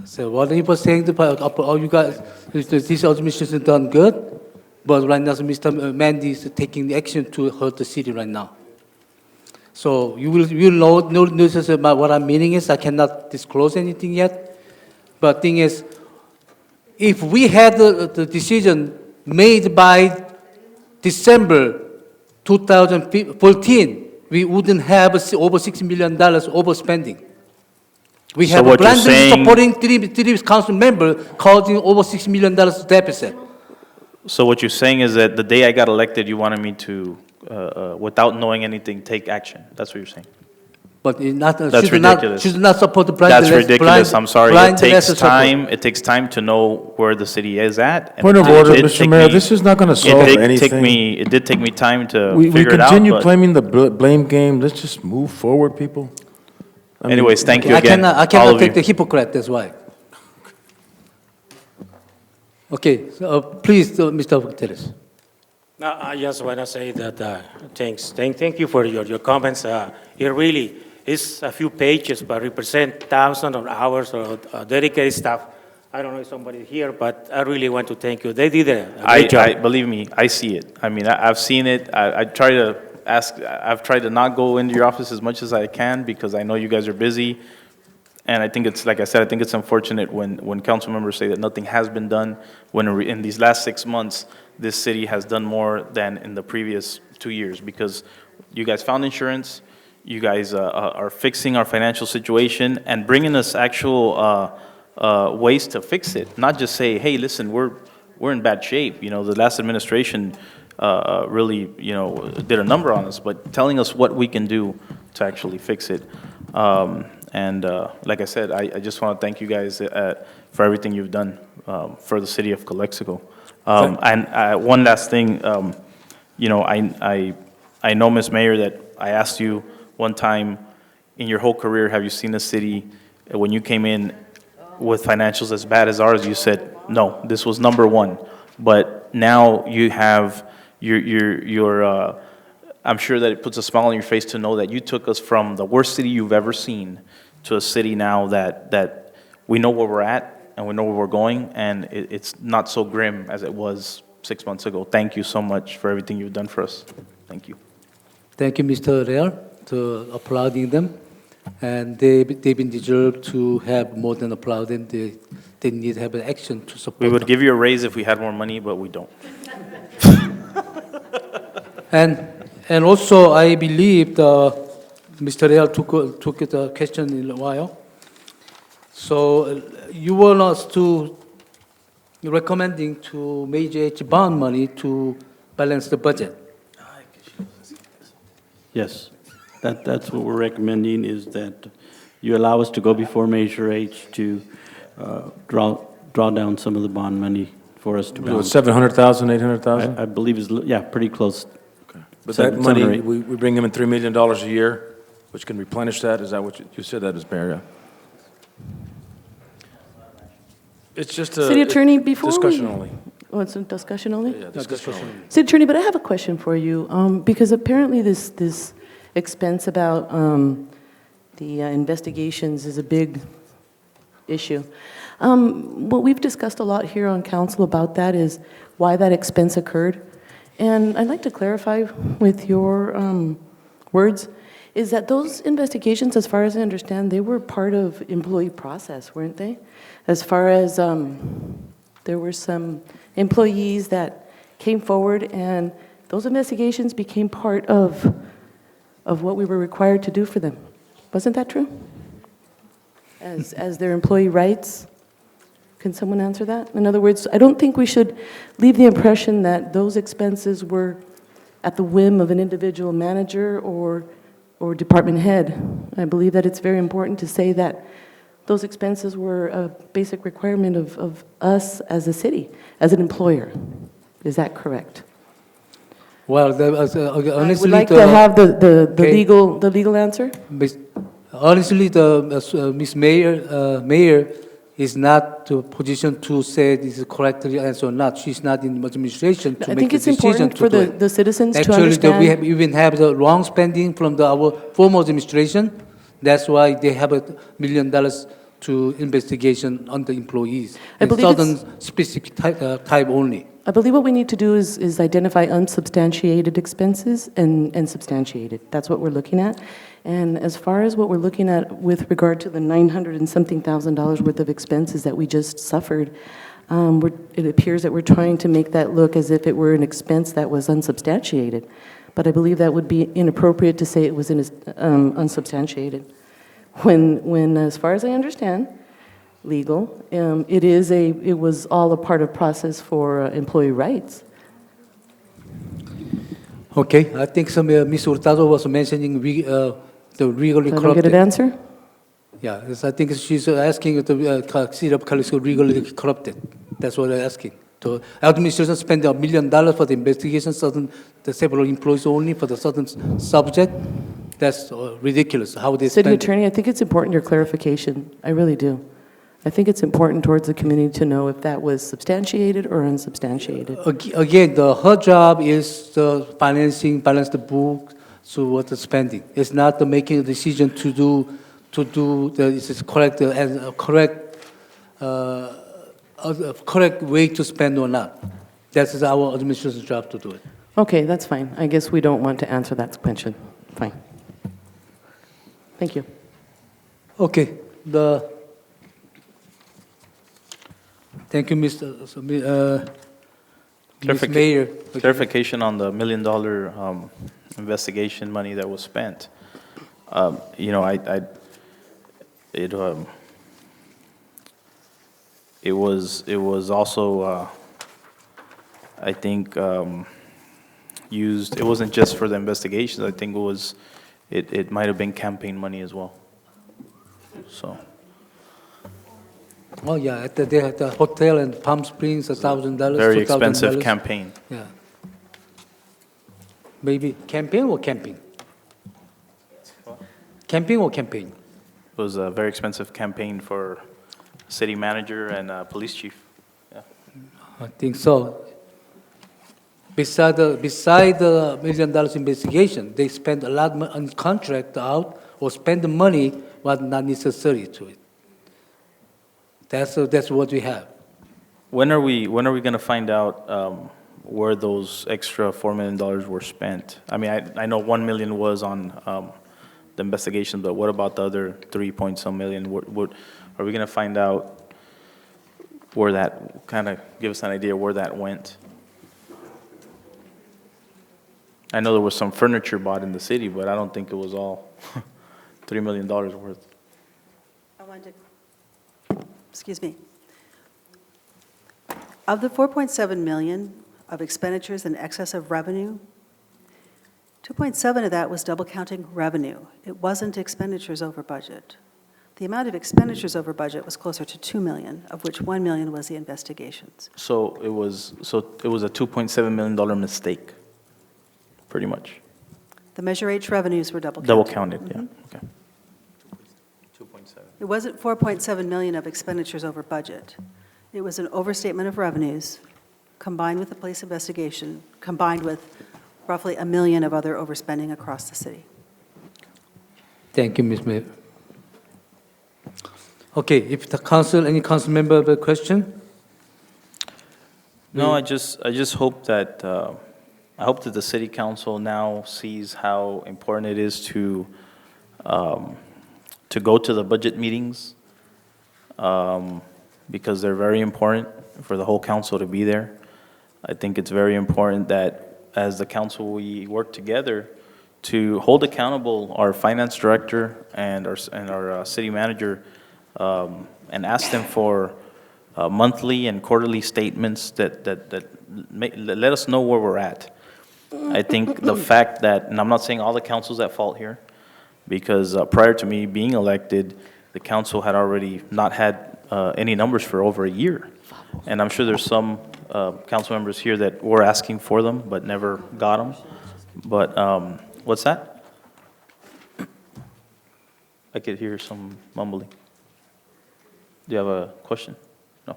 So what he was saying, oh, you guys, this administration has done good, but right now Mr. Mandy is taking the action to hurt the city right now. So you will notice about what I'm meaning is I cannot disclose anything yet, but thing is, if we had the decision made by December 2014, we wouldn't have over $6 million overspending. We So have what you're blindly saying- supporting three council members causing over $6 million deficit. So what you're saying is that the day I got elected, you wanted me to, without knowing anything, take action. That's what you're saying. But it's not, That's ridiculous. should not support the blind. That's ridiculous. I'm sorry. blind It takes support. time. It takes time to know where the city is at. and Point of it order, did Mr. take Mayor, me- this is not gonna it solve did take anything. It did take me time to We figure it out. continue but- blaming the blame game. Let's just move forward, people. I mean, Anyways, thank you I again, cannot, I all cannot of take you. the hypocrite, that's why. Okay, so, please, Mr. Gutierrez. No, I just want to say that thank you for your comments. It really is a few pages, but represent thousands of hours of dedicated staff. I don't know if somebody here, but I really want to thank you. They did a great job. Believe me, I see it. I mean, I've seen it. I've tried to not go into your office as much as I can because I know you guys are busy. And I think it's, like I said, I think it's unfortunate when council members say that nothing has been done, when in these last 6 months, this city has done more than in the previous 2 years, because you guys found insurance, you guys are fixing our financial situation and bringing us actual ways to fix it, not just say, hey, listen, we're in bad shape. You know, the last administration really, you know, did a number on us, but telling us what we can do to actually fix it. And like I said, I just want to thank you guys for everything you've done for the city of Calexico. And one last thing, you know, I know, Ms. Mayor, that I asked you one time in your whole career, have you seen a city, when you came in with financials as bad as ours, you said, no, this was #1. But now you have your I'm sure that it puts a smile on your face to know that you took us from the worst city you've ever seen to a city now that we know where we're at and we know where we're going, and it's not so grim as it was 6 months ago. Thank you so much for everything you've done for us. Thank you. Thank you, Mr. Real, for applauding them. And they've been deserved to have more than applauding. They need to have an action to support We would them. give you a raise if we had more money, but we don't. And also, I believe Mr. Real took the question in a while. So you want us to recommending to Major H bond money to balance the budget. Yes, that's what we're recommending, is that you allow us to go before Measure H to draw down some of the bond money for us to balance. 700,000, 800,000? I believe is, yeah, pretty close. But Seven that money, or eight. we bring in $3 million a year, which can replenish that? Is that what you said that is, Mayor? Yeah. It's just a... City Attorney, before discussion only. Oh, it's a discussion only? Yeah, discussion only. City Attorney, but I have a question for you, because apparently this expense about the investigations is a big issue. What we've discussed a lot here on council about that is why that expense occurred. And I'd like to clarify with your words, is that those investigations, as far as I understand, they were part of employee process, weren't they? As far as there were some employees that came forward and those investigations became part of what we were required to do for them. Wasn't that true? As their employee rights? Can someone answer that? In other words, I don't think we should leave the impression that those expenses were at the whim of an individual manager or department head. I believe that it's very important to say that those expenses were a basic requirement of us as a city, as an employer. Is that correct? Well, I honestly, would like to have the legal answer. Honestly, Ms. Mayor is not the position to say this is correctly answered or not. She's not in administration to I make think the it's decision important to for do it. the citizens to Actually, understand. we have even have the wrong spending from our former administration. That's why they have $1 million to investigation on the employees. I in believe certain it's- specific type only. I believe what we need to do is identify unsubstantiated expenses and substantiated. That's what we're looking at. And as far as what we're looking at with regard to the $900 and something thousand worth of expenses that we just suffered, it appears that we're trying to make that look as if it were an expense that was unsubstantiated. But I believe that would be inappropriate to say it was unsubstantiated. When, as far as I understand, legal, it was all a part of process for employee rights. Okay, I think Ms. Hurtado was mentioning the legally Can I corrupted. get an answer? Yeah, yes, I think she's asking if the city of Calexico legally corrupted. That's what they're asking. The administration spent $1 million for the investigation, the several employees only for the certain subject. That's ridiculous. How they City spend it. Attorney, I think it's important your clarification. I really do. I think it's important towards the community to know if that was substantiated or unsubstantiated. Again, her job is the balance the book, so what the spending. It's not the making a decision to do is correct and correct way to spend or not. That is our administration's job to do it. Okay, that's fine. I guess we don't want to answer that question. Fine. Thank you. Okay. Thank you, Ms. Mayor. Clarification on the $1 million investigation money that was spent. You know, it was also, I think, used. It wasn't just for the investigations. I think it might have been campaign money as well. So. Oh yeah, they had the hotel in Palm Springs, $1,000, Very $2,000. expensive campaign. Yeah. Maybe campaign or camping? Camping or campaign? It was a very expensive campaign for city manager and police chief. Yeah. I think so. Beside the $1 million investigation, they spend a lot on contract out or spend the money what not necessary to it. That's what we have. When are we going to find out where those extra $4 million were spent? I mean, I know $1 million was on the investigation, but what about the other 3 point some million? Are we going to find out where that, kind of give us an idea where that went? I know there was some furniture bought in the city, but I don't think it was all $3 million worth. I wanted to, excuse me. Of the 4.7 million of expenditures in excess of revenue, 2.7 of that was double counting revenue. It wasn't expenditures over budget. The amount of expenditures over budget was closer to 2 million, of which 1 million was the investigations. So it was a $2.7 million mistake, pretty much. The Measure H revenues were double counted. Double counted, yeah. Okay. 2.7. It wasn't 4.7 million of expenditures over budget. It was an overstatement of revenues combined with the police investigation, combined with roughly $1 million of other overspending across the city. Thank you, Ms. Mayor. Okay, if the council, any council member have a question? No, I just hope that, I hope that the city council now sees how important it is to go to the budget meetings, because they're very important for the whole council to be there. I think it's very important that as the council, we work together to hold accountable our finance director and our city manager, and ask them for monthly and quarterly statements that let us know where we're at. I think the fact that, and I'm not saying all the council's at fault here, because prior to me being elected, the council had already not had any numbers for over a year. And I'm sure there's some council members here that were asking for them, but never got them. But, what's that? I could hear some mumbling. Do you have a question? No.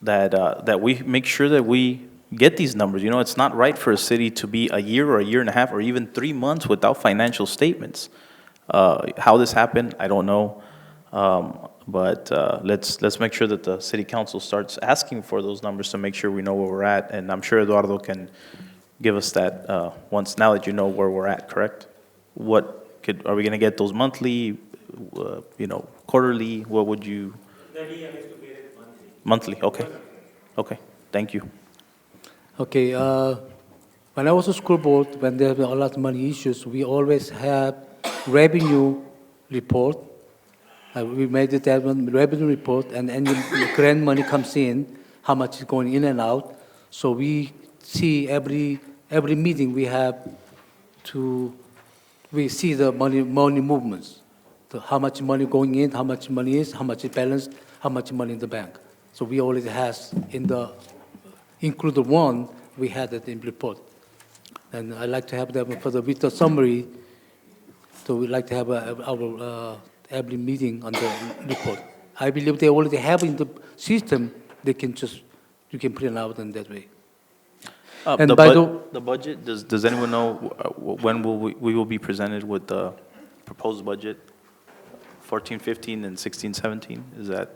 That we make sure that we get these numbers. You know, it's not right for a city to be a year or a year and a half or even 3 months without financial statements. How this happened, I don't know. But let's make sure that the city council starts asking for those numbers to make sure we know where we're at. And I'm sure Eduardo can give us that now that you know where we're at, correct? Are we going to get those monthly, quarterly? What would you? Monthly, okay. Okay, thank you. Okay, when I was a school board, when there were a lot of money issues, we always have revenue report. We made it that one revenue report, and any grant money comes in, how much is going in and out. So we see every meeting we have we see the money movements, how much money going in, how much money is, how much is balanced, how much money in the bank. So we already has include the one we had that in report. And I like to have them with the summary. So we like to have our every meeting on the report. I believe they already have in the system. You can print it out in that way. And The budget, does anyone know when we will be presented with the proposed budget? 14, 15, and 16, 17? Is that?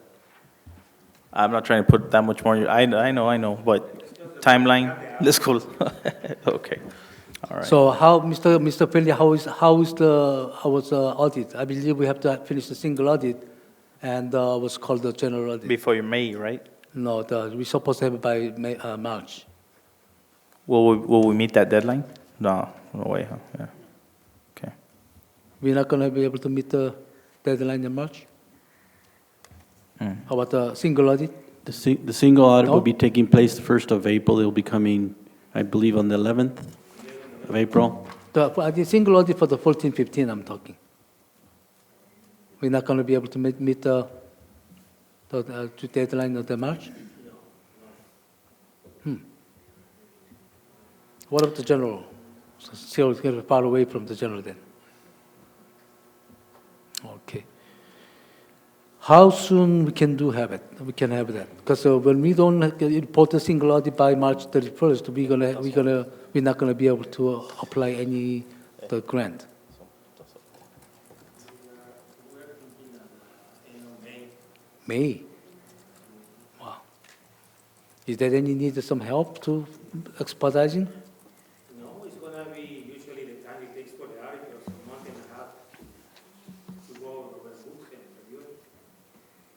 I'm not trying to put that much more. I know, but timeline, let's go. Okay, all right. So how, Mr. Finley, how was the audit? I believe we have to finish the single audit, and what's called the general audit. Before your May, right? No, we're supposed to have it by March. Will we meet that deadline? No way, huh? Yeah. Okay. We're not going to be able to meet the deadline in March? How about the single audit? The single audit No? will be taking place the 1st of April. It will be coming, I believe, on the 11th of April. The single audit for the 14, 15, I'm talking. We're not going to be able to meet the deadline of the March? What about the general? So still it's getting far away from the general then. Okay. How soon we can have it? We can have that because when we don't report a single audit by March 31st, we're not gonna be able to apply the grant. May. Wow. Is there any need of some help to expediting? No, it's going to be usually the time it takes for the auditors, a month and a half to go over the books and review it.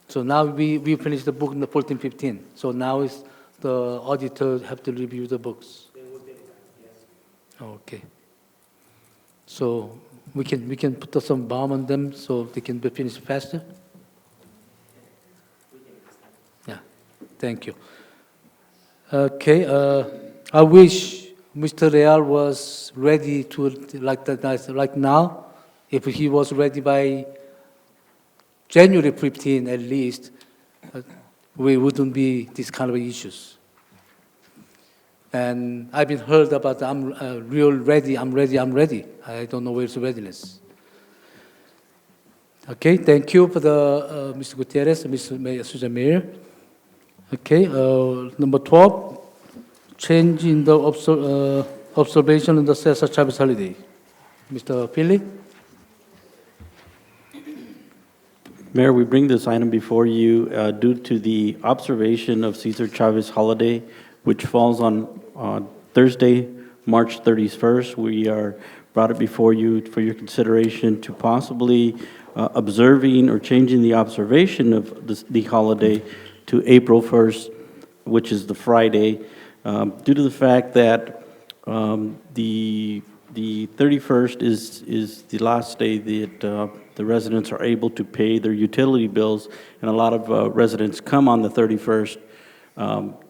So now we finished the book in the 14, 15. So now is the auditor have to review the books. They will take that, yes. Okay. So we can put some bomb on them so they can be finished faster? Yeah, thank you. Okay, I wish Mr. Real was ready to, like now, if he was ready by January 15 at least, we wouldn't be these kind of issues. And I've been heard about I'm real ready, I'm ready. I don't know where's the readiness. Okay, thank you for the Mr. Gutierrez, Mr. Susan Mayor. Okay, number 12, change in the observation in the Cesar Chavez holiday. Mr. Finley? Mayor, we bring this item before you due to the observation of Cesar Chavez holiday, which falls on Thursday, March 31st. We are brought it before you for your consideration to possibly observing or changing the observation of the holiday to April 1st, which is the Friday, due to the fact that the 31st is the last day that the residents are able to pay their utility bills, and a lot of residents come on the 31st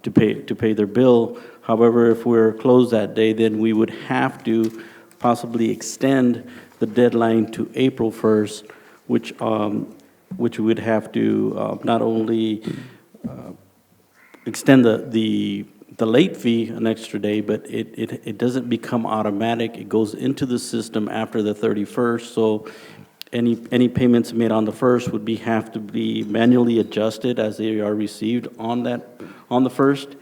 to pay their bill. However, if we're closed that day, then we would have to possibly extend the deadline to April 1st, which we would have to not only extend the late fee an extra day, but it doesn't become automatic. It goes into the system after the 31st. So any payments made on the 1st would have to be manually adjusted as they are received on the 1st.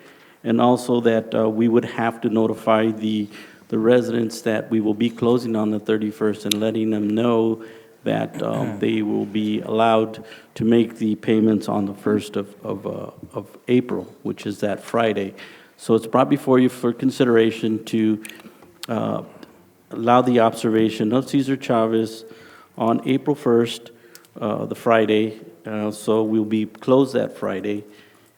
And also that we would have to notify the residents that we will be closing on the 31st and letting them know that they will be allowed to make the payments on the 1st of April, which is that Friday. So it's brought before you for consideration to allow the observation of Cesar Chavez on April 1st, the Friday. So we'll be closed that Friday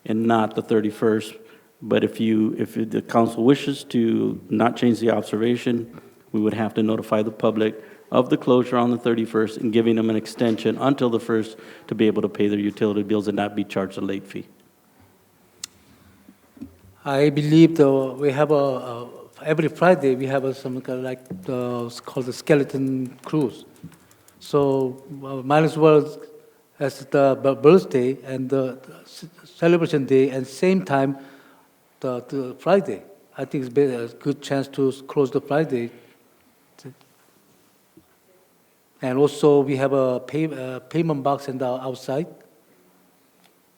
and not the 31st. But if the council wishes to not change the observation, we would have to notify the public of the closure on the 31st and giving them an extension until the 1st to be able to pay their utility bills and not be charged a late fee. I believe we have every Friday we have some kind of like it's called the skeleton cruise. So might as well as the birthday and the celebration day and same time the Friday. I think it's a good chance to close the Friday. And also we have a payment box in the outside.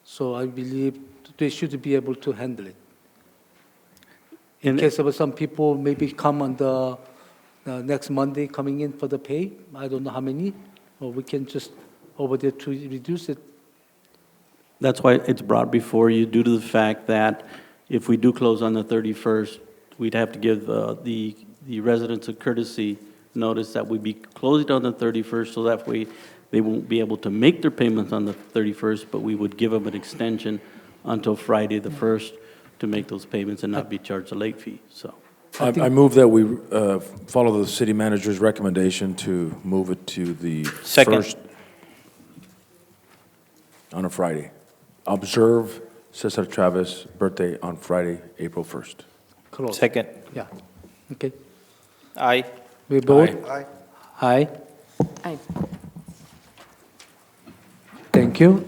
So I believe they should be able to handle it. In case of some people maybe come on the next Monday coming in for the pay, I don't know how many, or we can just over there to reduce it. That's why it's brought before you due to the fact that if we do close on the 31st, we'd have to give the residents a courtesy notice that we'd be closed on the 31st, so that way they won't be able to make their payments on the 31st, but we would give them an extension until Friday the 1st to make those payments and not be charged a late fee. So I move that we follow the city manager's recommendation to move it to the first on a Friday. Observe Cesar Chavez birthday on Friday, April 1st. Close. Second. Yeah. Okay. Aye. We vote? Aye. Aye. Aye. Thank you.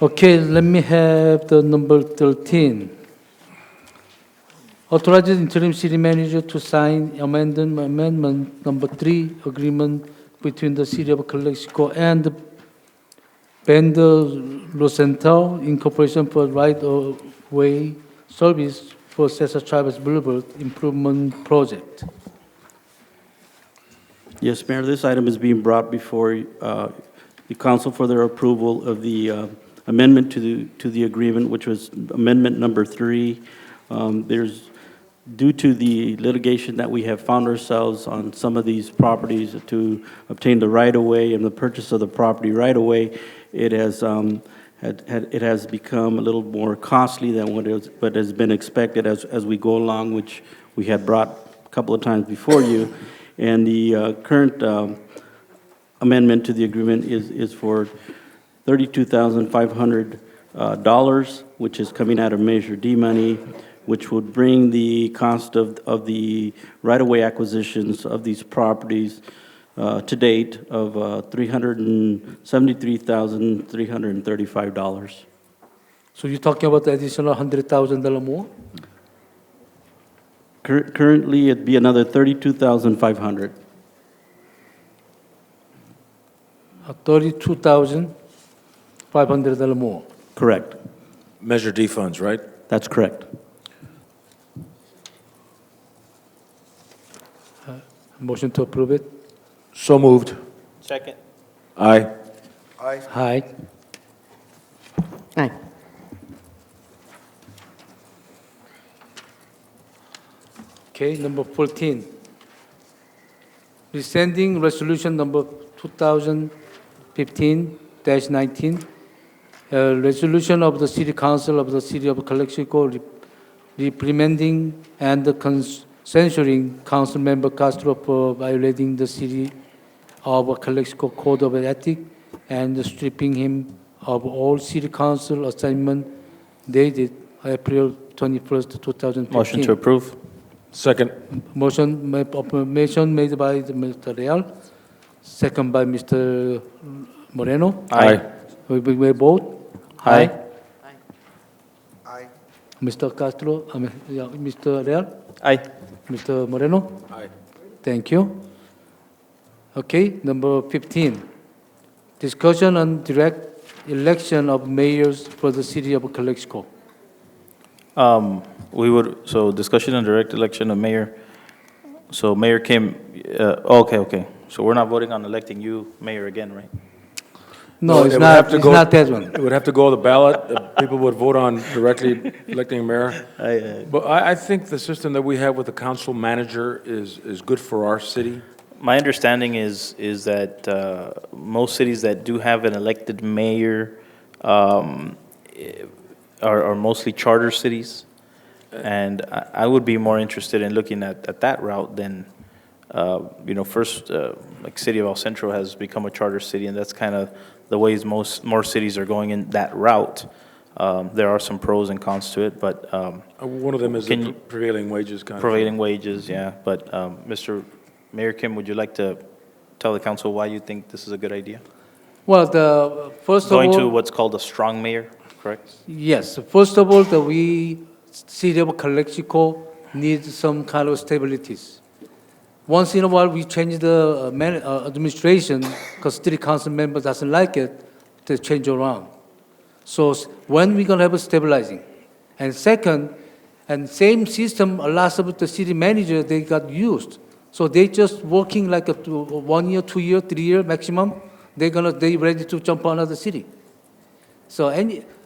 Okay, let me have the number 13. Authorizes interim city manager to sign amendment number 3 agreement between the city of Calexico and Bender Rosenthal Incorporation for right-of-way service for Cesar Chavez Boulevard Improvement Project. yes, Mayor, this item is being brought before the council for their approval of the amendment to the agreement, which was amendment number 3. Due to the litigation that we have found ourselves on some of these properties to obtain the right-of-way and the purchase of the property right-of-way, it has become a little more costly than what has been expected as we go along, which we had brought a couple of times before you. And the current amendment to the agreement is for $32,500, which is coming out of Measure D money, which would bring the cost of the right-of-way acquisitions of these properties to date of $373,335. So you're talking about the additional $100,000 more? Currently, it'd be another $32,500. $32,500 more. Correct. Measure D funds, right? That's correct. Motion to approve it? So moved. Second. Aye. Aye. Aye. Aye. Okay, number 14. Rescinding resolution number 2015-19, a resolution of the City Council of the City of Calexico reprimanding and censuring Council Member Castro for violating the city of Calexico Code of Ethics and stripping him of all city council assignment dated April 21st, 2015. Motion to approve. Second. Motion made by Mr. Real, second by Mr. Moreno. Aye. We may vote. Aye. Aye. Mr. Castro, Mr. Real, Aye. Mr. Moreno. Aye. Thank you. Okay, number 15. Discussion on direct election of mayors for the city of Calexico. So discussion on direct election of mayor. So Mayor Kim, okay. So we're not voting on electing you mayor again, right? No, it's not, it's not that one. It would have to go to the ballot. People would vote on directly electing a mayor. But I think the system that we have with the council manager is good for our city. My understanding is that most cities that do have an elected mayor are mostly charter cities. And I would be more interested in looking at that route than, first, like City of El Centro has become a charter city, and that's kind of the ways more cities are going in that route. There are some pros and cons to it, but One of them is the prevailing wages kind of thing. prevailing wages, yeah. But Mr. Mayor Kim, would you like to tell the council why you think this is a good idea? Well, the first of all, Going to what's called a strong mayor, correct? yes, first of all, we city of Calexico needs some kind of stabilities. Once in a while, we change the administration because city council member doesn't like it to change around. So when we gonna have a stabilizing? And second, and same system, a lot of the city manager, they got used. So they just working like a 1 year, 2 year, 3 year maximum. They ready to jump on another city. So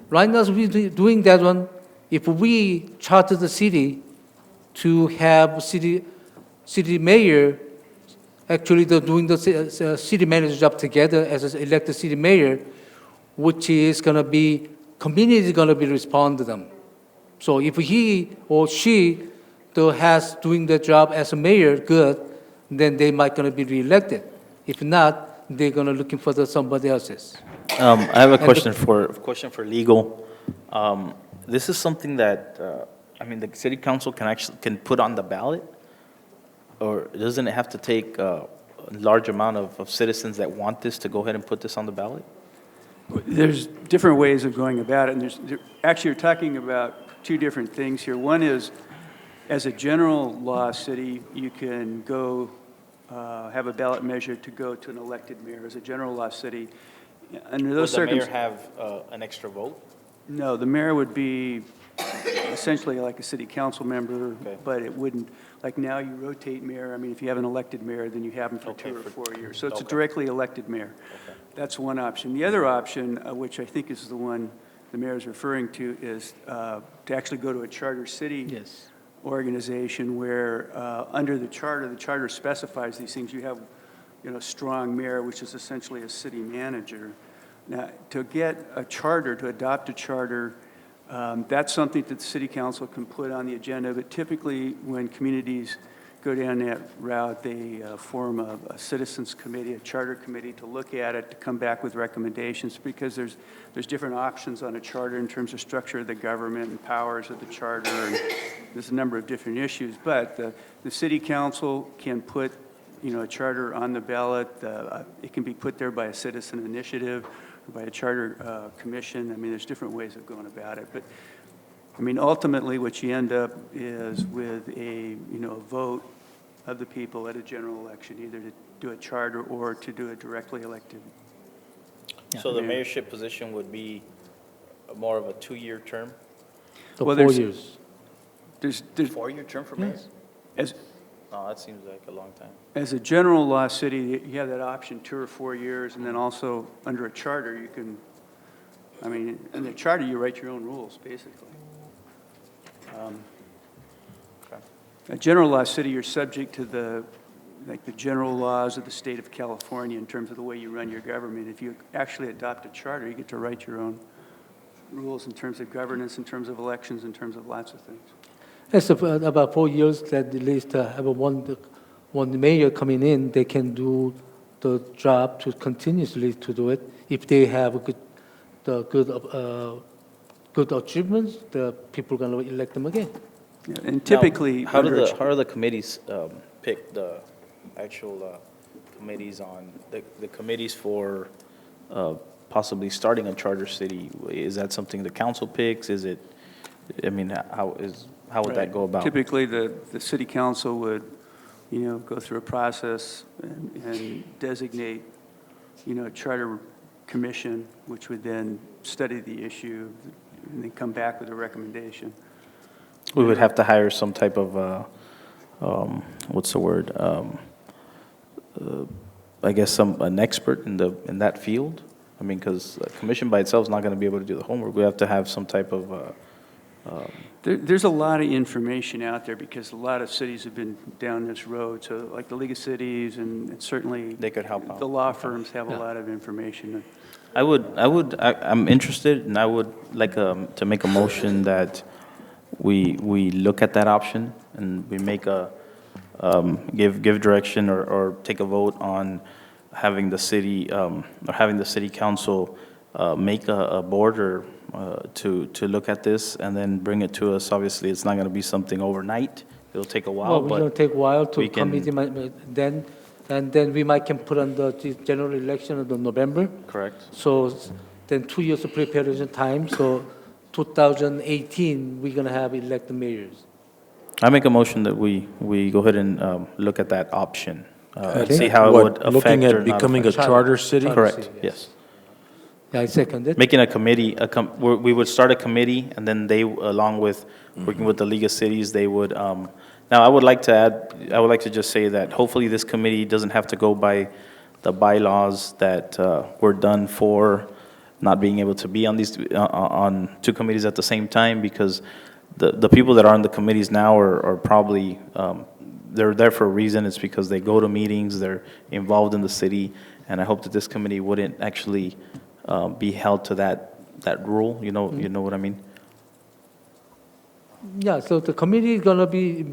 right now we doing that one. If we charter the city to have city mayor, actually they're doing the city manager job together as an elected city mayor, which is going to be, community is going to be respond to them. So if he or she has doing the job as a mayor good, then they might going to be reelected. If not, they're going to looking for somebody else's. I have a question for legal. This is something that, the city council can put on the ballot? Or doesn't it have to take a large amount of citizens that want this to go ahead and put this on the ballot? There's different ways of going about it, and actually, you're talking about two different things here. One is, as a general law city, you can go have a ballot measure to go to an elected mayor as a general law city. Under those circumstances, Would the mayor have an extra vote? no, the mayor would be essentially like a city council member, Okay. but it wouldn't, like now you rotate mayor. I mean, if you have an elected mayor, then you have him for Okay, 2 or 4 years. So it's a okay. directly elected mayor. Okay. That's one option. The other option, which I think is the one the mayor is referring to, is to actually go to a charter city Yes. organization where under the charter specifies these things. You have, strong mayor, which is essentially a city manager. Now, to get a charter, to adopt a charter, that's something that the city council can put on the agenda, but typically when communities go down that route, they form a citizens committee, a charter committee to look at it, to come back with recommendations, because there's different options on a charter in terms of structure of the government and powers of the charter, and there's a number of different issues. But the city council can put, a charter on the ballot. It can be put there by a citizen initiative, by a charter commission. I mean, there's different ways of going about it. But, ultimately, what you end up is with a vote of the people at a general election, either to do a charter or to do a directly elected. So the mayor. mayorship position would be more of a 2-year term? So Well, 4 there's- years. There's 4-year term for mayors? No, that seems like a long time. As a general law city, you have that option 2 or 4 years, and then also under a charter, you can, in the charter, you write your own rules, basically. A general law city, you're subject to the general laws of the state of California in terms of the way you run your government. If you actually adopt a charter, you get to write your own rules in terms of governance, in terms of elections, in terms of lots of things. It's about 4 years that at least have one mayor coming in, they can do the job to continuously to do it. If they have good achievements, the people gonna elect them again. Yeah, and typically, Now, how do under- how do the committees pick the actual committees on, the committees for possibly starting a charter city? Is that something the council picks? Is it, I mean, how would that go about? Typically, the city council would, go through a process and designate, a charter commission, which would then study the issue and then come back with a recommendation. We would have to hire some type of, what's the word? I guess an expert in that field? I mean, because a commission by itself is not going to be able to do the homework. We have to have some type of, There's a lot of information out there because a lot of cities have been down this road. So like the League of Cities and certainly they could help out. the law firms have a lot of information. I'm interested, and I would like to make a motion that we look at that option and we make give direction or take a vote on having the city, or having the city council make a board or to look at this and then bring it to us. Obviously, it's not going to be something overnight. It'll take a while, Well, it's but gonna take a while to we can- committee, then we might can put on the general election in November. Correct. So then 2 years of preparation time, so 2018, we're gonna have elected mayors. I make a motion that we go ahead and look at that option, Okay. see how it What, would affect looking at or not becoming affect. a charter city? Correct, yes. Yeah, I second it. Making a committee, we would start a committee, and then they, along with, working with the League of Cities, they would, now, I would like to just say that hopefully this committee doesn't have to go by the bylaws that were done for not being able to be on these, on two committees at the same time, because the people that are on the committees now are probably, they're there for a reason. It's because they go to meetings, they're involved in the city, and I hope that this committee wouldn't actually be held to that rule, you know what I mean? Yeah, so the committee is gonna be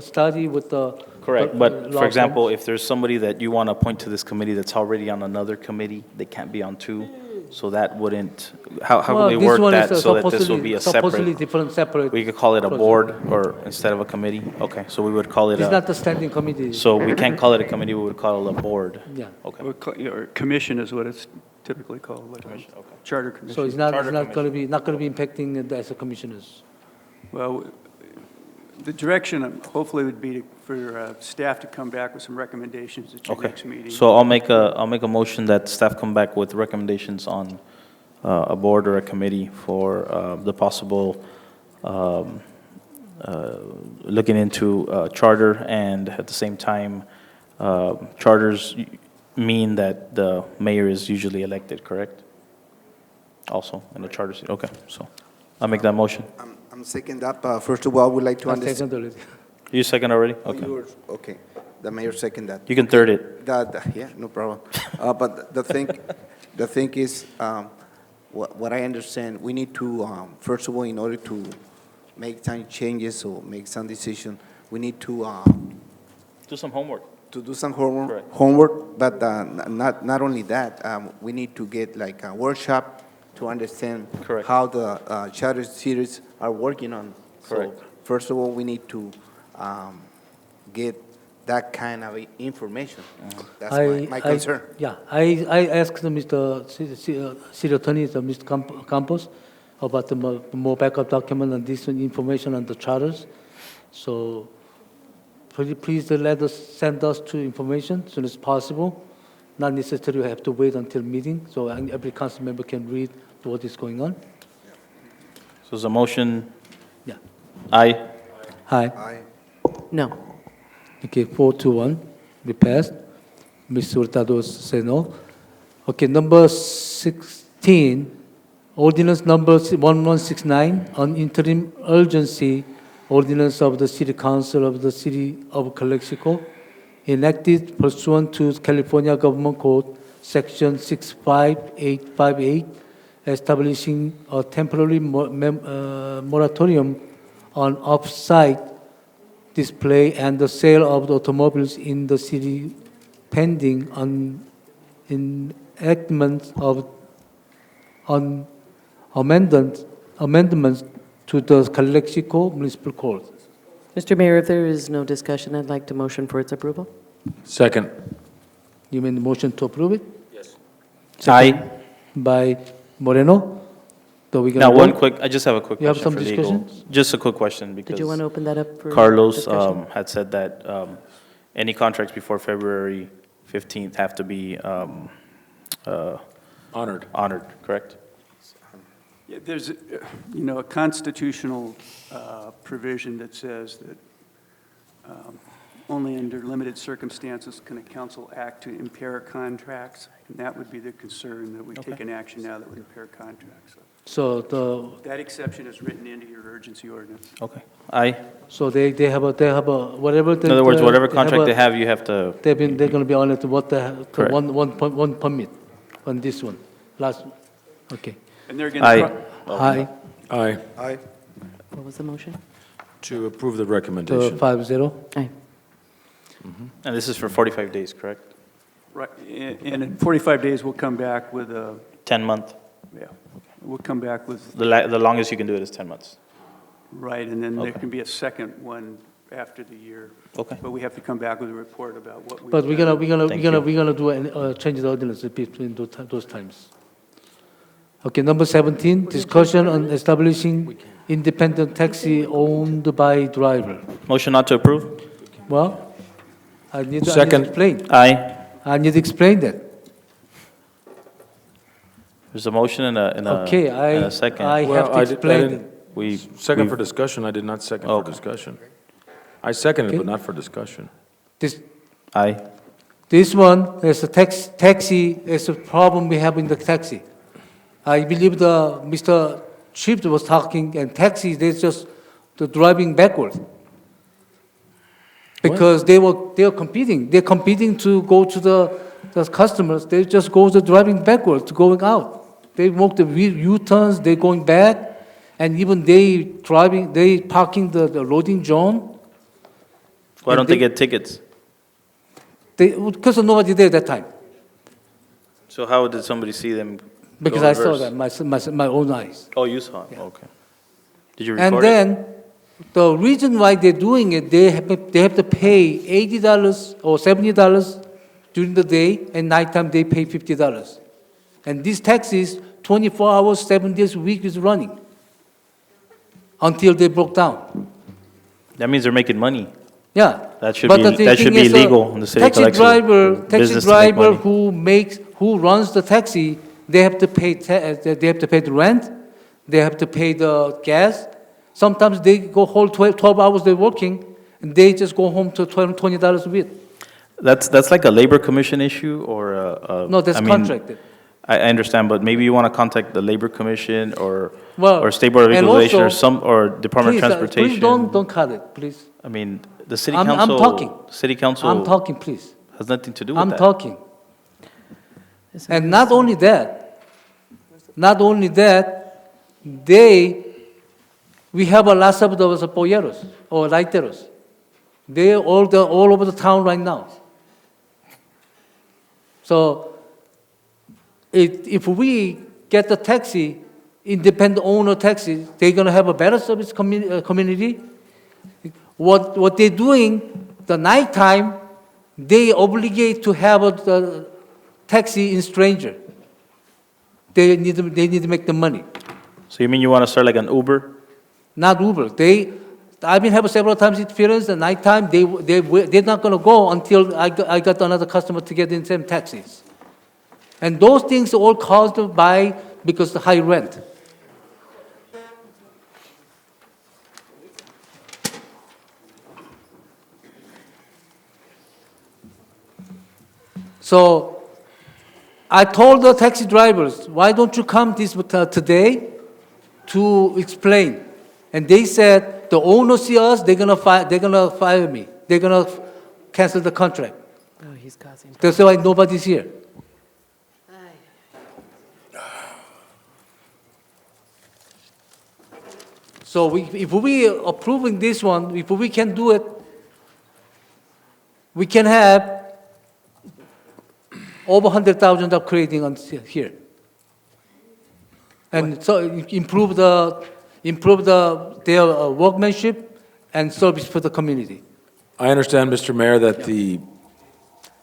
study with the. Correct, the but law for example, firms. if there's somebody that you want to appoint to this committee that's already on another committee, they can't be on two, so that wouldn't, how Well, can we this work one is that so that this will be a supposedly separate? different, separate. We could call it a process. board or instead of a committee? Okay, so we would call it It's a, not the standing committee. so we can't call it a committee, we would call it a board. Yeah. Okay. Or commission is what it's typically called, like a charter commission. So it's not gonna be impacting it as a commissioners. Well, the direction hopefully would be for staff to come back with some recommendations at your Okay, next meeting. so I'll make a motion that staff come back with recommendations on a board or a committee for the possible, looking into charter, and at the same time, charters mean that the mayor is usually elected, correct? Also, in the charter city, okay, so I'll make that motion. I'm second that. First of all, we'd like to I understand. second already. You second already? Oh, Okay. yours, okay. The mayor second that. You can third it. Yeah, no problem. But the thing is, what I understand, we need to, first of all, in order to make some changes or make some decision, we need to Do some homework. do some Correct. homework, but not only that, we need to get like a workshop to understand Correct. how the charter cities are working on. Correct. So first of all, we need to get that kind of information. That's my concern. Yeah, I asked Mr. City Attorney, Mr. Campos, about the more backup document and this information on the charters. So please send us to information as soon as possible. Not necessarily have to wait until meeting, so every council member can read what is going on. So is a motion? Yeah. Aye. Aye. No. Okay, 4-1, we passed. Ms. Hurtado said no. Okay, number 16, ordinance number 1169 on interim urgency ordinance of the City Council of the City of Calexico, enacted pursuant to California Government Code, Section 65858, establishing a temporary moratorium on off-site display and the sale of the automobiles in the city pending on enactment of on amendments to the Calexico Municipal Code. Mr. Mayor, if there is no discussion, I'd like to motion for its approval. Second. You mean the motion to approve it? Yes. Second by Moreno. So we Now, gonna vote? I just have a quick You have question some for legal. discussions? Just a quick question, because Did you want to open that up for Carlos discussion? had said that any contracts before February 15th have to be Honored. honored, correct? Yeah, there's, a constitutional provision that says that only under limited circumstances can a council act to impair contracts, and that would be the concern, that we take an action now that would impair contracts. So the, That exception is written into your urgency ordinance. Okay. Aye. so they have a, whatever. In other words, whatever contract a- they have, you have to, they're gonna be honored to what the Correct. one permit on this one, last, okay. And they're going Aye. to, Aye, Aye. Aye. What was the motion? To approve the to recommendation. 5-0. Aye. and this is for 45 days, correct? right, and in 45 days, we'll come back with a, 10-month. yeah, we'll come back with, The longest you can do it is 10 months. right, and then there Okay. can be a second one after the year. Okay. But we have to come back with a report about what we. But we're gonna Thank you. do change the ordinance between those times. Okay, number 17, discussion on establishing independent taxi owned by driver. Motion not to approve? Well, I need to Second. explain. Aye. I need to explain that. There's a motion and Okay, and a second. I Well, have to I did- I explain. didn't- We Second we- for discussion, I did not second for Okay. discussion. I seconded, Okay. but not for discussion. This, Aye. this one is a taxi, is a problem we have in the taxi. I believe Mr. Chief was talking, and taxis, they're just the driving backwards. Because they're competing. They're competing to go to the customers. They just go to driving backwards, going out. They walk the U-turns, they're going back, and even they parking the loading zone. Why don't they they- get tickets? Because nobody there that time. So how did somebody see them go Because I saw reverse? that, my own eyes. Oh, you saw it, okay. Did you record And it? then, the reason why they're doing it, they have to pay $80 or $70 during the day, and nighttime they pay $50. And these taxis, 24 hours, 7 days a week is running until they broke down. That means they're making money. Yeah. That should But be, the that should thing be is, legal in the city of Calexico. Taxi Business to make driver money. who runs the taxi, they have to pay the rent, they have to pay the gas. Sometimes they go whole 12 hours they're working, and they just go home to $20 a week. That's like a labor commission issue or No, that's I mean, contracted. I understand, but maybe you want to contact the labor commission or Well, State Board of and Equalization also- or Department of Please, Transportation. please don't cut it, please. I mean, the city I'm council. talking. City council. I'm talking, please. Has nothing to do with I'm that. talking. And not only that, we have a lot of those polleros or raiteros. They're all over the town right now. So if we get the taxi, independent owner taxi, they're going to have a better service community. What they're doing, the nighttime, they obligate to have the taxi in stranger. They need to make the money. So you mean you want to start like an Uber? Not Uber. I've been having several times experience at nighttime. They're not going to go until I got another customer to get in same taxis. And those things are all caused by because the high rent. So I told the taxi drivers, why don't you come today to explain? And they said, the owner see us, they're gonna fire me. They're gonna cancel the contract. Oh, he's causing. That's why nobody's here. So if we are approving this one, if we can do it, we can have over 100,000 are creating on here. And so improve their workmanship and service for the community. I understand, Mr. Mayor, that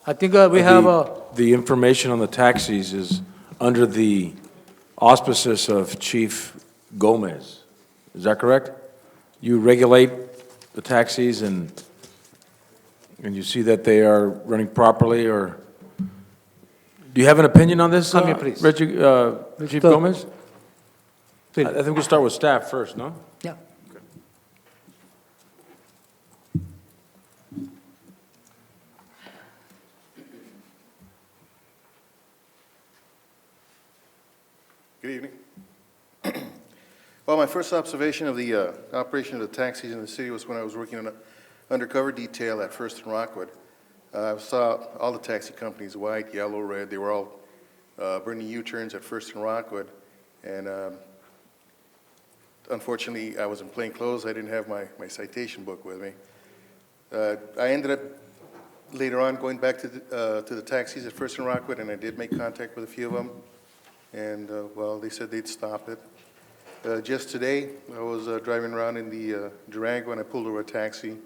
I think we have the information on the taxis is under the auspices of Chief Gomez. Is that correct? You regulate the taxis and you see that they are running properly, or do you have an opinion on this, Come here, please. Reggie, Chief Gomez? I think we'll start with staff first, no? Yeah. Good evening. Well, my first observation of the operation of the taxis in the city was when I was working on an undercover detail at First and Rockwood. I saw all the taxi companies, white, yellow, red, they were all burning U-turns at First and Rockwood. And unfortunately, I was in plain clothes. I didn't have my citation book with me. I ended up later on going back to the taxis at First and Rockwood, and I did make contact with a few of them. And, well, they said they'd stop it. Just today, I was driving around in the Durango, and I pulled over a taxi,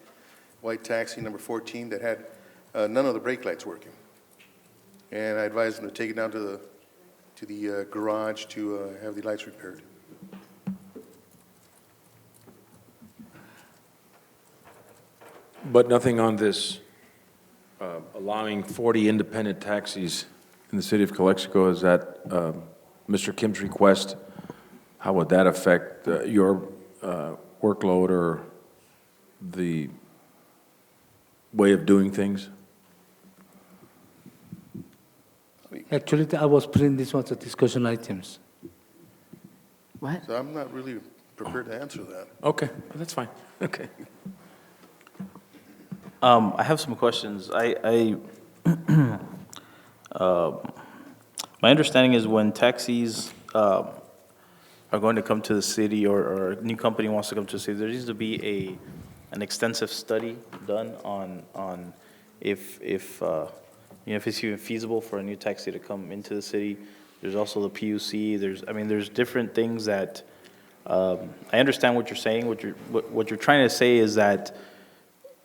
white taxi, number 14, that had none of the brake lights working. And I advised them to take it down to the garage to have the lights repaired. But nothing on this allowing 40 independent taxis in the city of Calexico. Is that Mr. Kim's request? How would that affect your workload or the way of doing things? Actually, I was putting this one as discussion items. What? So I'm not really prepared to answer that. Okay, that's fine. Okay. I have some questions. My understanding is when taxis are going to come to the city, or a new company wants to come to the city, there needs to be an extensive study done on if it's even feasible for a new taxi to come into the city. There's also the PUC. There's different things that I understand what you're saying. What you're trying to say is that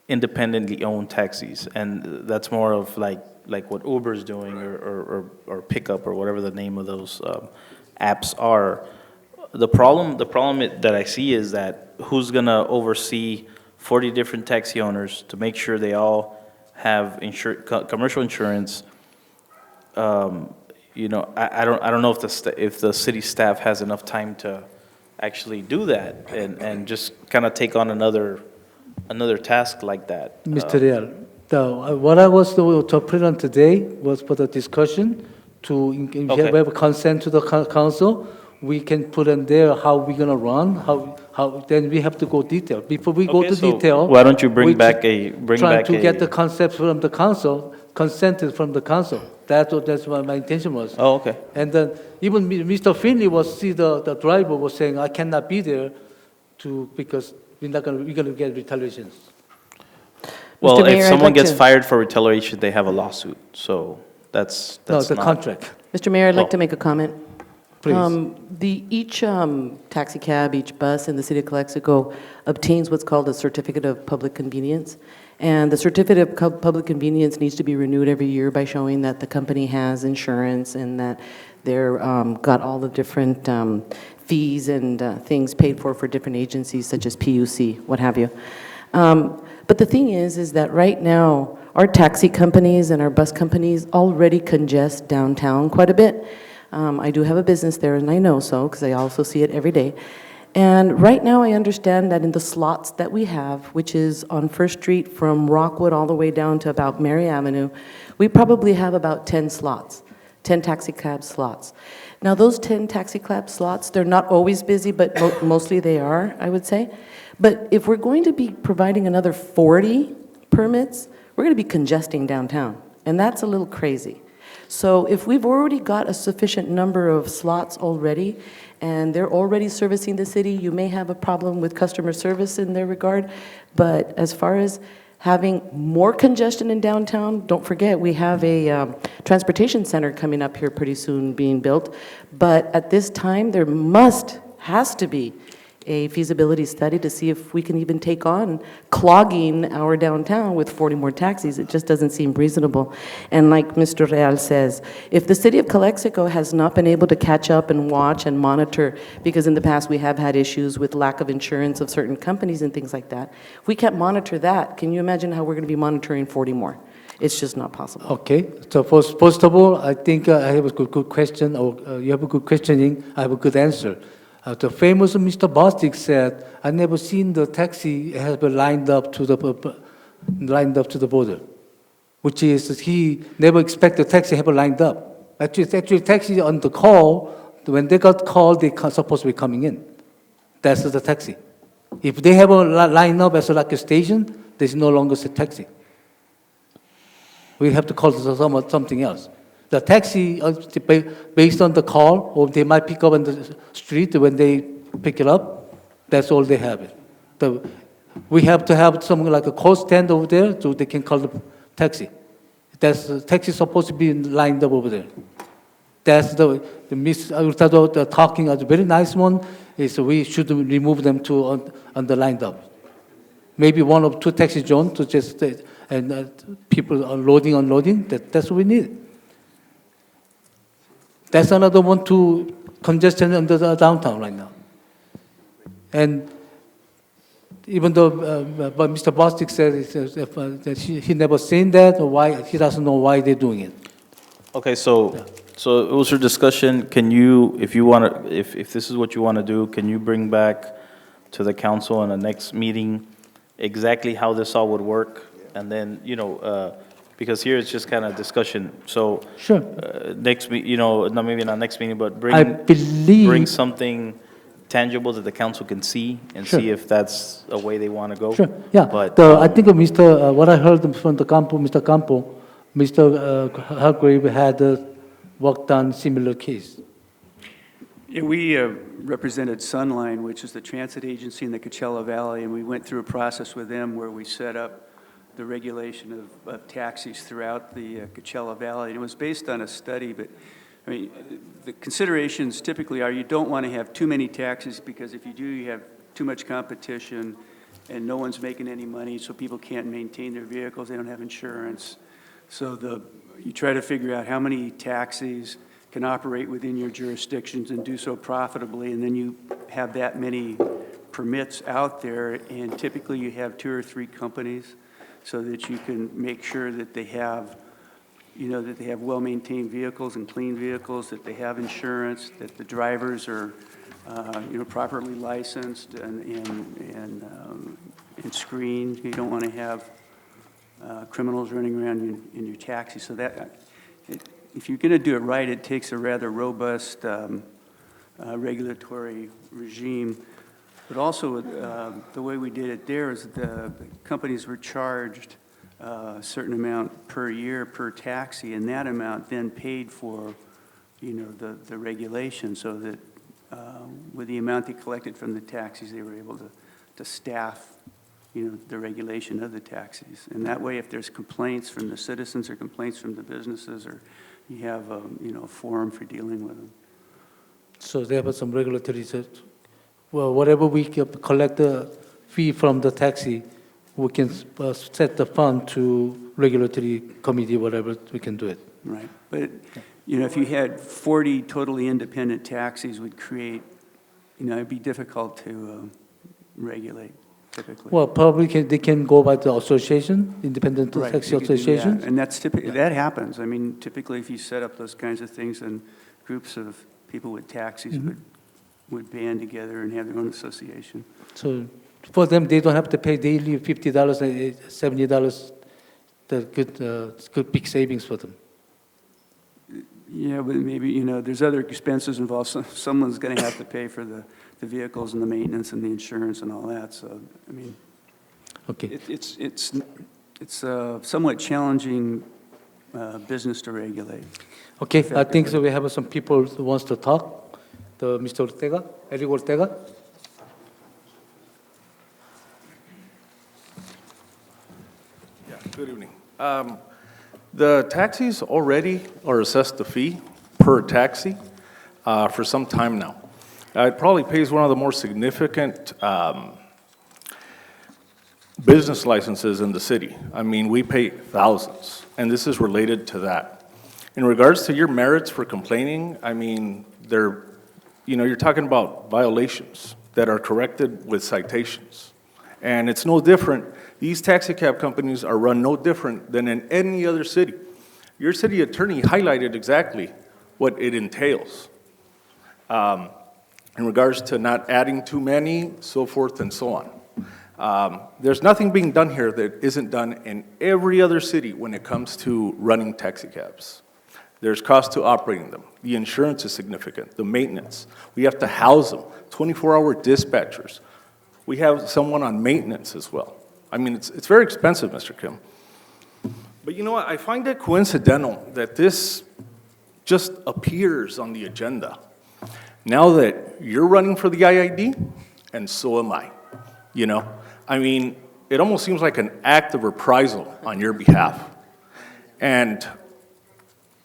independently owned taxis, and that's more of like what Uber's doing, or Pickup, or whatever the name of those apps are. The problem that I see is that who's gonna oversee 40 different taxi owners to make sure they all have commercial insurance? I don't know if the city staff has enough time to actually do that and just kind of take on another task like that. Mr. Real, what I was to put on today was for the discussion to, if Okay. we have a consent to the council, we can put in there how we're gonna run, how, then we have to go detail. Before we go Okay, to so detail. why don't you bring we back trying to get the concepts from the council, consented from the council. That's what my intention was. Oh, okay. And then even Mr. Finley the driver was saying, I cannot be there because we're gonna get retaliations. Well, Mr. Mayor, if I'd someone like gets to- fired for retaliation, they have a lawsuit. So that's No, the not- contract. Mr. Mayor, I'd like Oh. to make a comment. Please. Each taxi cab, each bus in the city of Calexico obtains what's called a certificate of public convenience. And the certificate of public convenience needs to be renewed every year by showing that the company has insurance and that they're got all the different fees and things paid for different agencies such as PUC, what have you. But the thing is that right now, our taxi companies and our bus companies already congest downtown quite a bit. I do have a business there, and I know so, because I also see it every day. And right now, I understand that in the slots that we have, which is on First Street from Rockwood all the way down to about Mary Avenue, we probably have about 10 slots, 10 taxi cab slots. Now, those 10 taxi cab slots, they're not always busy, but mostly they are, I would say. But if we're going to be providing another 40 permits, we're going to be congesting downtown, and that's a little crazy. So if we've already got a sufficient number of slots already, and they're already servicing the city, you may have a problem with customer service in their regard, but as far as having more congestion in downtown. Don't forget, we have a transportation center coming up here pretty soon being built. But at this time, there has to be a feasibility study to see if we can even take on clogging our downtown with 40 more taxis. It just doesn't seem reasonable. And like Mr. Real says, if the city of Calexico has not been able to catch up and watch and monitor, because in the past we have had issues with lack of insurance of certain companies and things like that, if we can't monitor that, can you imagine how we're going to be monitoring 40 more? It's just not possible. Okay, so first of all, I think I have a good question, or you have a good questioning, I have a good answer. The famous Mr. Bostic said, "I never seen the taxi has been lined up to the border," which is he never expected the taxi have lined up. Actually, taxi on the call. When they got called, they supposed to be coming in. That's the taxi. If they have a line up as like a station, there's no longer a taxi. We have to call something else. The taxi, based on the call, or they might pick up on the street when they pick it up, that's all they have it. We have to have something like a call stand over there so they can call the taxi. The taxi supposed to be lined up over there. That's the talking, a very nice one, is we should remove them on the lined up. Maybe one or two taxi zones to just, and people unloading, that's what we need. That's another one to congestion in the downtown right now. And even though but Mr. Bostic said that he never seen that, or why he doesn't know why they're doing it. Okay, so it was your discussion. Can you, if you want to, if this is what you want to do, can you bring back to the council in the next meeting exactly how this all would work? And then, because here it's just kind of discussion. So sure. Next maybe not next meeting, but bring something tangible that the council can see and sure. see if that's a way they want to go. Sure. Yeah. But I think what I heard from Mr. Campo, Mr. Hargrave had worked on similar case. Yeah, we represented Sunline, which is the transit agency in the Coachella Valley, and we went through a process with them where we set up the regulation of taxis throughout the Coachella Valley. And it was based on a study, but I mean, the considerations typically are you don't want to have too many taxis, because if you do, you have too much competition and no one's making any money, so people can't maintain their vehicles, they don't have insurance. So you try to figure out how many taxis can operate within your jurisdictions and do so profitably, and then you have that many permits out there, and typically you have 2 or 3 companies, so that you can make sure that they have, that they have well-maintained vehicles and clean vehicles, that they have insurance, that the drivers are, properly licensed and screened. You don't want to have criminals running around in your taxi. So if you're going to do it right, it takes a rather robust regulatory regime. But also, the way we did it there is the companies were charged a certain amount per year per taxi, and that amount then paid for, the regulation, so that with the amount they collected from the taxis, they were able to staff, the regulation of the taxis. And that way, if there's complaints from the citizens or complaints from the businesses, or you have a forum for dealing with them. So they have some regulatory. Well, whatever we collect the fee from the taxi, we can set the fund to regulatory committee, whatever, we can do it. Right. But, if you had 40 totally independent taxis, would create, it'd be difficult to regulate, typically. Well, probably they can go by the association, independent Right, taxi you could do that. associations. And that's typically, that happens. I mean, typically if you set up those kinds of things, then groups of people with taxis would band together and have their own association. So for them, they don't have to pay daily $50, $70. That's good big savings for them. Yeah, but maybe, there's other expenses involved. Someone's going to have to pay for the vehicles and the maintenance and the insurance and all that. So, I mean, okay. It's a somewhat challenging business to regulate. Okay, I think so. We have some people who wants to talk. Mr. Ortega, Eric Ortega. Good evening. The taxis already are assessed a fee per taxi for some time now. It probably pays one of the more significant business licenses in the city. I mean, we pay thousands, and this is related to that. In regards to your merits for complaining, I mean, you're talking about violations that are corrected with citations. And it's no different. These taxi cab companies are run no different than in any other city. Your city attorney highlighted exactly what it entails in regards to not adding too many, so forth and so on. There's nothing being done here that isn't done in every other city when it comes to running taxi cabs. There's cost to operating them. The insurance is significant, the maintenance. We have to house them, 24-hour dispatchers. We have someone on maintenance as well. I mean, it's very expensive, Mr. Kim. But you know what? I find it coincidental that this just appears on the agenda now that you're running for the IID, and so am I. You know, I mean, it almost seems like an act of reprisal on your behalf. And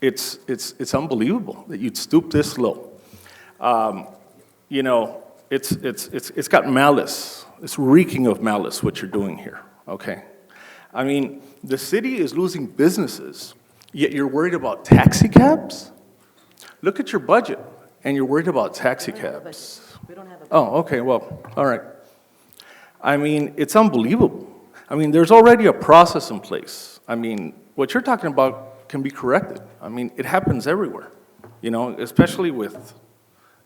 it's unbelievable that you'd stoop this low. You know, it's got malice. It's reeking of malice what you're doing here, okay? I mean, the city is losing businesses, yet you're worried about taxi cabs? Look at your budget, and you're worried about taxi cabs. We don't have a budget. Oh, okay, well, all right. I mean, it's unbelievable. I mean, there's already a process in place. I mean, what you're talking about can be corrected. I mean, it happens everywhere, you know, especially with,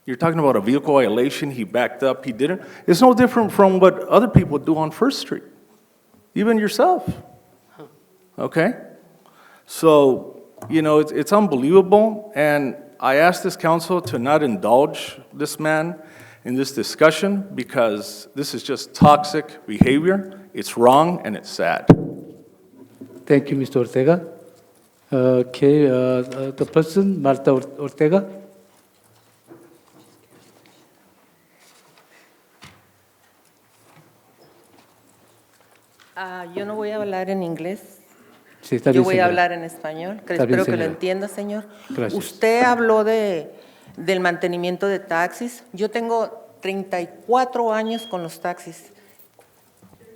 you're talking about a vehicle violation, he backed up, he didn't. It's no different from what other people do on First Street, even yourself, okay? So, you know, it's unbelievable, and I ask this council to not indulge this man in this discussion because this is just toxic behavior. It's wrong and it's sad. Thank you, Mr. Ortega. Okay, the person, Marta Ortega. Yo no voy a hablar en inglés. Sí, está Yo bien, voy a señora. hablar en español. Está bien, Espero que lo señora. entienda, señor. Gracias. Usted habló del mantenimiento de taxis. Yo tengo 34 años con los taxis.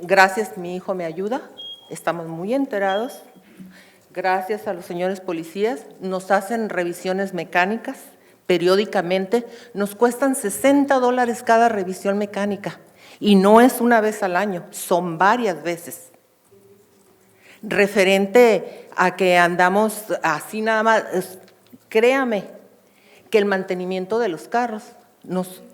Gracias, mi hijo me ayuda. Estamos muy enterados. Gracias a los señores policías. Nos hacen revisiones mecánicas periódicamente. Nos cuestan $60 cada revisión mecánica. Y no es una vez al año, son varias veces. Referente a que andamos así nada más, créame que el mantenimiento de los carros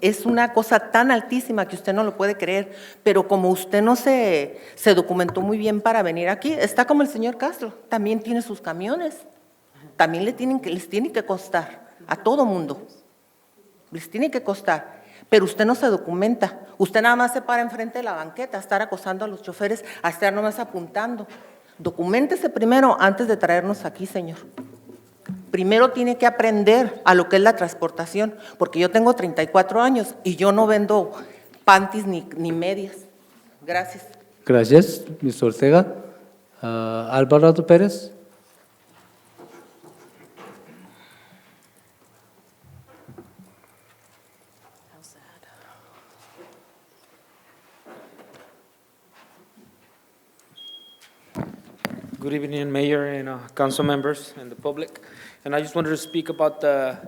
es una cosa tan altísima que usted no lo puede creer, pero como usted no se documentó muy bien para venir aquí, está como el señor Castro, también tiene sus camiones, también les tiene que costar a todo mundo, les tiene que costar. Pero usted no se documenta, usted nada más se para enfrente de la banqueta a estar acosando a los choferes, a estar nomás apuntando. Documéntese primero antes de traernos aquí, señor. Primero tiene que aprender a lo que es la transportación, porque yo tengo 34 años y yo no vendo panties ni medias. Gracias. Gracias, Mr. Ortega. Alvarado Pérez. Good evening, Mayor and council members and the public. And I just wanted to speak about the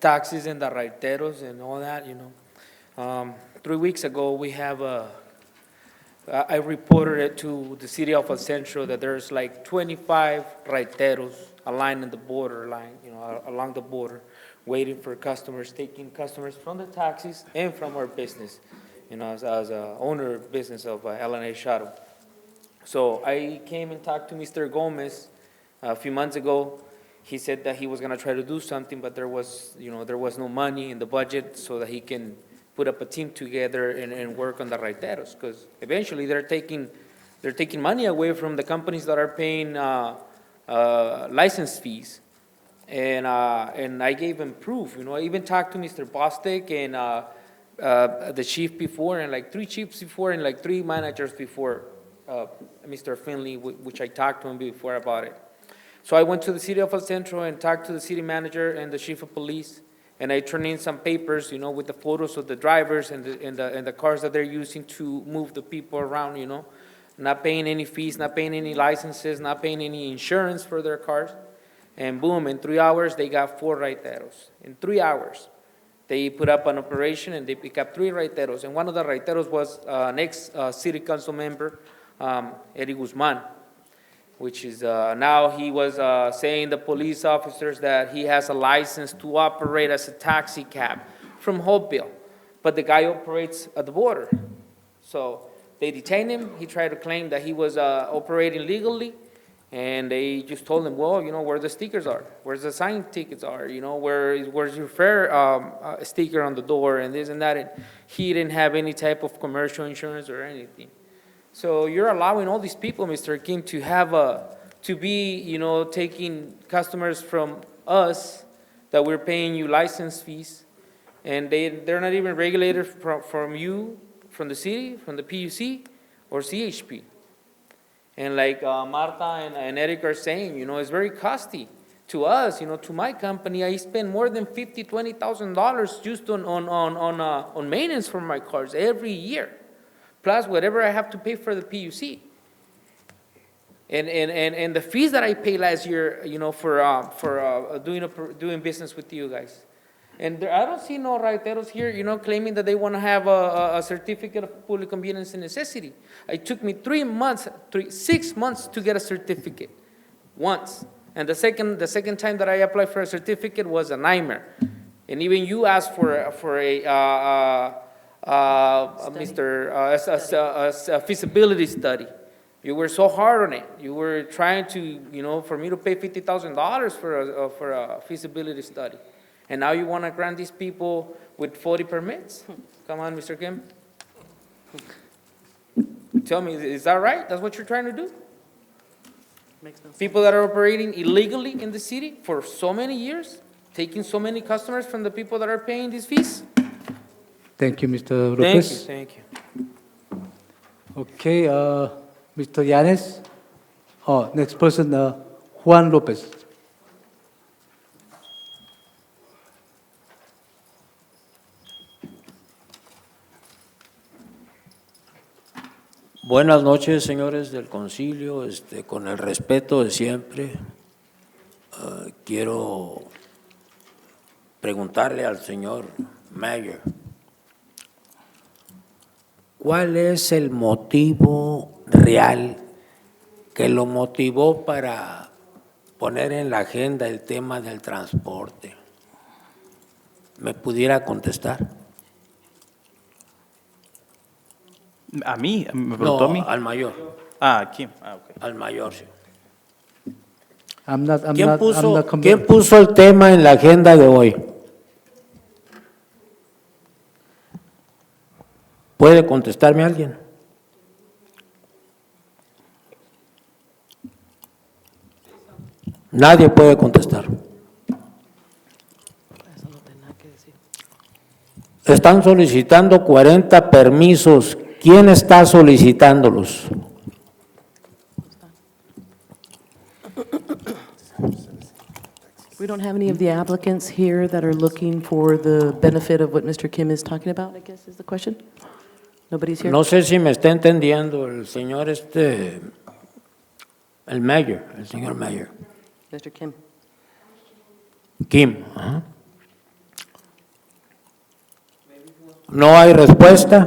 taxis and the raiteros and all that, you know. 3 weeks ago, I reported it to the city of El Centro that there's like 25 raiteros aligned in the border line, you know, along the border, waiting for customers, taking customers from the taxis and from our business, you know, as a owner business of LNA Shuttle. So I came and talked to Mr. Gomez a few months ago. He said that he was going to try to do something, but there was no money in the budget so that he can put up a team together and work on the raiteros, because eventually they're taking money away from the companies that are paying license fees. And I gave him proof. You know, I even talked to Mr. Bostic and the chief before, and like 3 chiefs before, and like 3 managers before. Mr. Finley, which I talked to him before about it. So I went to the city of El Centro and talked to the city manager and the chief of police, and I turned in some papers, with the photos of the drivers and the cars that they're using to move the people around, not paying any fees, not paying any licenses, not paying any insurance for their cars. And boom, in 3 hours, they got 4 raiteros. In 3 hours, they put up an operation and they pick up 3 raiteros. And one of the raiteros was an ex-city council member, Eddie Guzman, which is now he was saying the police officers that he has a license to operate as a taxi cab from Hopeville, but the guy operates at the border. So they detained him. He tried to claim that he was operating legally, and they just told him, well, where the stickers are, where's the sign tickets are, where's your fare sticker on the door, and this and that. And he didn't have any type of commercial insurance or anything. So you're allowing all these people, Mr. Kim, to have to be, taking customers from us that we're paying you license fees, and they're not even regulated from you, from the city, from the PUC, or CHP. And like Marta and Eric are saying, it's very costly to us, to my company. I spend more than $50,000, $20,000 just on maintenance for my cars every year, plus whatever I have to pay for the PUC. And the fees that I paid last year, for doing business with you guys. And I don't see no raiteros here, claiming that they want to have a certificate of public convenience and necessity. It took me 6 months to get a certificate, once. And the second time that I applied for a certificate was a nightmare. And even you asked for a feasibility study. You were so hard on it. You were trying to, for me to pay $50,000 for a feasibility study. And now you want to grant these people with 40 permits? Come on, Mr. Kim. Tell me, is that right? That's what you're trying to do? Makes no sense. People that are operating illegally in the city for so many years, taking so many customers from the people that are paying these fees? Thank you, Mr. Lopez. Thank you. Okay, Mr. Yanes. Oh, next person, Juan Lopez. Buenas noches, señores del concilio. Con el respeto de siempre, quiero preguntarle al señor Mayor, ¿cuál es el motivo real que lo motivó para poner en la agenda el tema del transporte? ¿Me pudiera contestar? ¿A mí? ¿Me preguntó a mí? Al mayor. ¿Quién? Okay. Al mayor, sí. ¿Quién ¿Quién puso el tema en la agenda de hoy? ¿Puede contestarme alguien? Nadie puede contestar. Están solicitando 40 permisos. ¿Quién está solicitándolos? We don't have any of the applicants here that are looking for the benefit of what Mr. Kim is talking about, I guess is the question? Nobody's here? No sé si me está entendiendo el señor el mayor, el señor mayor. Mr. Kim. Kim. Ajá. ¿No hay respuesta?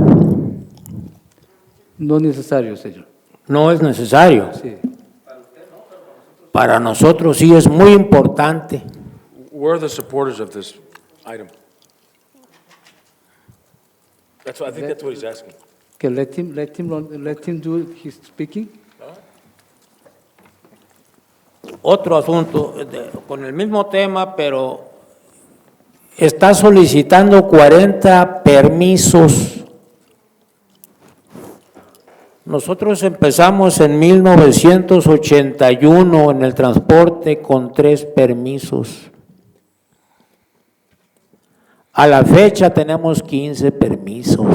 No necesario, señor. No es necesario. Sí. Para nosotros sí es muy importante. We're the supporters of this item. I think that's what he's asking. Okay, let him do his speaking. Otro asunto, con el mismo tema, pero está solicitando 40 permisos. Nosotros empezamos en 1981 en el transporte con 3 permisos. A la fecha tenemos 15 permisos,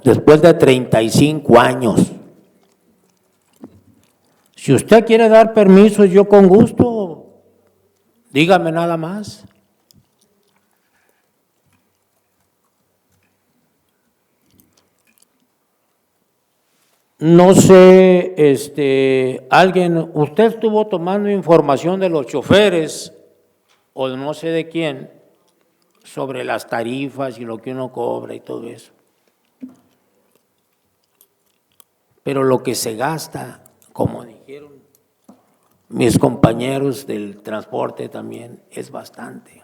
después de 35 años. Si usted quiere dar permiso, yo con gusto, dígame nada más. No sé, usted estuvo tomando información de los choferes o no sé de quién sobre las tarifas y lo que uno cobra y todo eso. Pero lo que se gasta, como dijeron mis compañeros del transporte también, es bastante.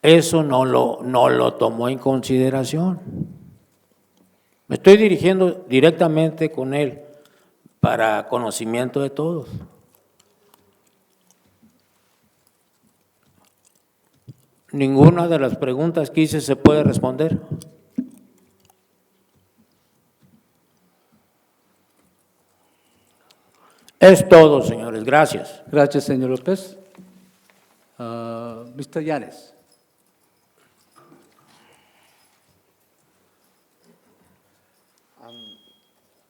Eso no lo tomó en consideración. Me estoy dirigiendo directamente con él para conocimiento de todos. Ninguna de las preguntas que hice se puede responder. Es todo, señores. Gracias. Gracias, señor López. Mr. Yanes.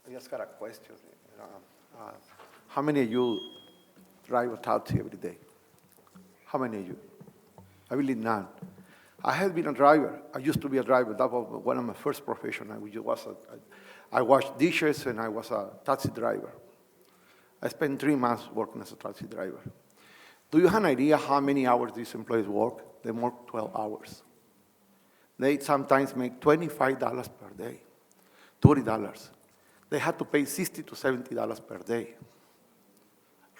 I just got a question. How many of you drive a taxi every day? How many of you? I believe none. I have been a driver. I used to be a driver. That was one of my first professions. I washed dishes and I was a taxi driver. I spent 3 months working as a taxi driver. Do you have an idea how many hours these employees work? They work 12 hours. They sometimes make $25 per day, $30. They had to pay $60 to $70 per day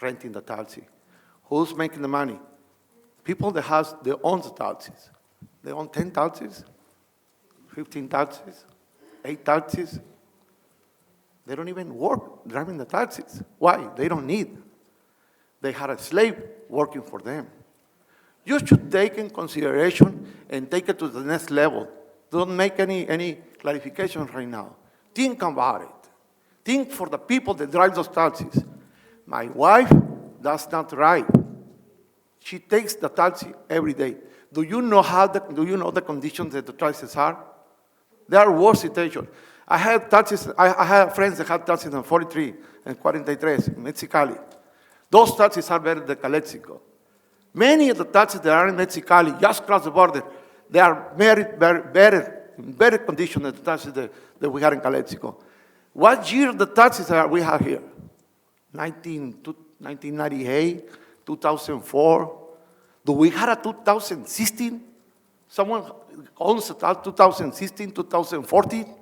renting the taxi. Who's making the money? People that own the taxis. They own 10 taxis, 15 taxis, 8 taxis. They don't even work driving the taxis. Why? They don't need. They had a slave working for them. You should take in consideration and take it to the next level. Don't make any clarification right now. Think about it. Think for the people that drive those taxis. My wife does not drive. She takes the taxi every day. Do you know the conditions that the taxis are? They are worse situations. I have taxis. I have friends that have taxis on 43 and 43 in Mexicali. Those taxis are better than Calexico. Many of the taxis that are in Mexicali, just across the border, they are in better condition than the taxis that we have in Calexico. What year the taxis we have here? 1998, 2004. Do we have a 2016? Someone owns a 2016, 2014?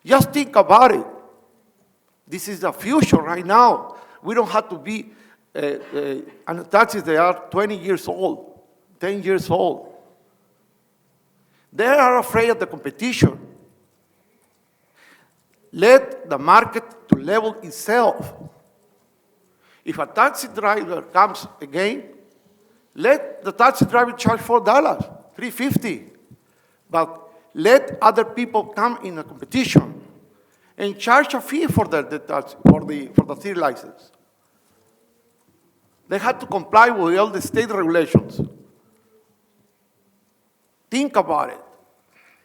Just think about it. This is the future right now. We don't have to be on taxis that are 20 years old, 10 years old. They are afraid of the competition. Let the market to level itself. If a taxi driver comes again, let the taxi driver charge $4, $3.50. But let other people come in a competition and charge a fee for the city license. They have to comply with all the state regulations. Think about it.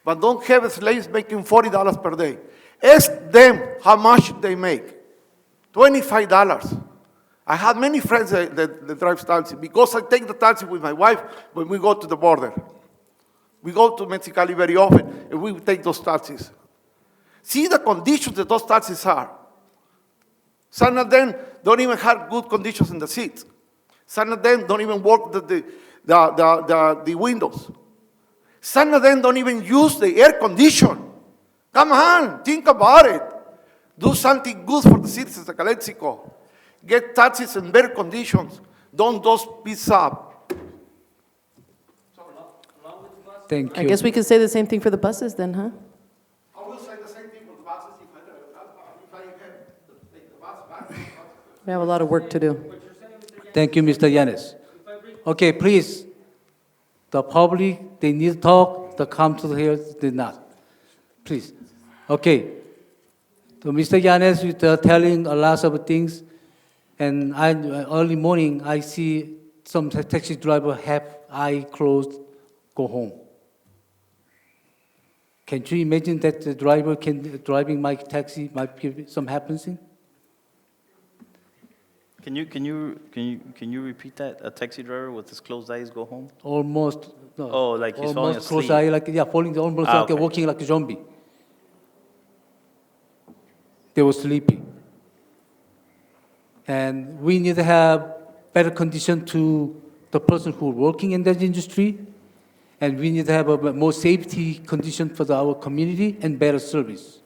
But don't have slaves making $40 per day. Ask them how much they make. $25. I have many friends that drive taxi because I take the taxi with my wife when we go to the border. We go to Mexicali very often and we take those taxis. See the conditions that those taxis are. Some of them don't even have good conditions in the seats. Some of them don't even work the windows. Some of them don't even use the air condition. Come on, think about it. Do something good for the citizens of Calexico. Get taxis in better conditions. Don't those piss up. Thank you. I guess we could say the same thing for the buses then, huh? I will say the same thing for the buses if I can take the bus back. We have a lot of work to do. Thank you, Mr. Yanes. Okay, please. The public, they need to talk. The council here did not. Please. Okay. So Mr. Yanes, you are telling a lot of things. And early morning, I see some taxi driver have eye closed, go home. Can you imagine that the driver driving my taxi might be some happening? Can you repeat that? A taxi driver with his closed eyes go home? Almost. No, Oh, like he's falling almost close asleep. eye, like falling almost Ah, like okay. walking like a zombie. They were sleepy, and we need to have better condition to the person who working in that industry, and we need to have a more safety condition for our community and better service.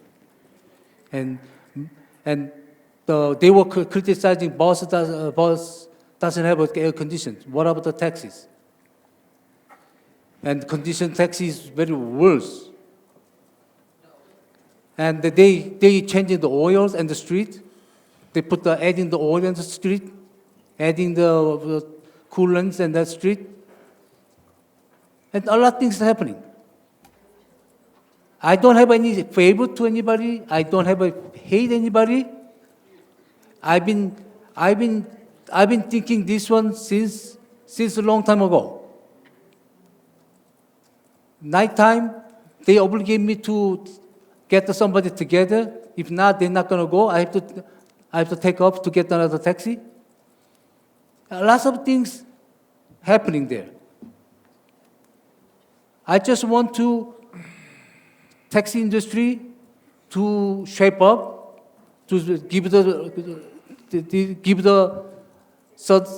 And they were criticizing bus doesn't have air conditioning. What about the taxis? And condition taxi is very worse. And they changing the oils in the street. They adding the oil in the street, adding the coolants in that street. And a lot of things happening. I don't have any favor to anybody. I don't have a hate anybody. I've been thinking this one since a long time ago. Nighttime, they obligate me to get somebody together. If not, they're not going to go. I have to take off to get another taxi. Lots of things happening there. I just want to taxi industry to shape up, to give the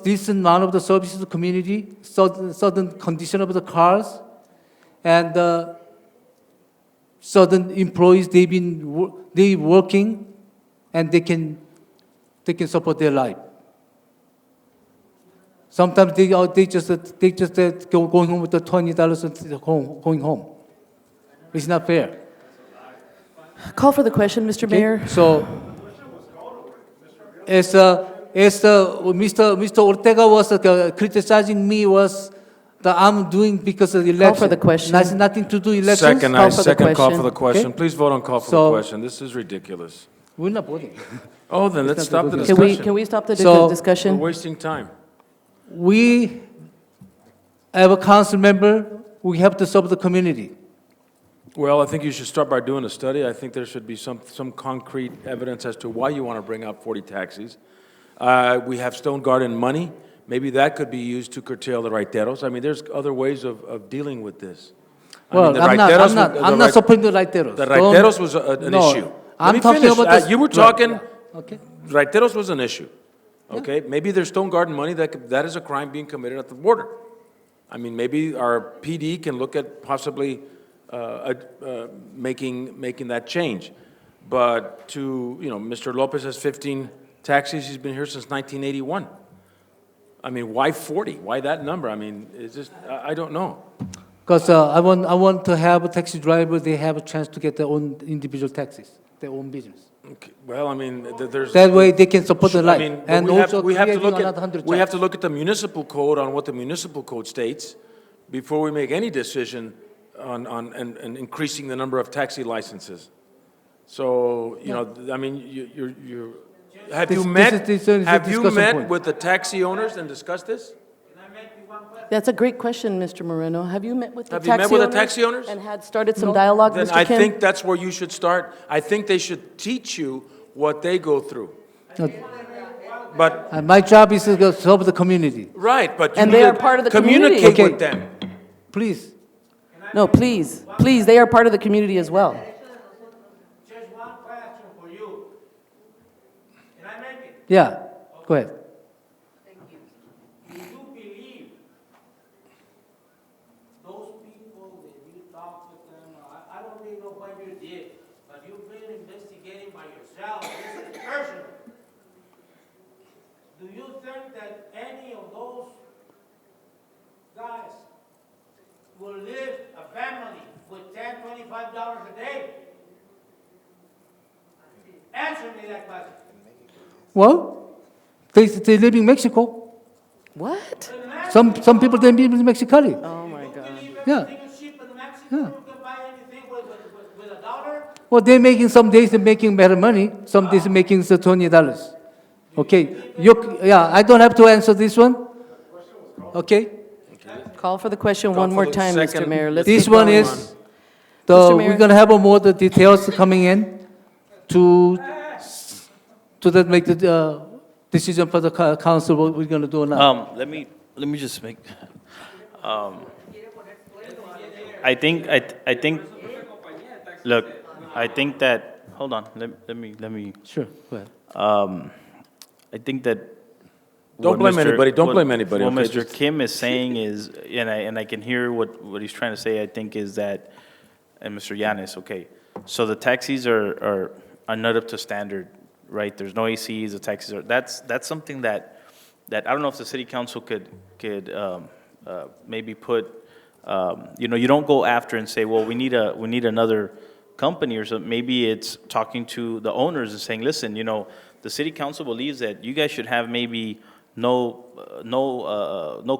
decent amount of the services to the community, certain condition of the cars, and certain employees they working, and they can support their life. Sometimes they just going home with the $20 and going home. It's not fair. Call for the question, Mr. Mayor. So, as Mr. Ortega was criticizing me was that I'm doing because of the election. Call for the question. That's nothing to do elections. Second call for the question. Okay? Please vote on call for the question. This is ridiculous. We're not voting. Oh, then let's stop the Can discussion. Can we stop the So- discussion? We're wasting time. We have a council member. We have to serve the community. Well, I think you should start by doing a study. I think there should be some concrete evidence as to why you want to bring out 40 taxis. We have Stone Garden money. Maybe that could be used to curtail the raiteros. I mean, there's other ways of dealing with this. Well, I'm not supporting the raiteros. The raiteros was an issue. I'm talking about this. You were talking, Okay. raiteros was an issue. Okay, maybe there's Stone Garden money that is a crime being committed at the border. I mean, maybe our PD can look at possibly making that change. But Mr. Lopez has 15 taxis. He's been here since 1981. I mean, why 40? Why that number? I mean, it's just, I don't know. Because I want to have a taxi driver. They have a chance to get their own individual taxis, their own business. Okay. Well, I mean, there's That way they can support the I life. mean, but And we also have to creating look another at 100 we have jobs. to look at the municipal code on what the municipal code states before we make any decision on increasing the number of taxi licenses. So I mean, have you met point. with the taxi owners and discussed this? That's a great question, Mr. Moreno. Have you met with the Have you met with the taxi owners? and had started some dialogue, Then Mr. I Kim? think that's where you should start. I think they should teach you what they go through. But And my job is to serve the community. right, but you And they need are to part of the community. communicate with Okay. them. Please. No, please, they are part of the community as well. Just one question for you. Can I make it? Yeah. Go ahead. Do you believe those people, when you talk with them, I don't really know what you did, but you've been investigating by yourself, this is personal. Do you think that any of those guys will live a family with $10, $25 a day? Answer me that question. Well, they live in Mexico. What? Some people they live in Mexicali. Oh, my God. Yeah. Yeah. You can buy anything with a dollar? Well, they're making some days they're making better money. Some days they're making $20. Okay. I don't have to answer this one. Okay. Call for the question Call one for more the time, Mr. second. Mayor. Let's This keep one going. is Mr. Mayor. We're gonna have more the details coming in to that make the decision for the council what we're gonna do now. Let me just make, I think, look, I think that, hold on, let me. Sure, go ahead. I think that. Don't what blame Mr. anybody, don't what- blame anybody, What okay, Mr. just- Kim is saying is, and I can hear what he's trying to say, I think is that, and Mr. Yanis, okay, so the taxis are not up to standard, right? There's no ACs, the taxis are, that's something that I don't know if the city council could maybe put, you know, you don't go after and say, well, we need another company or something. Maybe it's talking to the owners and saying, listen, you know, the city council believes that you guys should have maybe no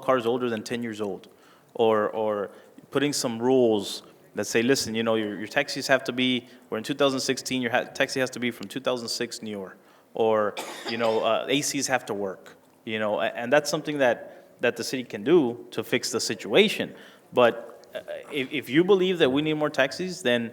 cars older than 10 years old, or putting some rules that say, listen, you know, your taxis have to be, or in 2016, your taxi has to be from 2006 newer, or, you know, ACs have to work, you know, and that's something that the city can do to fix the situation. But if you believe that we need more taxis, then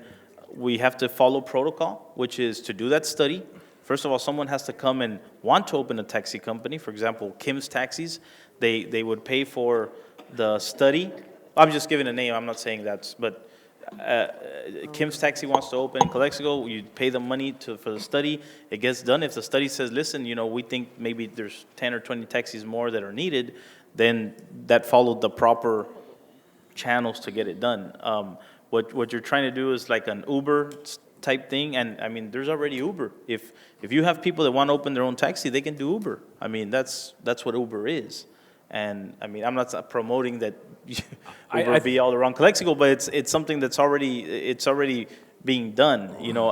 we have to follow protocol, which is to do that study. First of all, someone has to come and want to open a taxi company. For example, Kim's Taxis, they would pay for the study. I'm just giving a name, I'm not saying that's, but Kim's Taxi wants to open in Calexico, you pay them money for the study, it gets done. If the study says, listen, you know, we think maybe there's 10 or 20 taxis more that are needed, then that followed the proper channels to get it done. What you're trying to do is like an Uber type thing, and I mean, there's already Uber. If you have people that want to open their own taxi, they can do Uber. I mean, that's what Uber is. And I mean, I'm not promoting that Uber be all around Calexico, but it's something that's already being done. You know,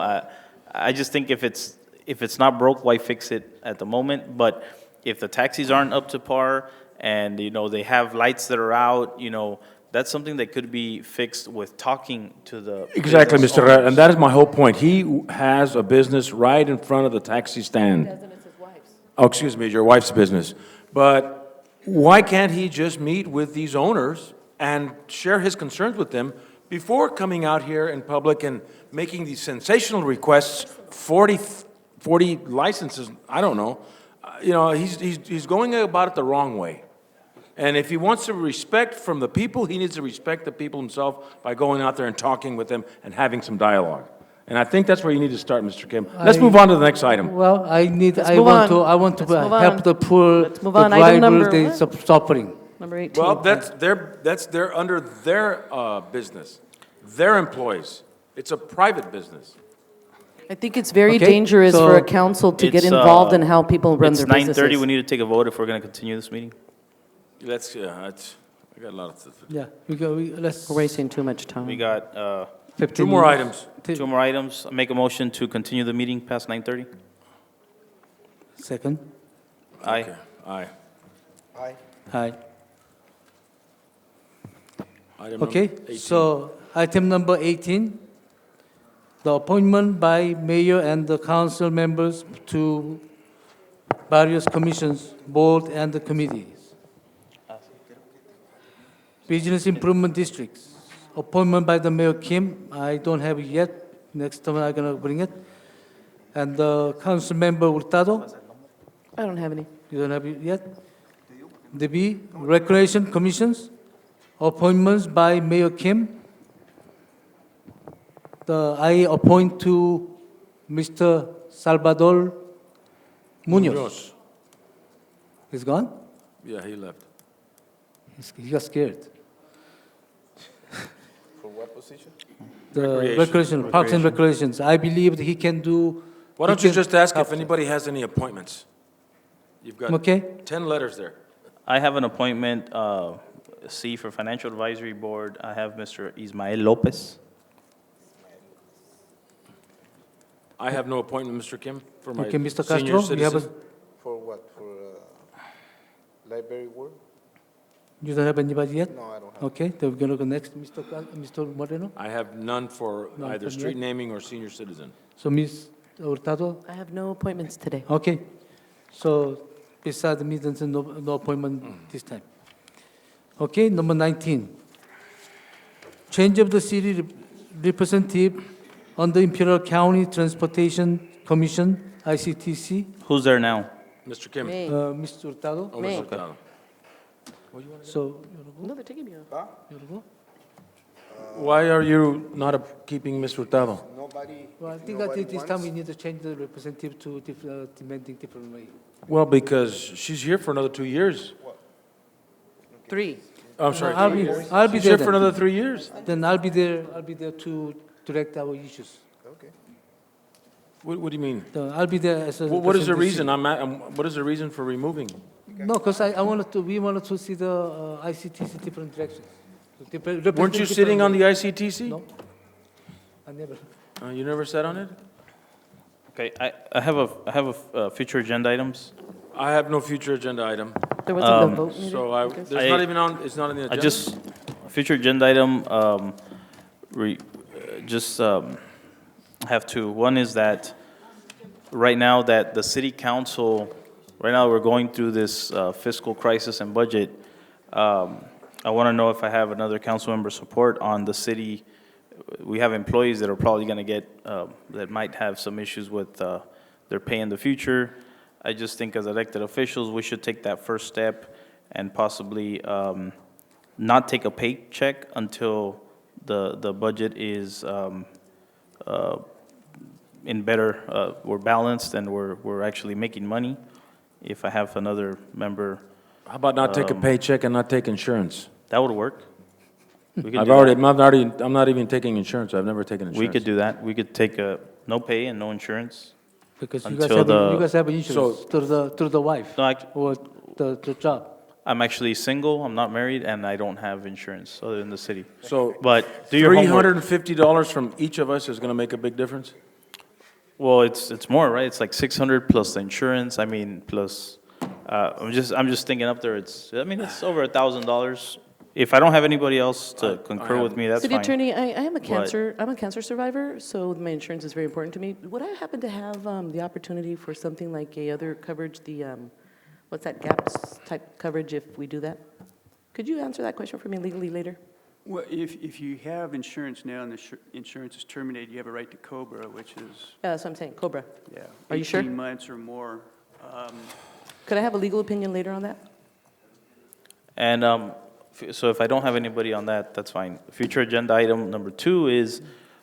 I just think if it's not broke, why fix it at the moment? But if the taxis aren't up to par, and you know they have lights that are out, you know, that's something that could be fixed with talking to the Exactly, business Mr. Red, owners. and that is my whole point. He has a business right in front of the taxi stand. It's his wife's. Oh, excuse me, your wife's business. But why can't he just meet with these owners and share his concerns with them before coming out here in public and making these sensational requests, 40 licenses, I don't know. You know, he's going about it the wrong way. And if he wants to respect from the people, he needs to respect the people himself by going out there and talking with them and having some dialogue. And I think that's where you need to start, Mr. Kim. Let's move on to the next item. Well, I want to Let's move help on. the poor, Let's move the on. Item number drivers, they suffering. Number 18. Well, that's under their business, their employees. It's a private business. I think it's very Okay, dangerous so for a council to get It's, involved in how people run their It's businesses. 9:30, we need to take a vote if we're going to continue this meeting. I got a lot of stuff. Yeah, let's. We're wasting too much time. We got 15 Two more minutes. items. two more items. Make a motion to continue the meeting past 9:30. Second. Aye. Okay. Aye. Aye. Item Okay, number 18. so item number 18, the appointment by mayor and the council members to various commissions, board and the committees. Business Improvement Districts, appointment by the Mayor Kim, I don't have it yet, next time I'm gonna bring it. And the council member Hurtado, I don't have any. you don't have it yet? The B, Recreation Commissions, appointments by Mayor Kim. I appoint to Mr. Salvador Munoz. He's gone? Yeah, he left. He got scared. For what position? The recreation, Parks and Recreations. I believe that he can do. Why don't you just ask if anybody has any appointments? You've got Okay. 10 letters there. I have an appointment, C for Financial Advisory Board. I have Mr. Ismael Lopez. I have no appointment, Mr. Kim, for my Okay, Mr. senior Castro, you have a, citizen. For what? For library work? you don't have anybody yet? No, I don't have. Okay, then we're gonna go next, Mr. Moreno. I have none for None either from street you? naming or senior citizen. So Ms. Hurtado? I have no appointments today. Okay, so beside me, there's no appointment this time. Okay, number 19. Change of the city representative on the Imperial County Transportation Commission, ICTC, Who's there now? Mr. Kim. Mr. Hurtado. Oh, Mr. Hurtado. So, you No, they're taking me off. wanna go? Why are you not keeping Mr. Hurtado? Well, I think that this time we need to change the representative to demanding different way. Well, because she's here for another 2 years. 3. I'm sorry. I'll be She's there here for then. another 3 years. Then I'll be there to direct our issues. What do you mean? I'll be there as a. What is the representation. reason? What is the reason for removing? No, because we wanted to see the ICTC different directions. Weren't you sitting on the ICTC? No, I never. You never sat on it? Okay, I have a future agenda items. I have no future agenda item. There wasn't a vote needed? So Okay. there's not even on, it's not on the agenda? Future agenda item, have two. One is that right now that the city council, right now we're going through this fiscal crisis and budget. I want to know if I have another council member support on the city. We have employees that are probably going to get, that might have some issues with their pay in the future. I just think as elected officials, we should take that first step and possibly not take a paycheck until the budget is in better, we're balanced and we're actually making money. If I have another member. How about not take a paycheck and not take insurance? That would work. We could I'm not even taking insurance. I've never taken insurance. We could do that. We could take no pay and no insurance. Because you until guys have insurance through the wife No, or the job. I'm actually single, I'm not married, and I don't have insurance other than the city. So, But do your homework. $350 from each of us is going to make a big difference? Well, it's more, right? It's like 600 plus the insurance, I mean, plus, I'm just thinking up there, it's over $1,000. If I don't have anybody else to concur with me, that's City fine. Attorney, I'm a But- cancer survivor, so my insurance is very important to me. Would I happen to have the opportunity for something like a other coverage, what's that, GAPS type coverage if we do that? Could you answer that question for me legally later? Well, if you have insurance now and the insurance is terminated, you have a right to COBRA, which is, Yeah, that's what I'm saying, Cobra. yeah. Are you sure? 18 months or more. Could I have a legal opinion later on that? And so if I don't have anybody on that, that's fine. Future agenda item number 2 is,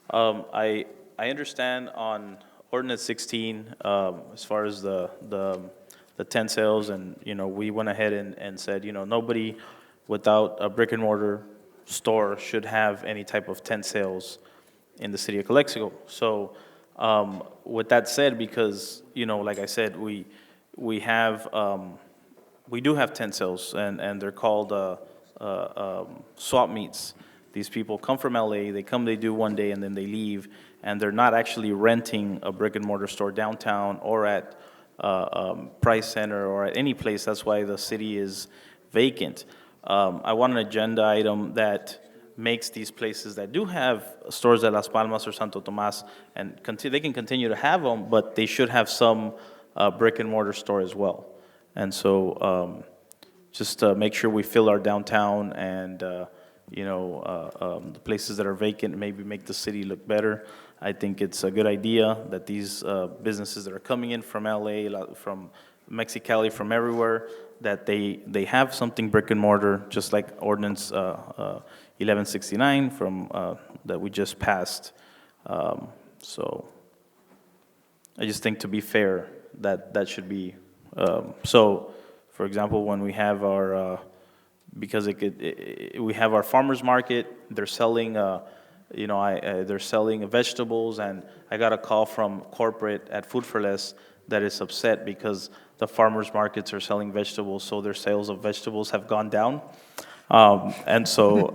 I understand on ordinance 16, as far as the tent sales, and, we went ahead and said, nobody without a brick and mortar store should have any type of tent sales in the city of Calexico. So, with that said, because, like I said, we do have tent sales, and they're called swap meets. These people come from LA, they do one day and then they leave, and they're not actually renting a brick and mortar store downtown or at Price Center or at any place. That's why the city is vacant. I want an agenda item that makes these places that do have stores at Las Palmas or Santo Tomas, and they can continue to have them, but they should have some brick and mortar store as well. And so just to make sure we fill our downtown and, the places that are vacant, maybe make the city look better. I think it's a good idea that these businesses that are coming in from LA, from Mexicali, from everywhere, that they have something brick and mortar, just like ordinance 1169 from that we just passed. So I just think to be fair, that should be so. For example, when we have our we have our farmers market, they're selling they're selling vegetables, and I got a call from corporate at Food for Less that is upset because the farmers markets are selling vegetables, so their sales of vegetables have gone down. And so,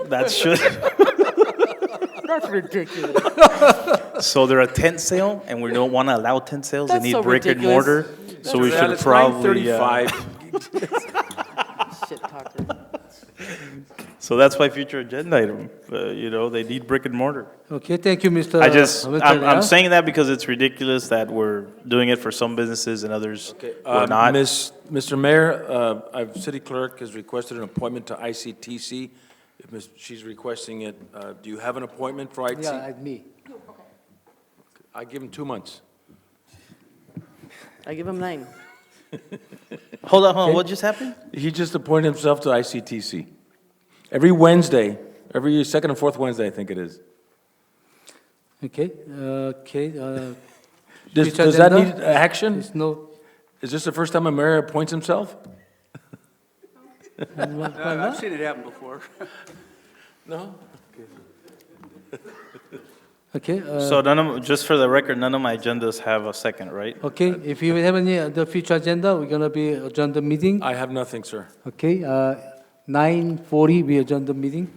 that should... That's ridiculous. So they're a tent sale, and we don't want to allow tent sales. That's they need so brick ridiculous. and mortar. So we should probably... Shit talker. So that's my future agenda item. They need brick and mortar. Okay, thank you, Mr. I'm saying that because it's ridiculous that we're doing it for some businesses and others we're not. Mr. Mayor, our city clerk has requested an appointment to ICTC She's requesting it, do you have an appointment for IT? Yeah, me. I give him 2 months. I give him 9. Hold on, what just happened? He just appointed himself to ICTC. Every Wednesday, every second and fourth Wednesday, I think it is. Okay, Does that need action? There's no, Is this the first time a mayor appoints himself? I've seen it happen before. No? okay. So just for the record, none of my agendas have a second, right? Okay, if you have any other future agenda, we're gonna be adjourn the meeting. I have nothing, sir. Okay, 9:40, we adjourn the meeting.